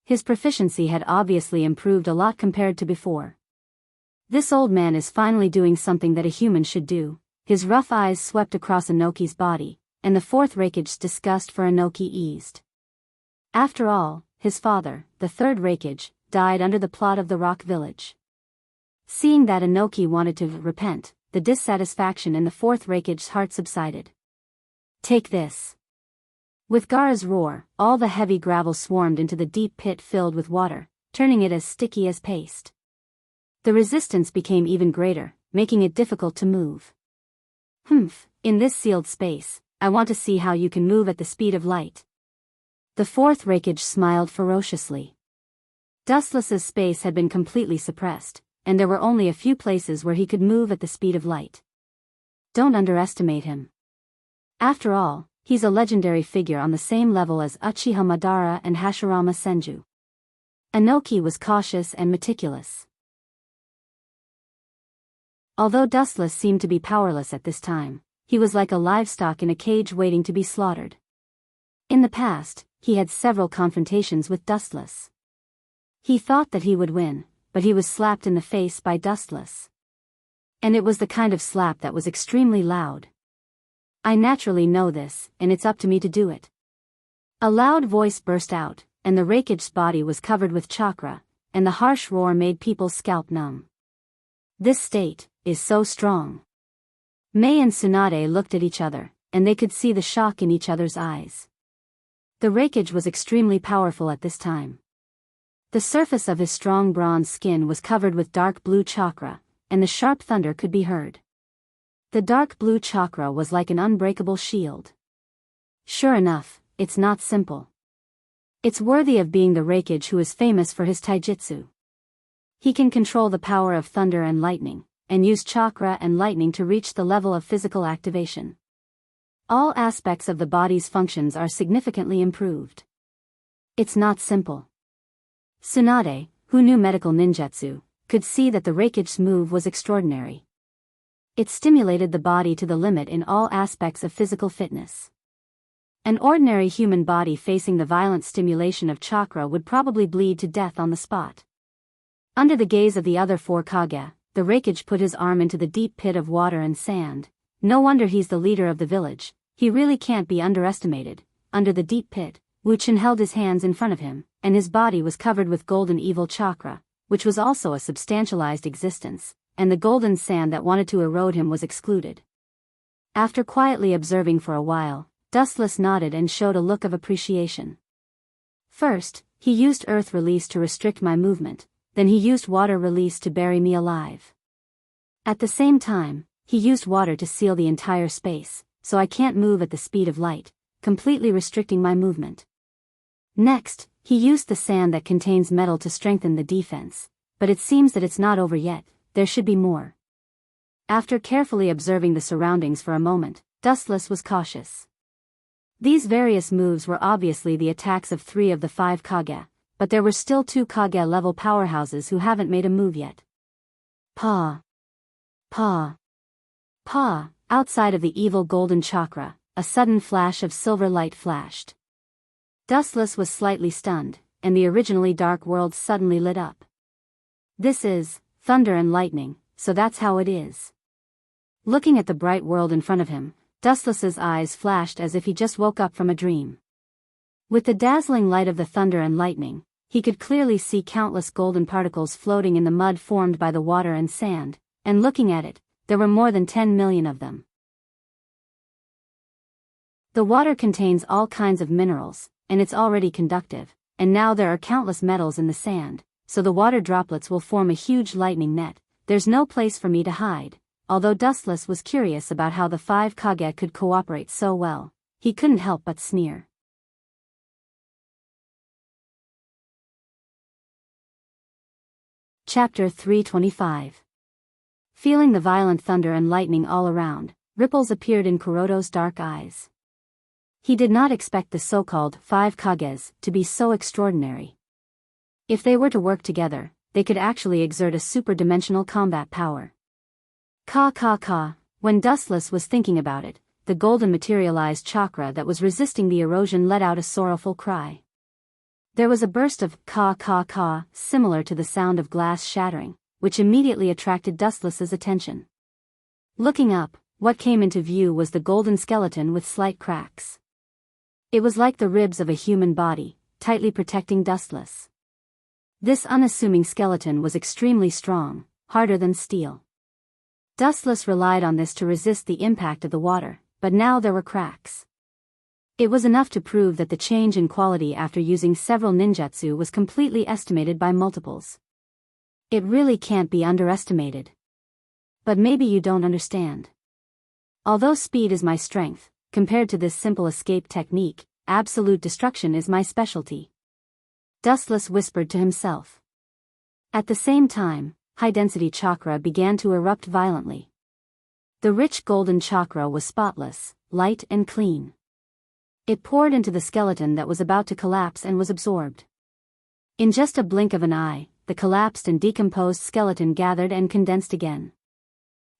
His proficiency had obviously improved a lot compared to before. This old man is finally doing something that a human should do. His rough eyes swept across Inoki's body, and the 4th Raikage's disgust for Inoki eased. After all, his father, the 3rd Raikage, died under the plot of the rock village. Seeing that Inoki wanted to repent, the dissatisfaction in the 4th Raikage's heart subsided. Take this. With Gaara's roar, all the heavy gravel swarmed into the deep pit filled with water, turning it as sticky as paste. The resistance became even greater, making it difficult to move. In this sealed space, I want to see how you can move at the speed of light. The 4th Raikage smiled ferociously. Dustless's space had been completely suppressed, and there were only a few places where he could move at the speed of light. Don't underestimate him. After all, he's a legendary figure on the same level as Uchiha Madara and Hashirama Senju. Inoki was cautious and meticulous. Although Dustless seemed to be powerless at this time, he was like a livestock in a cage waiting to be slaughtered. In the past, he had several confrontations with Dustless. He thought that he would win, but he was slapped in the face by Dustless. And it was the kind of slap that was extremely loud. I naturally know this, and it's up to me to do it. A loud voice burst out, and the Rakege's body was covered with chakra, and the harsh roar made people's scalp numb. This state is so strong. Mei and Tsunade looked at each other, and they could see the shock in each other's eyes. The Rakege was extremely powerful at this time. The surface of his strong bronze skin was covered with dark blue chakra, and the sharp thunder could be heard. The dark blue chakra was like an unbreakable shield. Sure enough, it's not simple. It's worthy of being the Rakege who is famous for his taijutsu. He can control the power of thunder and lightning, and use chakra and lightning to reach the level of physical activation. All aspects of the body's functions are significantly improved. It's not simple. Tsunade, who knew medical ninjutsu, could see that the Rakege's move was extraordinary. It stimulated the body to the limit in all aspects of physical fitness. An ordinary human body facing the violent stimulation of chakra would probably bleed to death on the spot. Under the gaze of the other 4 Kage, the Rakege put his arm into the deep pit of water and sand. No wonder he's the leader of the village, he really can't be underestimated. Under the deep pit, Wuchen held his hands in front of him, and his body was covered with golden evil chakra, which was also a substantialized existence, and the golden sand that wanted to erode him was excluded. After quietly observing for a while, Dustless nodded and showed a look of appreciation. First, he used earth release to restrict my movement, then he used water release to bury me alive. At the same time, he used water to seal the entire space, so I can't move at the speed of light, completely restricting my movement. Next, he used the sand that contains metal to strengthen the defense, but it seems that it's not over yet, there should be more. After carefully observing the surroundings for a moment, Dustless was cautious. These various moves were obviously the attacks of 3 of the 5 Kage, but there were still 2 Kage-level powerhouses who haven't made a move yet. Pa. Pa. Pa. Outside of the evil golden chakra, a sudden flash of silver light flashed. Dustless was slightly stunned, and the originally dark world suddenly lit up. This is thunder and lightning, so that's how it is. Looking at the bright world in front of him, Dustless's eyes flashed as if he just woke up from a dream. With the dazzling light of the thunder and lightning, he could clearly see countless golden particles floating in the mud formed by the water and sand, and looking at it, there were more than 10 million of them. The water contains all kinds of minerals, and it's already conductive, and now there are countless metals in the sand, so the water droplets will form a huge lightning net. There's no place for me to hide. Although Dustless was curious about how the 5 Kage could cooperate so well, he couldn't help but sneer. Chapter 325. Feeling the violent thunder and lightning all around, ripples appeared in Kuroto's dark eyes. He did not expect the so-called 5 Kages to be so extraordinary. If they were to work together, they could actually exert a super-dimensional combat power. When Dustless was thinking about it, the golden materialized chakra that was resisting the erosion let out a sorrowful cry. There was a burst of similar to the sound of glass shattering, which immediately attracted Dustless's attention. Looking up, what came into view was the golden skeleton with slight cracks. It was like the ribs of a human body, tightly protecting Dustless. This unassuming skeleton was extremely strong, harder than steel. Dustless relied on this to resist the impact of the water, but now there were cracks. It was enough to prove that the change in quality after using several ninjutsu was completely estimated by multiples. It really can't be underestimated. But maybe you don't understand. Although speed is my strength, compared to this simple escape technique, absolute destruction is my specialty. Dustless whispered to himself. At the same time, high-density chakra began to erupt violently. The rich golden chakra was spotless, light and clean. It poured into the skeleton that was about to collapse and was absorbed. In just a blink of an eye, the collapsed and decomposed skeleton gathered and condensed again.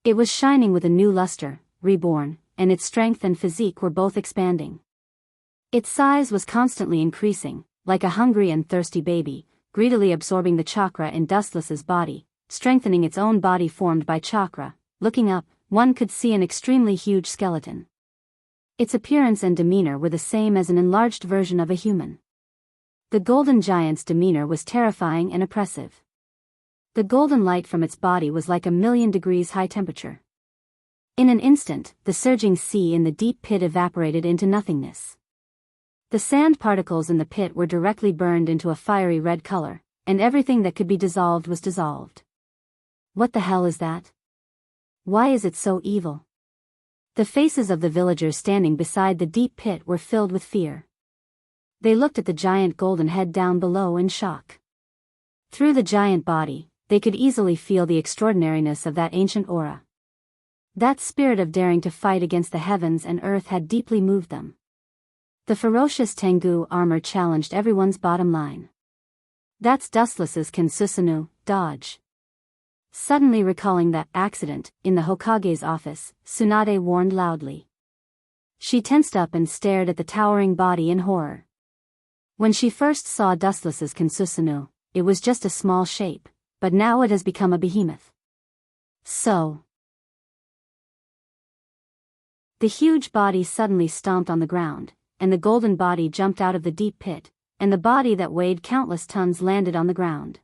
It was shining with a new luster, reborn, and its strength and physique were both expanding. Its size was constantly increasing, like a hungry and thirsty baby, greedily absorbing the chakra in Dustless's body, strengthening its own body formed by chakra. Looking up, one could see an extremely huge skeleton. Its appearance and demeanor were the same as an enlarged version of a human. The golden giant's demeanor was terrifying and oppressive. The golden light from its body was like 1,000,000 degrees high temperature. In an instant, the surging sea in the deep pit evaporated into nothingness. The sand particles in the pit were directly burned into a fiery red color, and everything that could be dissolved was dissolved. What the hell is that? Why is it so evil? The faces of the villagers standing beside the deep pit were filled with fear. They looked at the giant golden head down below in shock. Through the giant body, they could easily feel the extraordinariness of that ancient aura. That spirit of daring to fight against the heavens and earth had deeply moved them. The ferocious Tengu armor challenged everyone's bottom line. That's Dustless's Kensusunu, dodge. Suddenly recalling that accident in the Hokage's office, Tsunade warned loudly. She tensed up and stared at the towering body in horror. When she first saw Dustless's Kensusunu, it was just a small shape, but now it has become a behemoth. So. The huge body suddenly stomped on the ground, and the golden body jumped out of the deep pit, and the body that weighed countless tons landed on the ground.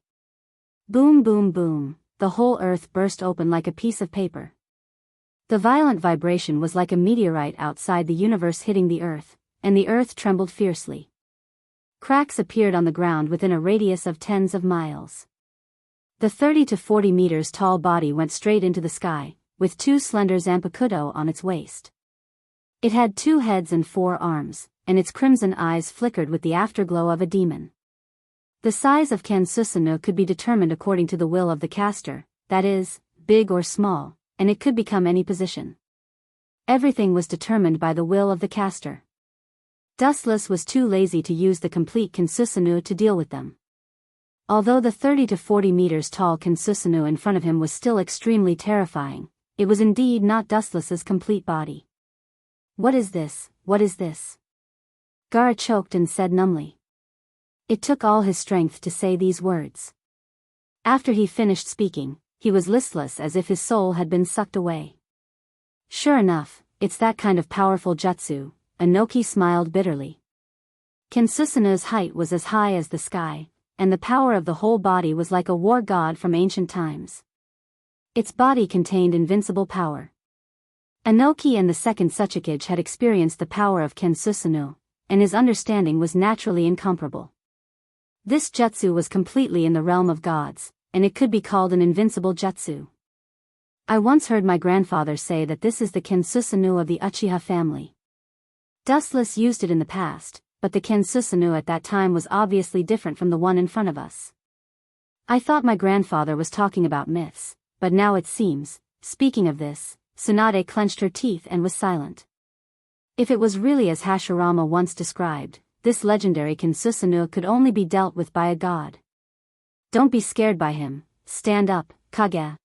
Boom, boom, boom, the whole earth burst open like a piece of paper. The violent vibration was like a meteorite outside the universe hitting the earth, and the earth trembled fiercely. Cracks appeared on the ground within a radius of tens of miles. The 30 to 40 meters tall body went straight into the sky, with 2 slender zanpakuto on its waist. It had 2 heads and 4 arms, and its crimson eyes flickered with the afterglow of a demon. The size of Kensusunu could be determined according to the will of the caster, that is, big or small, and it could become any position. Everything was determined by the will of the caster. Dustless was too lazy to use the complete Kensusunu to deal with them. Although the 30 to 40 meters tall Kensusunu in front of him was still extremely terrifying, it was indeed not Dustless's complete body. What is this? What is this? Gaara choked and said numbly. It took all his strength to say these words. After he finished speaking, he was listless as if his soul had been sucked away. Sure enough, it's that kind of powerful jutsu, Inoki smiled bitterly. Kensusunu's height was as high as the sky, and the power of the whole body was like a war god from ancient times. Its body contained invincible power. Inoki and the second Tsuchikage had experienced the power of Kensusunu, and his understanding was naturally incomparable. This jutsu was completely in the realm of gods, and it could be called an invincible jutsu. I once heard my grandfather say that this is the Kensusunu of the Uchiha family. Dustless used it in the past, but the Kensusunu at that time was obviously different from the one in front of us. I thought my grandfather was talking about myths, but now it seems, speaking of this, Tsunade clenched her teeth and was silent. If it was really as Hashirama once described, this legendary Kensusunu could only be dealt with by a god. Don't be scared by him, stand up, Kage.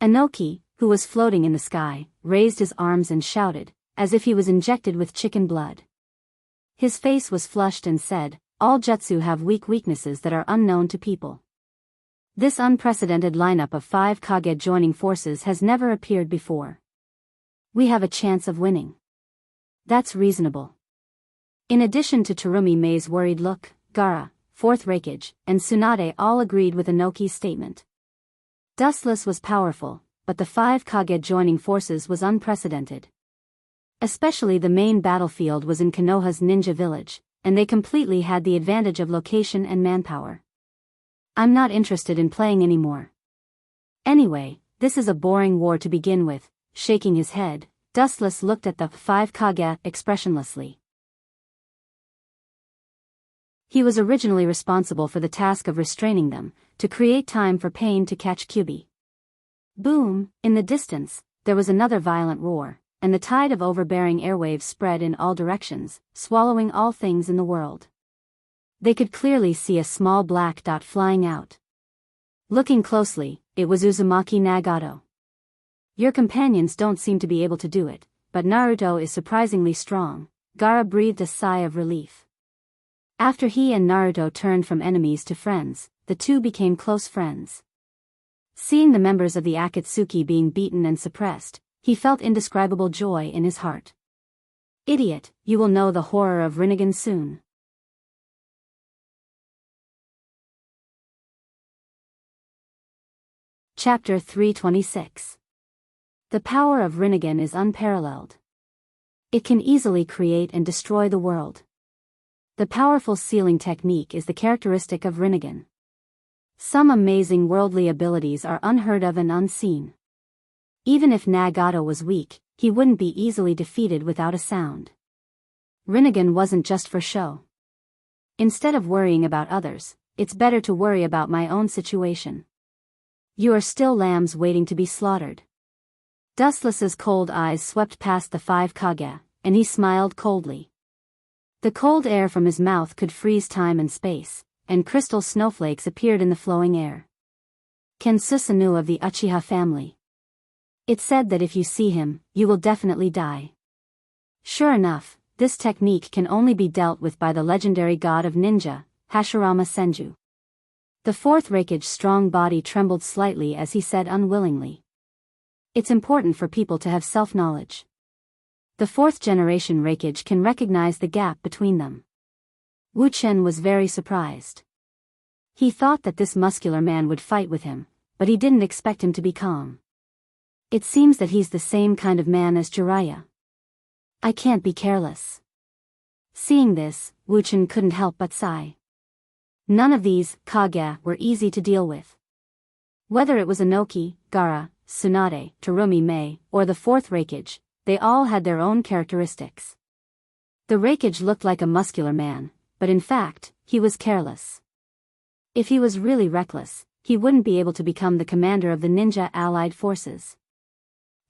Inoki, who was floating in the sky, raised his arms and shouted, as if he was injected with chicken blood. His face was flushed and said, all jutsu have weaknesses that are unknown to people. This unprecedented lineup of 5 Kage joining forces has never appeared before. We have a chance of winning. That's reasonable. In addition to Terumi Mei's worried look, Gaara, 4th Raikage, and Tsunade all agreed with Inoki's statement. Dustless was powerful, but the 5 Kage joining forces was unprecedented. Especially the main battlefield was in Konoha's ninja village, and they completely had the advantage of location and manpower. I'm not interested in playing anymore. Anyway, this is a boring war to begin with. Shaking his head, Dustless looked at the 5 Kage expressionlessly. He was originally responsible for the task of restraining them, to create time for Pain to catch Kyubi. Boom, in the distance, there was another violent roar, and the tide of overbearing airwaves spread in all directions, swallowing all things in the world. They could clearly see a small black dot flying out. Looking closely, it was Uzumaki Nagato. Your companions don't seem to be able to do it, but Naruto is surprisingly strong. Gaara breathed a sigh of relief. After he and Naruto turned from enemies to friends, the two became close friends. Seeing the members of the Akatsuki being beaten and suppressed, he felt indescribable joy in his heart. Idiot, you will know the horror of Rinnegan soon. Chapter 326. The power of Rinnegan is unparalleled. It can easily create and destroy the world. The powerful sealing technique is the characteristic of Rinnegan. Some amazing worldly abilities are unheard of and unseen. Even if Nagato was weak, he wouldn't be easily defeated without a sound. Rinnegan wasn't just for show. Instead of worrying about others, it's better to worry about my own situation. You are still lambs waiting to be slaughtered. Dustless's cold eyes swept past the 5 Kage, and he smiled coldly. The cold air from his mouth could freeze time and space, and crystal snowflakes appeared in the flowing air. Ken Susanoo of the Uchiha family. It's said that if you see him, you will definitely die. Sure enough, this technique can only be dealt with by the legendary god of ninja, Hashirama Senju. The 4th Raikage's strong body trembled slightly as he said unwillingly. It's important for people to have self-knowledge. The 4th generation Raikage can recognize the gap between them. Wu Chen was very surprised. He thought that this muscular man would fight with him, but he didn't expect him to be calm. It seems that he's the same kind of man as Jiraiya. I can't be careless. Seeing this, Wu Chen couldn't help but sigh. None of these Kage were easy to deal with. Whether it was Inoki, Gaara, Tsunade, Terumi Mei, or the 4th Raikage, they all had their own characteristics. The Raikage looked like a muscular man, but in fact, he was careless. If he was really reckless, he wouldn't be able to become the commander of the ninja allied forces.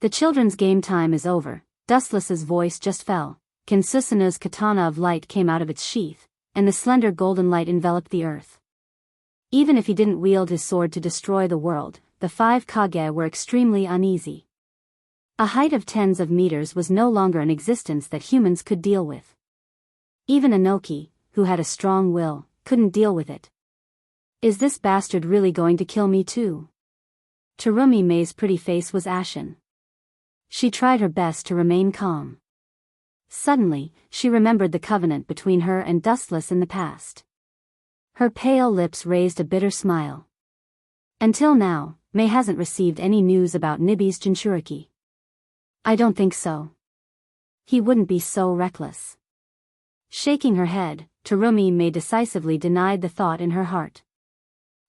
The children's game time is over. Dustless's voice just fell. Ken Susanoo's katana of light came out of its sheath, and the slender golden light enveloped the earth. Even if he didn't wield his sword to destroy the world, the 5 Kage were extremely uneasy. A height of tens of meters was no longer an existence that humans could deal with. Even Inoki, who had a strong will, couldn't deal with it. Is this bastard really going to kill me too? Terumi Mei's pretty face was ashen. She tried her best to remain calm. Suddenly, she remembered the covenant between her and Dustless in the past. Her pale lips raised a bitter smile. Until now, Mei hasn't received any news about Nibi's Jinchuriki. I don't think so. He wouldn't be so reckless. Shaking her head, Terumi Mei decisively denied the thought in her heart.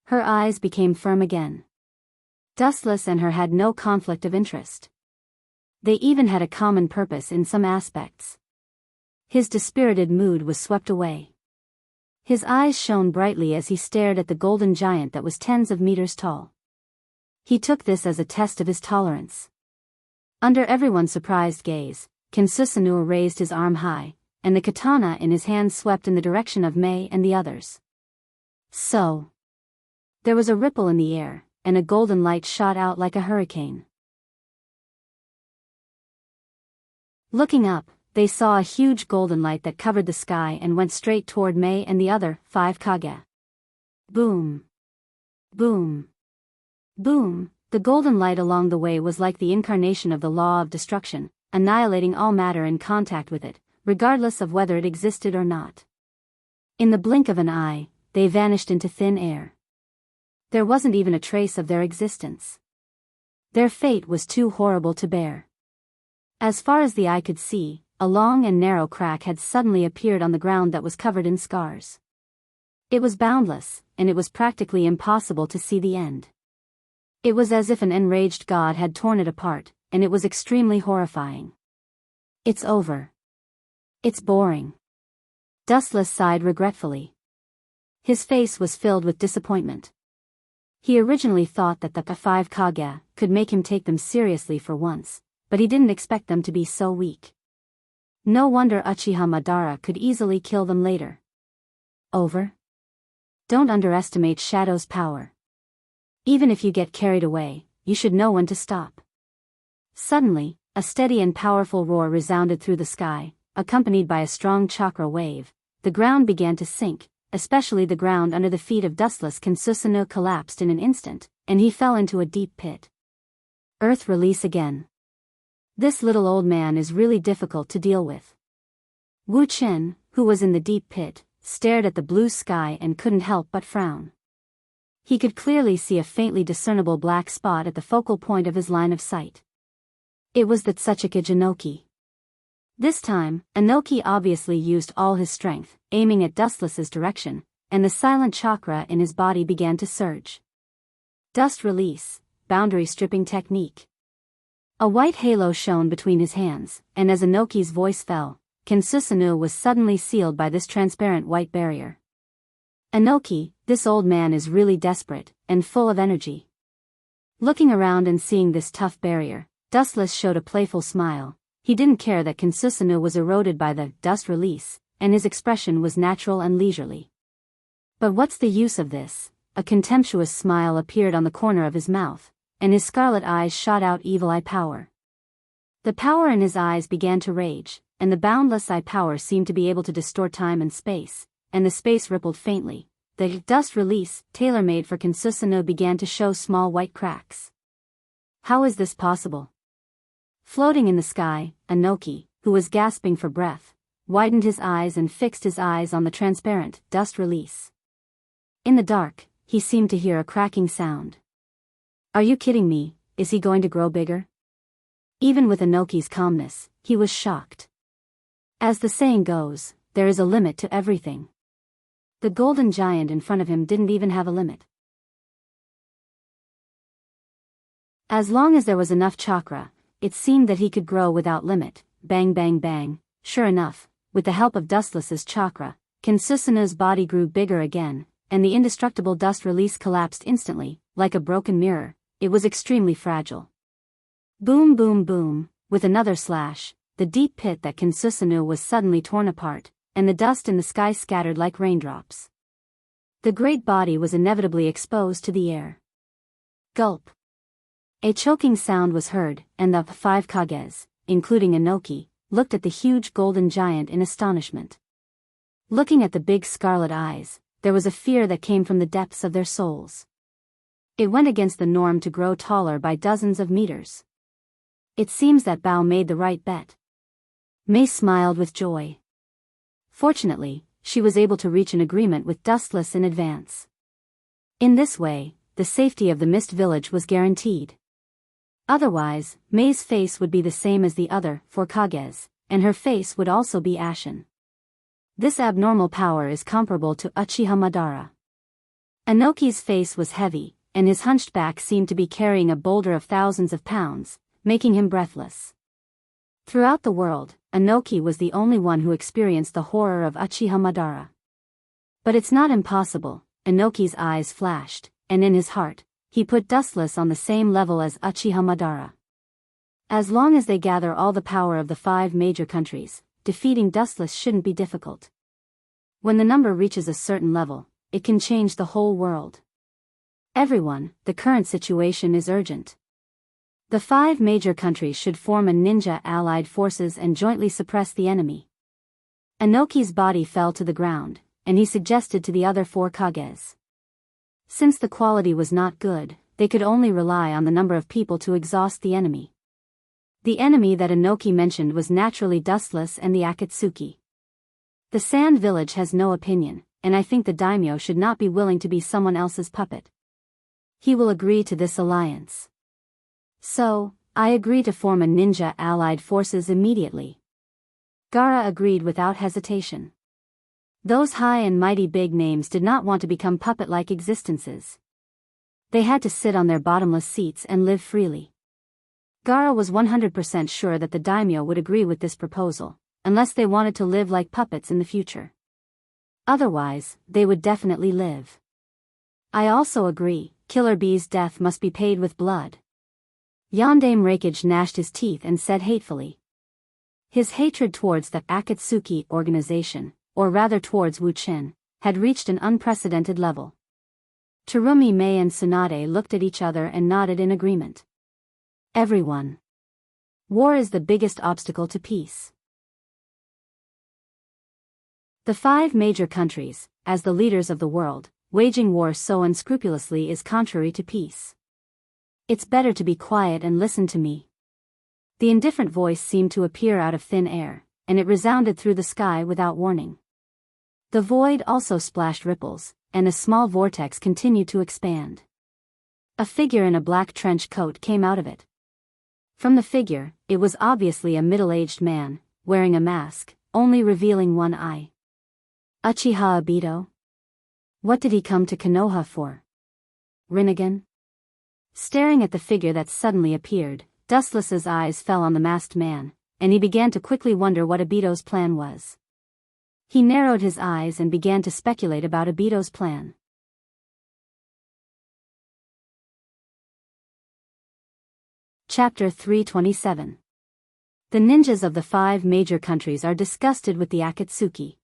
Her eyes became firm again. Dustless and her had no conflict of interest. They even had a common purpose in some aspects. His dispirited mood was swept away. His eyes shone brightly as he stared at the golden giant that was tens of meters tall. He took this as a test of his tolerance. Under everyone's surprised gaze, Ken Susanoo raised his arm high, and the katana in his hand swept in the direction of Mei and the others. So. There was a ripple in the air, and a golden light shot out like a hurricane. Looking up, they saw a huge golden light that covered the sky and went straight toward Mei and the other 5 Kage. Boom. Boom. Boom. The golden light along the way was like the incarnation of the law of destruction, annihilating all matter in contact with it, regardless of whether it existed or not. In the blink of an eye, they vanished into thin air. There wasn't even a trace of their existence. Their fate was too horrible to bear. As far as the eye could see, a long and narrow crack had suddenly appeared on the ground that was covered in scars. It was boundless, and it was practically impossible to see the end. It was as if an enraged god had torn it apart, and it was extremely horrifying. It's over. It's boring. Dustless sighed regretfully. His face was filled with disappointment. He originally thought that the 5 Kage could make him take them seriously for once, but he didn't expect them to be so weak. No wonder Uchiha Madara could easily kill them later. Over? Don't underestimate Shadow's power. Even if you get carried away, you should know when to stop. Suddenly, a steady and powerful roar resounded through the sky, accompanied by a strong chakra wave. The ground began to sink, especially the ground under the feet of dustless Kensusanoo collapsed in an instant, and he fell into a deep pit. Earth release again. This little old man is really difficult to deal with. Wu Chen, who was in the deep pit, stared at the blue sky and couldn't help but frown. He could clearly see a faintly discernible black spot at the focal point of his line of sight. It was the Tsuchika Jinoki. This time, Inoki obviously used all his strength, aiming at Dustless's direction, and the silent chakra in his body began to surge. Dust release, boundary stripping technique. A white halo shone between his hands, and as Inoki's voice fell, Kensusanoo was suddenly sealed by this transparent white barrier. Inoki, this old man is really desperate, and full of energy. Looking around and seeing this tough barrier, Dustless showed a playful smile. He didn't care that Kensusanoo was eroded by the dust release, and his expression was natural and leisurely. But what's the use of this? A contemptuous smile appeared on the corner of his mouth, and his scarlet eyes shot out evil eye power. The power in his eyes began to rage, and the boundless eye power seemed to be able to distort time and space, and the space rippled faintly. The dust release, tailor-made for Kensusanoo, began to show small white cracks. How is this possible? Floating in the sky, Inoki, who was gasping for breath, widened his eyes and fixed his eyes on the transparent dust release. In the dark, he seemed to hear a cracking sound. Are you kidding me? Is he going to grow bigger? Even with Inoki's calmness, he was shocked. As the saying goes, there is a limit to everything. The golden giant in front of him didn't even have a limit. As long as there was enough chakra, it seemed that he could grow without limit. Bang bang bang. Sure enough, with the help of Dustless's chakra, Kensusanoo's body grew bigger again, and the indestructible dust release collapsed instantly, like a broken mirror. It was extremely fragile. Boom boom boom, with another slash, the deep pit that Kensusanoo was suddenly torn apart, and the dust in the sky scattered like raindrops. The great body was inevitably exposed to the air. Gulp. A choking sound was heard, and the 5 Kages, including Inoki, looked at the huge golden giant in astonishment. Looking at the big scarlet eyes, there was a fear that came from the depths of their souls. It went against the norm to grow taller by dozens of meters. It seems that Bao made the right bet. Mei smiled with joy. Fortunately, she was able to reach an agreement with Dustless in advance. In this way, the safety of the Mist Village was guaranteed. Otherwise, Mei's face would be the same as the other 4 Kages, and her face would also be ashen. This abnormal power is comparable to Uchiha Madara. Inoki's face was heavy, and his hunched back seemed to be carrying a boulder of thousands of pounds, making him breathless. Throughout the world, Inoki was the only one who experienced the horror of Uchiha Madara. But it's not impossible. Inoki's eyes flashed, and in his heart, he put Dustless on the same level as Uchiha Madara. As long as they gather all the power of the 5 major countries, defeating Dustless shouldn't be difficult. When the number reaches a certain level, it can change the whole world. Everyone, the current situation is urgent. The 5 major countries should form a ninja allied forces and jointly suppress the enemy. Inoki's body fell to the ground, and he suggested to the other 4 Kages. Since the quality was not good, they could only rely on the number of people to exhaust the enemy. The enemy that Inoki mentioned was naturally Dustless and the Akatsuki. The Sand Village has no opinion, and I think the daimyo should not be willing to be someone else's puppet. He will agree to this alliance. So, I agree to form a ninja allied forces immediately. Gaara agreed without hesitation. Those high and mighty big names did not want to become puppet-like existences. They had to sit on their bottomless seats and live freely. Gaara was 100% sure that the daimyo would agree with this proposal, unless they wanted to live like puppets in the future. Otherwise, they would definitely live. I also agree, Killer Bee's death must be paid with blood. Yondaime Raikage gnashed his teeth and said hatefully. His hatred towards the Akatsuki organization, or rather towards Wu Chen, had reached an unprecedented level. Terumi Mei and Tsunade looked at each other and nodded in agreement. Everyone. War is the biggest obstacle to peace. The 5 major countries, as the leaders of the world, waging war so unscrupulously is contrary to peace. It's better to be quiet and listen to me. The indifferent voice seemed to appear out of thin air, and it resounded through the sky without warning. The void also splashed ripples, and a small vortex continued to expand. A figure in a black trench coat came out of it. From the figure, it was obviously a middle-aged man, wearing a mask, only revealing one eye. Uchiha Obito? What did he come to Konoha for? Rinnegan? Staring at the figure that suddenly appeared, Dustless's eyes fell on the masked man, and he began to quickly wonder what Obito's plan was. He narrowed his eyes and began to speculate about Obito's plan. Chapter 327. The ninjas of the 5 major countries are disgusted with the Akatsuki.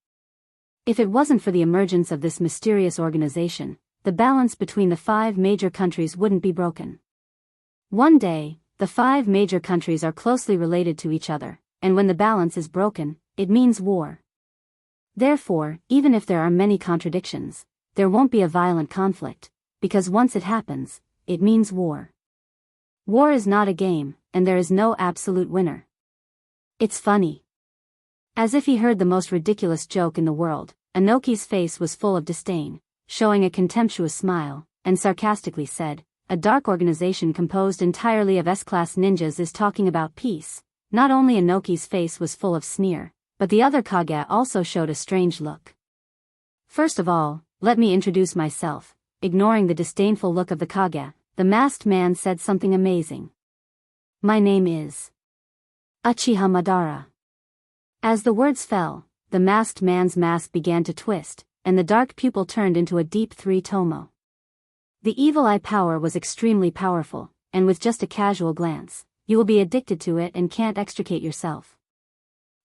If it wasn't for the emergence of this mysterious organization, the balance between the 5 major countries wouldn't be broken. One day, the 5 major countries are closely related to each other, and when the balance is broken, it means war. Therefore, even if there are many contradictions, there won't be a violent conflict, because once it happens, it means war. War is not a game, and there is no absolute winner. It's funny. As if he heard the most ridiculous joke in the world, Inoki's face was full of disdain, showing a contemptuous smile, and sarcastically said, "A dark organization composed entirely of S-class ninjas is talking about peace." Not only Inoki's face was full of sneer, but the other Kage also showed a strange look. First of all, let me introduce myself. Ignoring the disdainful look of the Kage, the masked man said something amazing. "My name is Uchiha Madara." As the words fell, the masked man's mask began to twist, and the dark pupil turned into a deep 3-tomo. The evil eye power was extremely powerful, and with just a casual glance, you will be addicted to it and can't extricate yourself.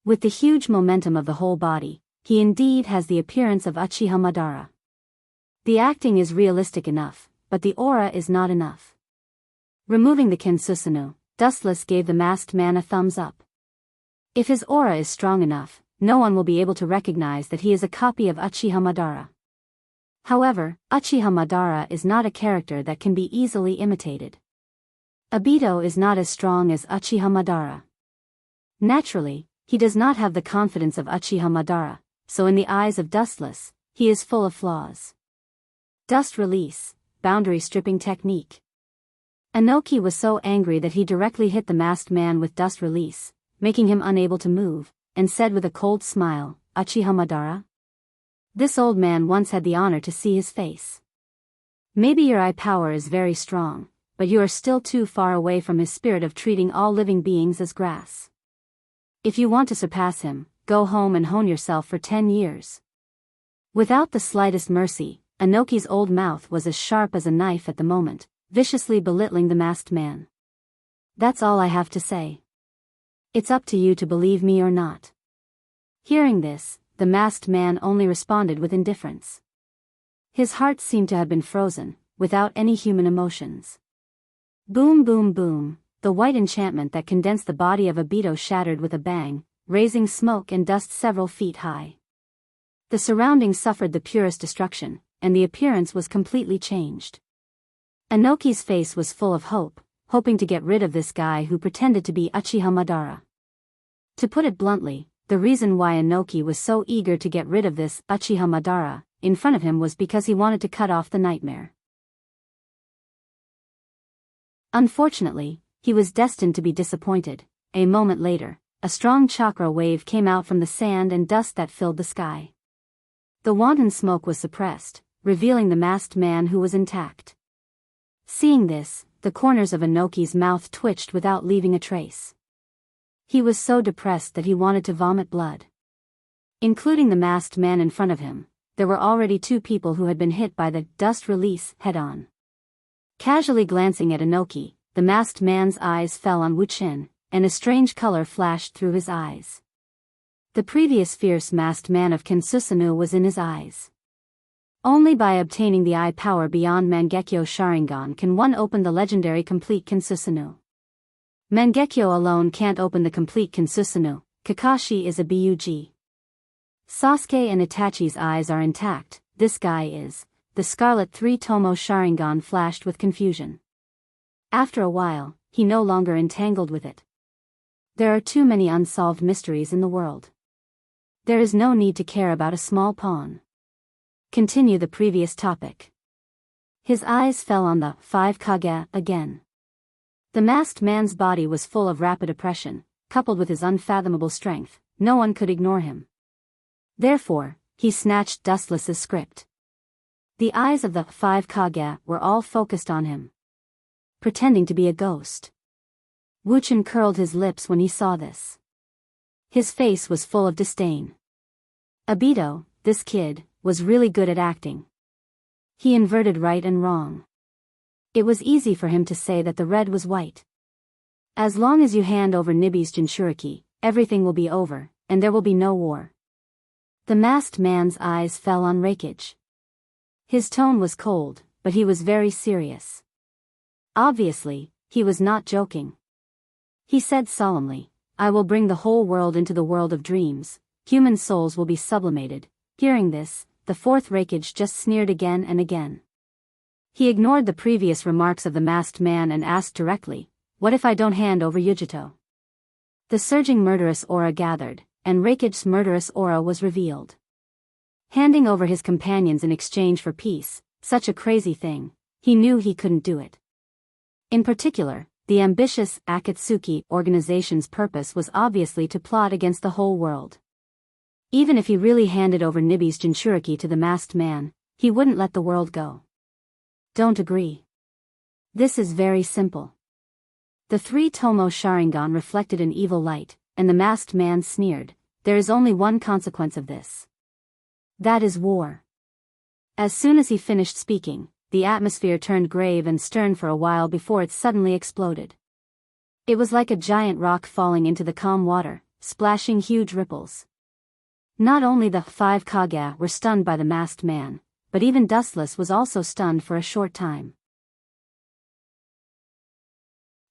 With the huge momentum of the whole body, he indeed has the appearance of Uchiha Madara. The acting is realistic enough, but the aura is not enough. Removing the Kensusuno, Dustless gave the masked man a thumbs up. If his aura is strong enough, no one will be able to recognize that he is a copy of Uchiha Madara. However, Uchiha Madara is not a character that can be easily imitated. Obito is not as strong as Uchiha Madara. Naturally, he does not have the confidence of Uchiha Madara, so in the eyes of Dustless, he is full of flaws. Dust release, boundary stripping technique. Inoki was so angry that he directly hit the masked man with dust release, making him unable to move, and said with a cold smile, "Uchiha Madara?" This old man once had the honor to see his face. Maybe your eye power is very strong, but you are still too far away from his spirit of treating all living beings as grass. If you want to surpass him, go home and hone yourself for 10 years. Without the slightest mercy, Inoki's old mouth was as sharp as a knife at the moment, viciously belittling the masked man. That's all I have to say. It's up to you to believe me or not. Hearing this, the masked man only responded with indifference. His heart seemed to have been frozen, without any human emotions. Boom boom boom, the white enchantment that condensed the body of Obito shattered with a bang, raising smoke and dust several feet high. The surroundings suffered the purest destruction, and the appearance was completely changed. Inoki's face was full of hope, hoping to get rid of this guy who pretended to be Uchiha Madara. To put it bluntly, the reason why Inoki was so eager to get rid of this Uchiha Madara in front of him was because he wanted to cut off the nightmare. Unfortunately, he was destined to be disappointed. A moment later, a strong chakra wave came out from the sand and dust that filled the sky. The wanton smoke was suppressed, revealing the masked man who was intact. Seeing this, the corners of Inoki's mouth twitched without leaving a trace. He was so depressed that he wanted to vomit blood. Including the masked man in front of him, there were already 2 people who had been hit by the dust release head-on. Casually glancing at Inoki, the masked man's eyes fell on Wuchen, and a strange color flashed through his eyes. The previous fierce masked man of Kensusuno was in his eyes. Only by obtaining the eye power beyond Mangekyo Sharingan can one open the legendary complete Kensusuno. Mangekyo alone can't open the complete Kinsusanoo, Kakashi is a bug. Sasuke and Itachi's eyes are intact, this guy is. The Scarlet Three Tomo Sharingan flashed with confusion. After a while, he no longer entangled with it. There are too many unsolved mysteries in the world. There is no need to care about a small pawn. Continue the previous topic. His eyes fell on the 5 Kage again. The masked man's body was full of rapid oppression, coupled with his unfathomable strength. No one could ignore him. Therefore, he snatched Dustless's script. The eyes of the 5 Kage were all focused on him. Pretending to be a ghost. Wuchen curled his lips when he saw this. His face was full of disdain. Obito, this kid, was really good at acting. He inverted right and wrong. It was easy for him to say that the red was white. As long as you hand over Nibi's Jinchuriki, everything will be over, and there will be no war. The masked man's eyes fell on Raikage. His tone was cold, but he was very serious. Obviously, he was not joking. He said solemnly, I will bring the whole world into the world of dreams, human souls will be sublimated. Hearing this, the fourth Raikage just sneered again and again. He ignored the previous remarks of the masked man and asked directly, what if I don't hand over Yujito? The surging murderous aura gathered, and Raikage's murderous aura was revealed. Handing over his companions in exchange for peace, such a crazy thing, he knew he couldn't do it. In particular, the ambitious Akatsuki organization's purpose was obviously to plot against the whole world. Even if he really handed over Nibi's Jinchuriki to the masked man, he wouldn't let the world go. Don't agree. This is very simple. The 3 Tomo Sharingan reflected an evil light, and the masked man sneered, there is only one consequence of this. That is war. As soon as he finished speaking, the atmosphere turned grave and stern for a while before it suddenly exploded. It was like a giant rock falling into the calm water, splashing huge ripples. Not only the 5 Kage were stunned by the masked man, but even Dustless was also stunned for a short time.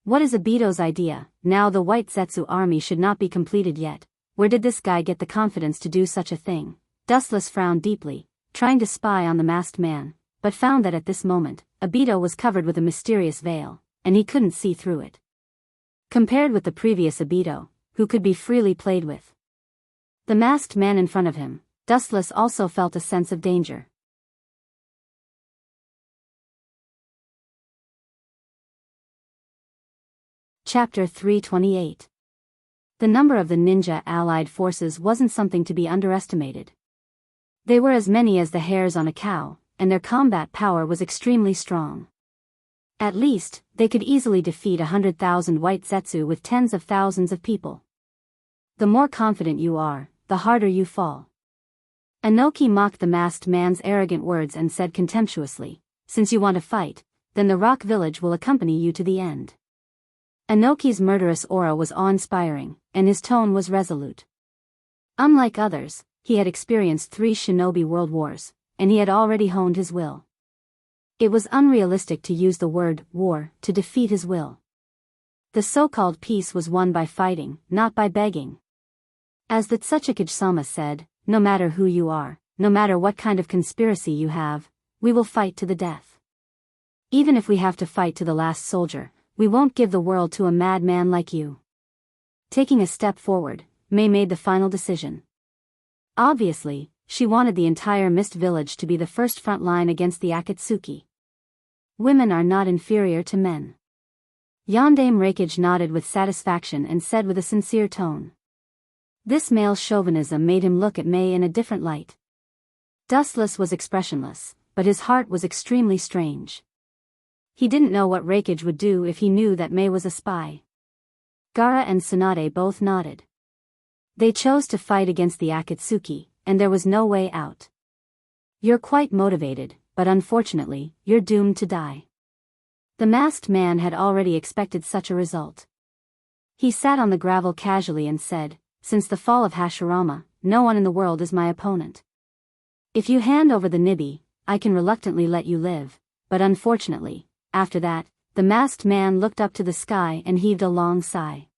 What is Obito's idea? Now the White Zetsu army should not be completed yet. Where did this guy get the confidence to do such a thing? Dustless frowned deeply, trying to spy on the masked man, but found that at this moment, Obito was covered with a mysterious veil, and he couldn't see through it. Compared with the previous Obito, who could be freely played with. The masked man in front of him, Dustless also felt a sense of danger. Chapter 328. The number of the ninja allied forces wasn't something to be underestimated. They were as many as the hairs on a cow, and their combat power was extremely strong. At least, they could easily defeat 100,000 White Zetsu with tens of thousands of people. The more confident you are, the harder you fall. Inoki mocked the masked man's arrogant words and said contemptuously, since you want to fight, then the Rock Village will accompany you to the end. Inoki's murderous aura was awe-inspiring, and his tone was resolute. Unlike others, he had experienced 3 shinobi world wars, and he had already honed his will. It was unrealistic to use the word war to defeat his will. The so-called peace was won by fighting, not by begging. As the Tsuchikage-sama said, no matter who you are, no matter what kind of conspiracy you have, we will fight to the death. Even if we have to fight to the last soldier, we won't give the world to a madman like you. Taking a step forward, Mei made the final decision. Obviously, she wanted the entire Mist Village to be the first front line against the Akatsuki. Women are not inferior to men. Yondaime Raikage nodded with satisfaction and said with a sincere tone. This male chauvinism made him look at Mei in a different light. Dustless was expressionless, but his heart was extremely strange. He didn't know what Raikage would do if he knew that Mei was a spy. Gaara and Tsunade both nodded. They chose to fight against the Akatsuki, and there was no way out. You're quite motivated, but unfortunately, you're doomed to die. The masked man had already expected such a result. He sat on the gravel casually and said, since the fall of Hashirama, no one in the world is my opponent. If you hand over the Nibi, I can reluctantly let you live, but unfortunately, after that, the masked man looked up to the sky and heaved a long sigh.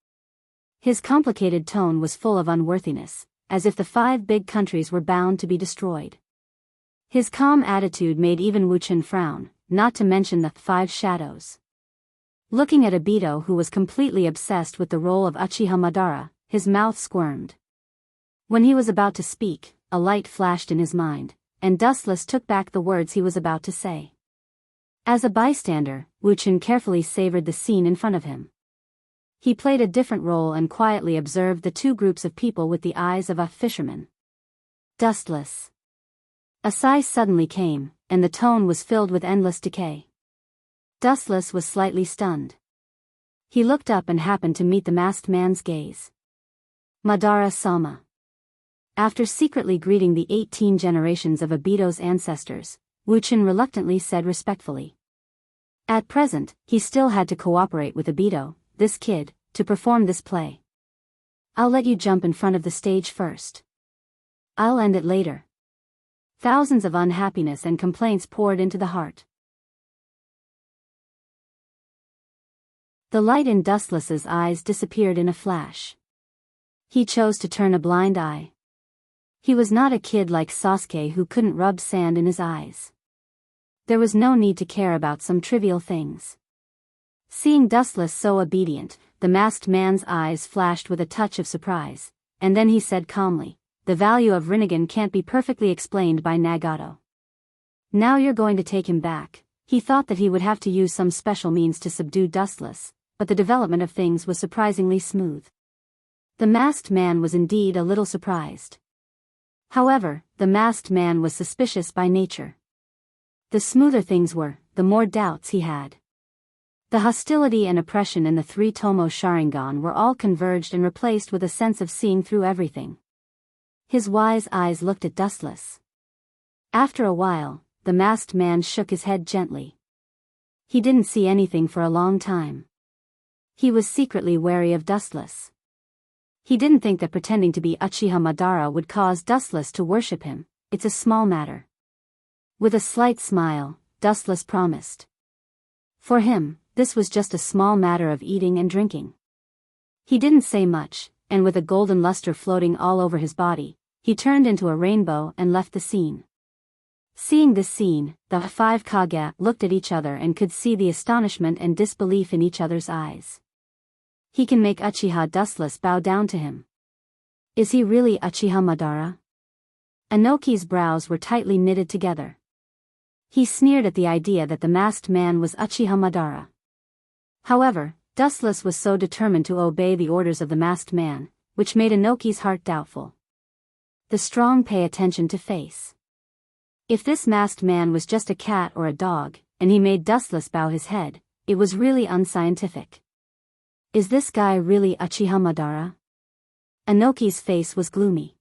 His complicated tone was full of unworthiness, as if the 5 big countries were bound to be destroyed. His calm attitude made even Wuchen frown, not to mention the 5 shadows. Looking at Obito, who was completely obsessed with the role of Uchiha Madara, his mouth squirmed. When he was about to speak, a light flashed in his mind, and Dustless took back the words he was about to say. As a bystander, Wuchen carefully savored the scene in front of him. He played a different role and quietly observed the 2 groups of people with the eyes of a fisherman. Dustless. A sigh suddenly came, and the tone was filled with endless decay. Dustless was slightly stunned. He looked up and happened to meet the masked man's gaze. Madara-sama. After secretly greeting the 18 generations of Obito's ancestors, Wuchen reluctantly said respectfully. At present, he still had to cooperate with Obito, this kid, to perform this play. I'll let you jump in front of the stage first. I'll end it later. Thousands of unhappiness and complaints poured into the heart. The light in Dustless's eyes disappeared in a flash. He chose to turn a blind eye. He was not a kid like Sasuke who couldn't rub sand in his eyes. There was no need to care about some trivial things. Seeing Dustless so obedient, the masked man's eyes flashed with a touch of surprise, and then he said calmly, "The value of Rinnegan can't be perfectly explained by Nagato. Now you're going to take him back." He thought that he would have to use some special means to subdue Dustless, but the development of things was surprisingly smooth. The masked man was indeed a little surprised. However, the masked man was suspicious by nature. The smoother things were, the more doubts he had. The hostility and oppression in the 3 Tomo Sharingan were all converged and replaced with a sense of seeing through everything. His wise eyes looked at Dustless. After a while, the masked man shook his head gently. He didn't see anything for a long time. He was secretly wary of Dustless. He didn't think that pretending to be Uchiha Madara would cause Dustless to worship him. It's a small matter. With a slight smile, Dustless promised. For him, this was just a small matter of eating and drinking. He didn't say much, and with a golden luster floating all over his body, he turned into a rainbow and left the scene. Seeing this scene, the 5 Kage looked at each other and could see the astonishment and disbelief in each other's eyes. He can make Uchiha Dustless bow down to him. Is he really Uchiha Madara? Inoki's brows were tightly knitted together. He sneered at the idea that the masked man was Uchiha Madara. However, Dustless was so determined to obey the orders of the masked man, which made Inoki's heart doubtful. The strong pay attention to face. If this masked man was just a cat or a dog, and he made Dustless bow his head, it was really unscientific. Is this guy really Uchiha Madara? Inoki's face was gloomy.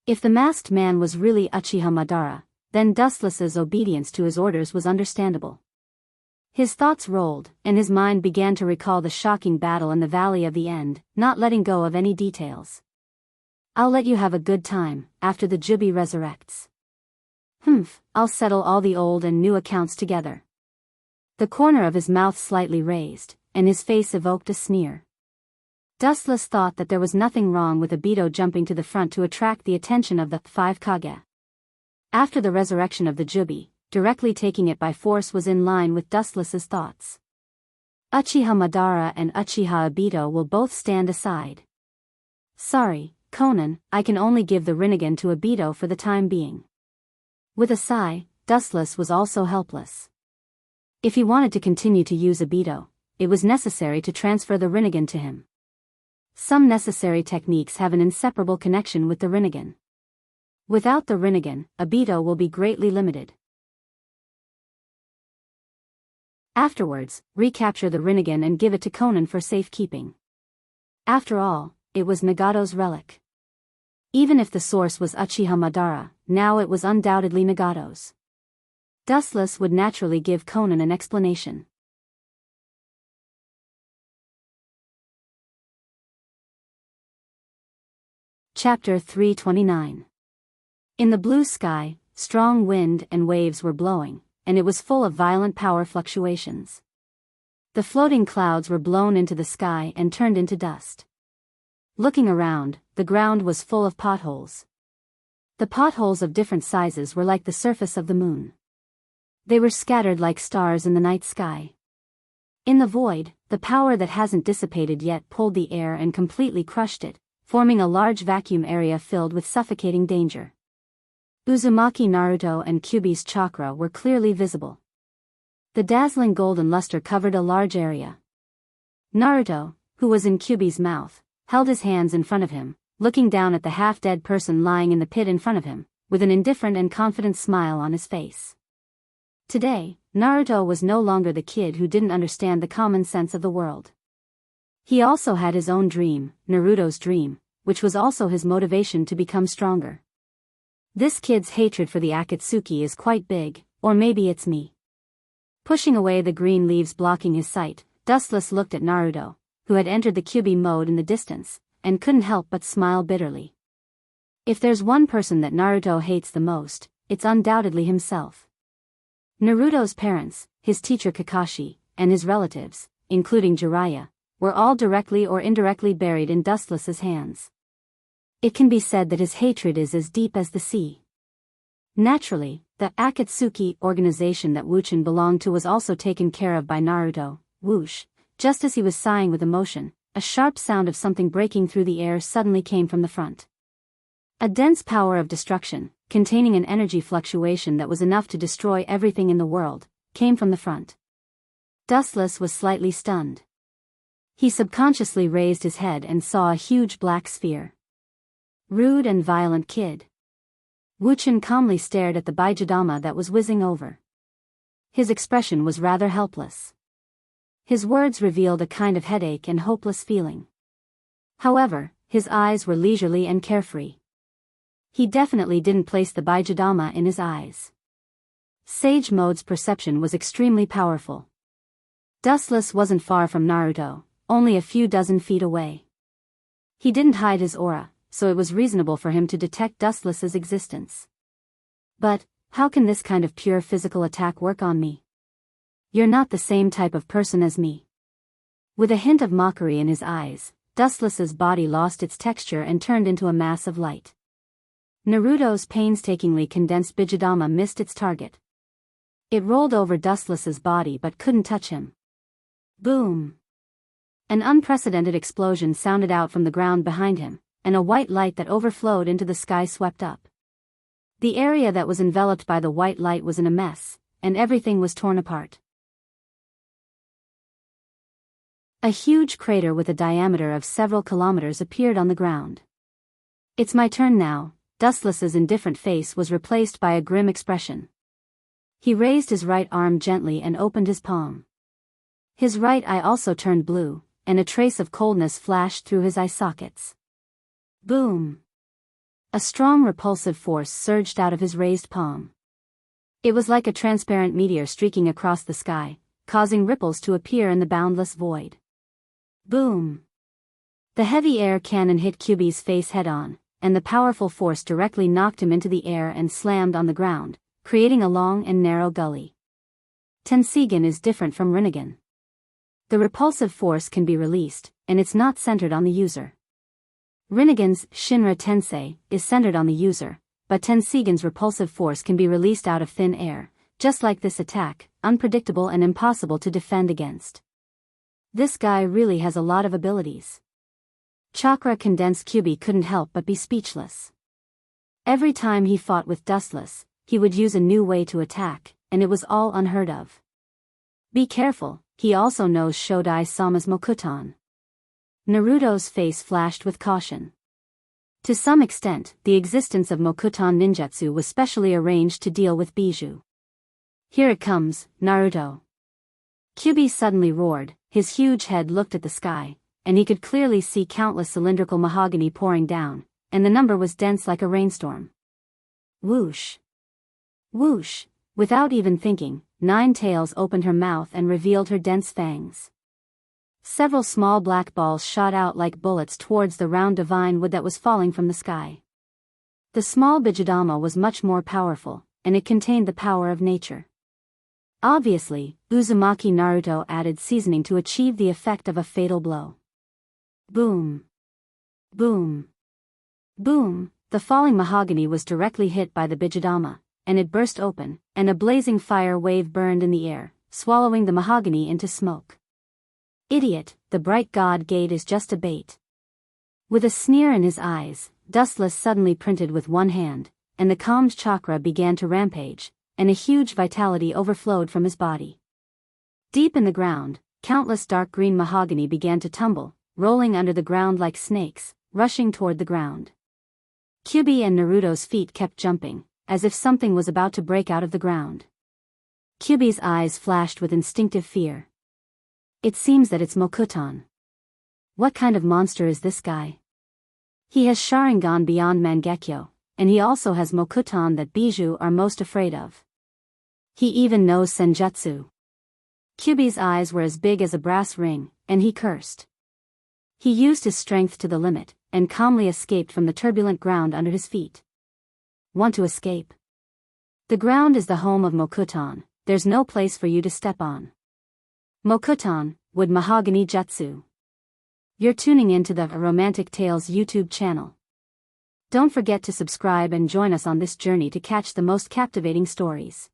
If the masked man was really Uchiha Madara, then Dustless's obedience to his orders was understandable. His thoughts rolled, and his mind began to recall the shocking battle in the Valley of the End, not letting go of any details. I'll let you have a good time, after the Jubi resurrects. I'll settle all the old and new accounts together. The corner of his mouth slightly raised, and his face evoked a sneer. Dustless thought that there was nothing wrong with Obito jumping to the front to attract the attention of the 5 Kage. After the resurrection of the Jubi, directly taking it by force was in line with Dustless's thoughts. Uchiha Madara and Uchiha Obito will both stand aside. Sorry, Conan, I can only give the Rinnegan to Obito for the time being. With a sigh, Dustless was also helpless. If he wanted to continue to use Obito, it was necessary to transfer the Rinnegan to him. Some necessary techniques have an inseparable connection with the Rinnegan. Without the Rinnegan, Obito will be greatly limited. Afterwards, recapture the Rinnegan and give it to Conan for safekeeping. After all, it was Nagato's relic. Even if the source was Uchiha Madara, now it was undoubtedly Nagato's. Dustless would naturally give Conan an explanation. Chapter 329. In the blue sky, strong wind and waves were blowing, and it was full of violent power fluctuations. The floating clouds were blown into the sky and turned into dust. Looking around, the ground was full of potholes. The potholes of different sizes were like the surface of the moon. They were scattered like stars in the night sky. In the void, the power that hasn't dissipated yet pulled the air and completely crushed it, forming a large vacuum area filled with suffocating danger. Uzumaki, Naruto and Kyuubi's chakra were clearly visible. The dazzling golden luster covered a large area. Naruto, who was in Kyuubi's mouth, held his hands in front of him, looking down at the half-dead person lying in the pit in front of him, with an indifferent and confident smile on his face. Today, Naruto was no longer the kid who didn't understand the common sense of the world. He also had his own dream, Naruto's dream, which was also his motivation to become stronger. This kid's hatred for the Akatsuki is quite big, or maybe it's me. Pushing away the green leaves blocking his sight, Dustless looked at Naruto, who had entered the Kyuubi mode in the distance, and couldn't help but smile bitterly. If there's one person that Naruto hates the most, it's undoubtedly himself. Naruto's parents, his teacher Kakashi, and his relatives, including Jiraiya, were all directly or indirectly buried in Dustless's hands. It can be said that his hatred is as deep as the sea. Naturally, the Akatsuki organization that Wuchen belonged to was also taken care of by Naruto. Whoosh! Just as he was sighing with emotion, a sharp sound of something breaking through the air suddenly came from the front. A dense power of destruction, containing an energy fluctuation that was enough to destroy everything in the world, came from the front. Dustless was slightly stunned. He subconsciously raised his head and saw a huge black sphere. Rude and violent kid. Wuchen calmly stared at the Bijadama that was whizzing over. His expression was rather helpless. His words revealed a kind of headache and hopeless feeling. However, his eyes were leisurely and carefree. He definitely didn't place the Bijadama in his eyes. Sage Mode's perception was extremely powerful. Dustless wasn't far from Naruto, only a few dozen feet away. He didn't hide his aura, so it was reasonable for him to detect Dustless's existence. But, how can this kind of pure physical attack work on me? You're not the same type of person as me. With a hint of mockery in his eyes, Dustless's body lost its texture and turned into a mass of light. Naruto's painstakingly condensed Bijadama missed its target. It rolled over Dustless's body but couldn't touch him. Boom! An unprecedented explosion sounded out from the ground behind him, and a white light that overflowed into the sky swept up. The area that was enveloped by the white light was in a mess, and everything was torn apart. A huge crater with a diameter of several kilometers appeared on the ground. It's my turn now. Dustless's indifferent face was replaced by a grim expression. He raised his right arm gently and opened his palm. His right eye also turned blue, and a trace of coldness flashed through his eye sockets. Boom! A strong repulsive force surged out of his raised palm. It was like a transparent meteor streaking across the sky, causing ripples to appear in the boundless void. Boom! The heavy air cannon hit Kyuubi's face head-on, and the powerful force directly knocked him into the air and slammed on the ground, creating a long and narrow gully. Tensigen is different from Rinnegan. The repulsive force can be released, and it's not centered on the user. Rinnegan's Shinra Tensei is centered on the user, but Tensigen's repulsive force can be released out of thin air, just like this attack, unpredictable and impossible to defend against. This guy really has a lot of abilities. Chakra Condensed Kyuubi couldn't help but be speechless. Every time he fought with Dustless, he would use a new way to attack, and it was all unheard of. Be careful, he also knows Shodai-sama's Mokuton. Naruto's face flashed with caution. To some extent, the existence of Mokuton ninjutsu was specially arranged to deal with Bijou. Here it comes, Naruto. Kyuubi suddenly roared, his huge head looked at the sky, and he could clearly see countless cylindrical mahogany pouring down, and the number was dense like a rainstorm. Whoosh! Whoosh! Without even thinking, Nine Tails opened her mouth and revealed her dense fangs. Several small black balls shot out like bullets towards the round divine wood that was falling from the sky. The small Bijadama was much more powerful, and it contained the power of nature. Obviously, Uzumaki Naruto added seasoning to achieve the effect of a fatal blow. Boom. Boom. Boom. The falling mahogany was directly hit by the Bijadama, and it burst open, and a blazing fire wave burned in the air, swallowing the mahogany into smoke. Idiot, the bright god gate is just a bait. With a sneer in his eyes, Dustless suddenly printed with one hand, and the calmed chakra began to rampage, and a huge vitality overflowed from his body. Deep in the ground, countless dark green mahogany began to tumble, rolling under the ground like snakes, rushing toward the ground. Kyuubi and Naruto's feet kept jumping, as if something was about to break out of the ground. Kyuubi's eyes flashed with instinctive fear. It seems that it's Mokuton. What kind of monster is this guy? He has Sharingan beyond Mangekyo, and he also has Mokuton that Bijou are most afraid of. He even knows Senjutsu. Kyuubi's eyes were as big as a brass ring, and he cursed. He used his strength to the limit, and calmly escaped from the turbulent ground under his feet. Want to escape? The ground is the home of Mokuton, there's no place for you to step on. Mokuton, Wood Mahogany Jutsu. You're tuning into the Romantic Tales YouTube channel. Don't forget to subscribe and join us on this journey to catch the most captivating stories.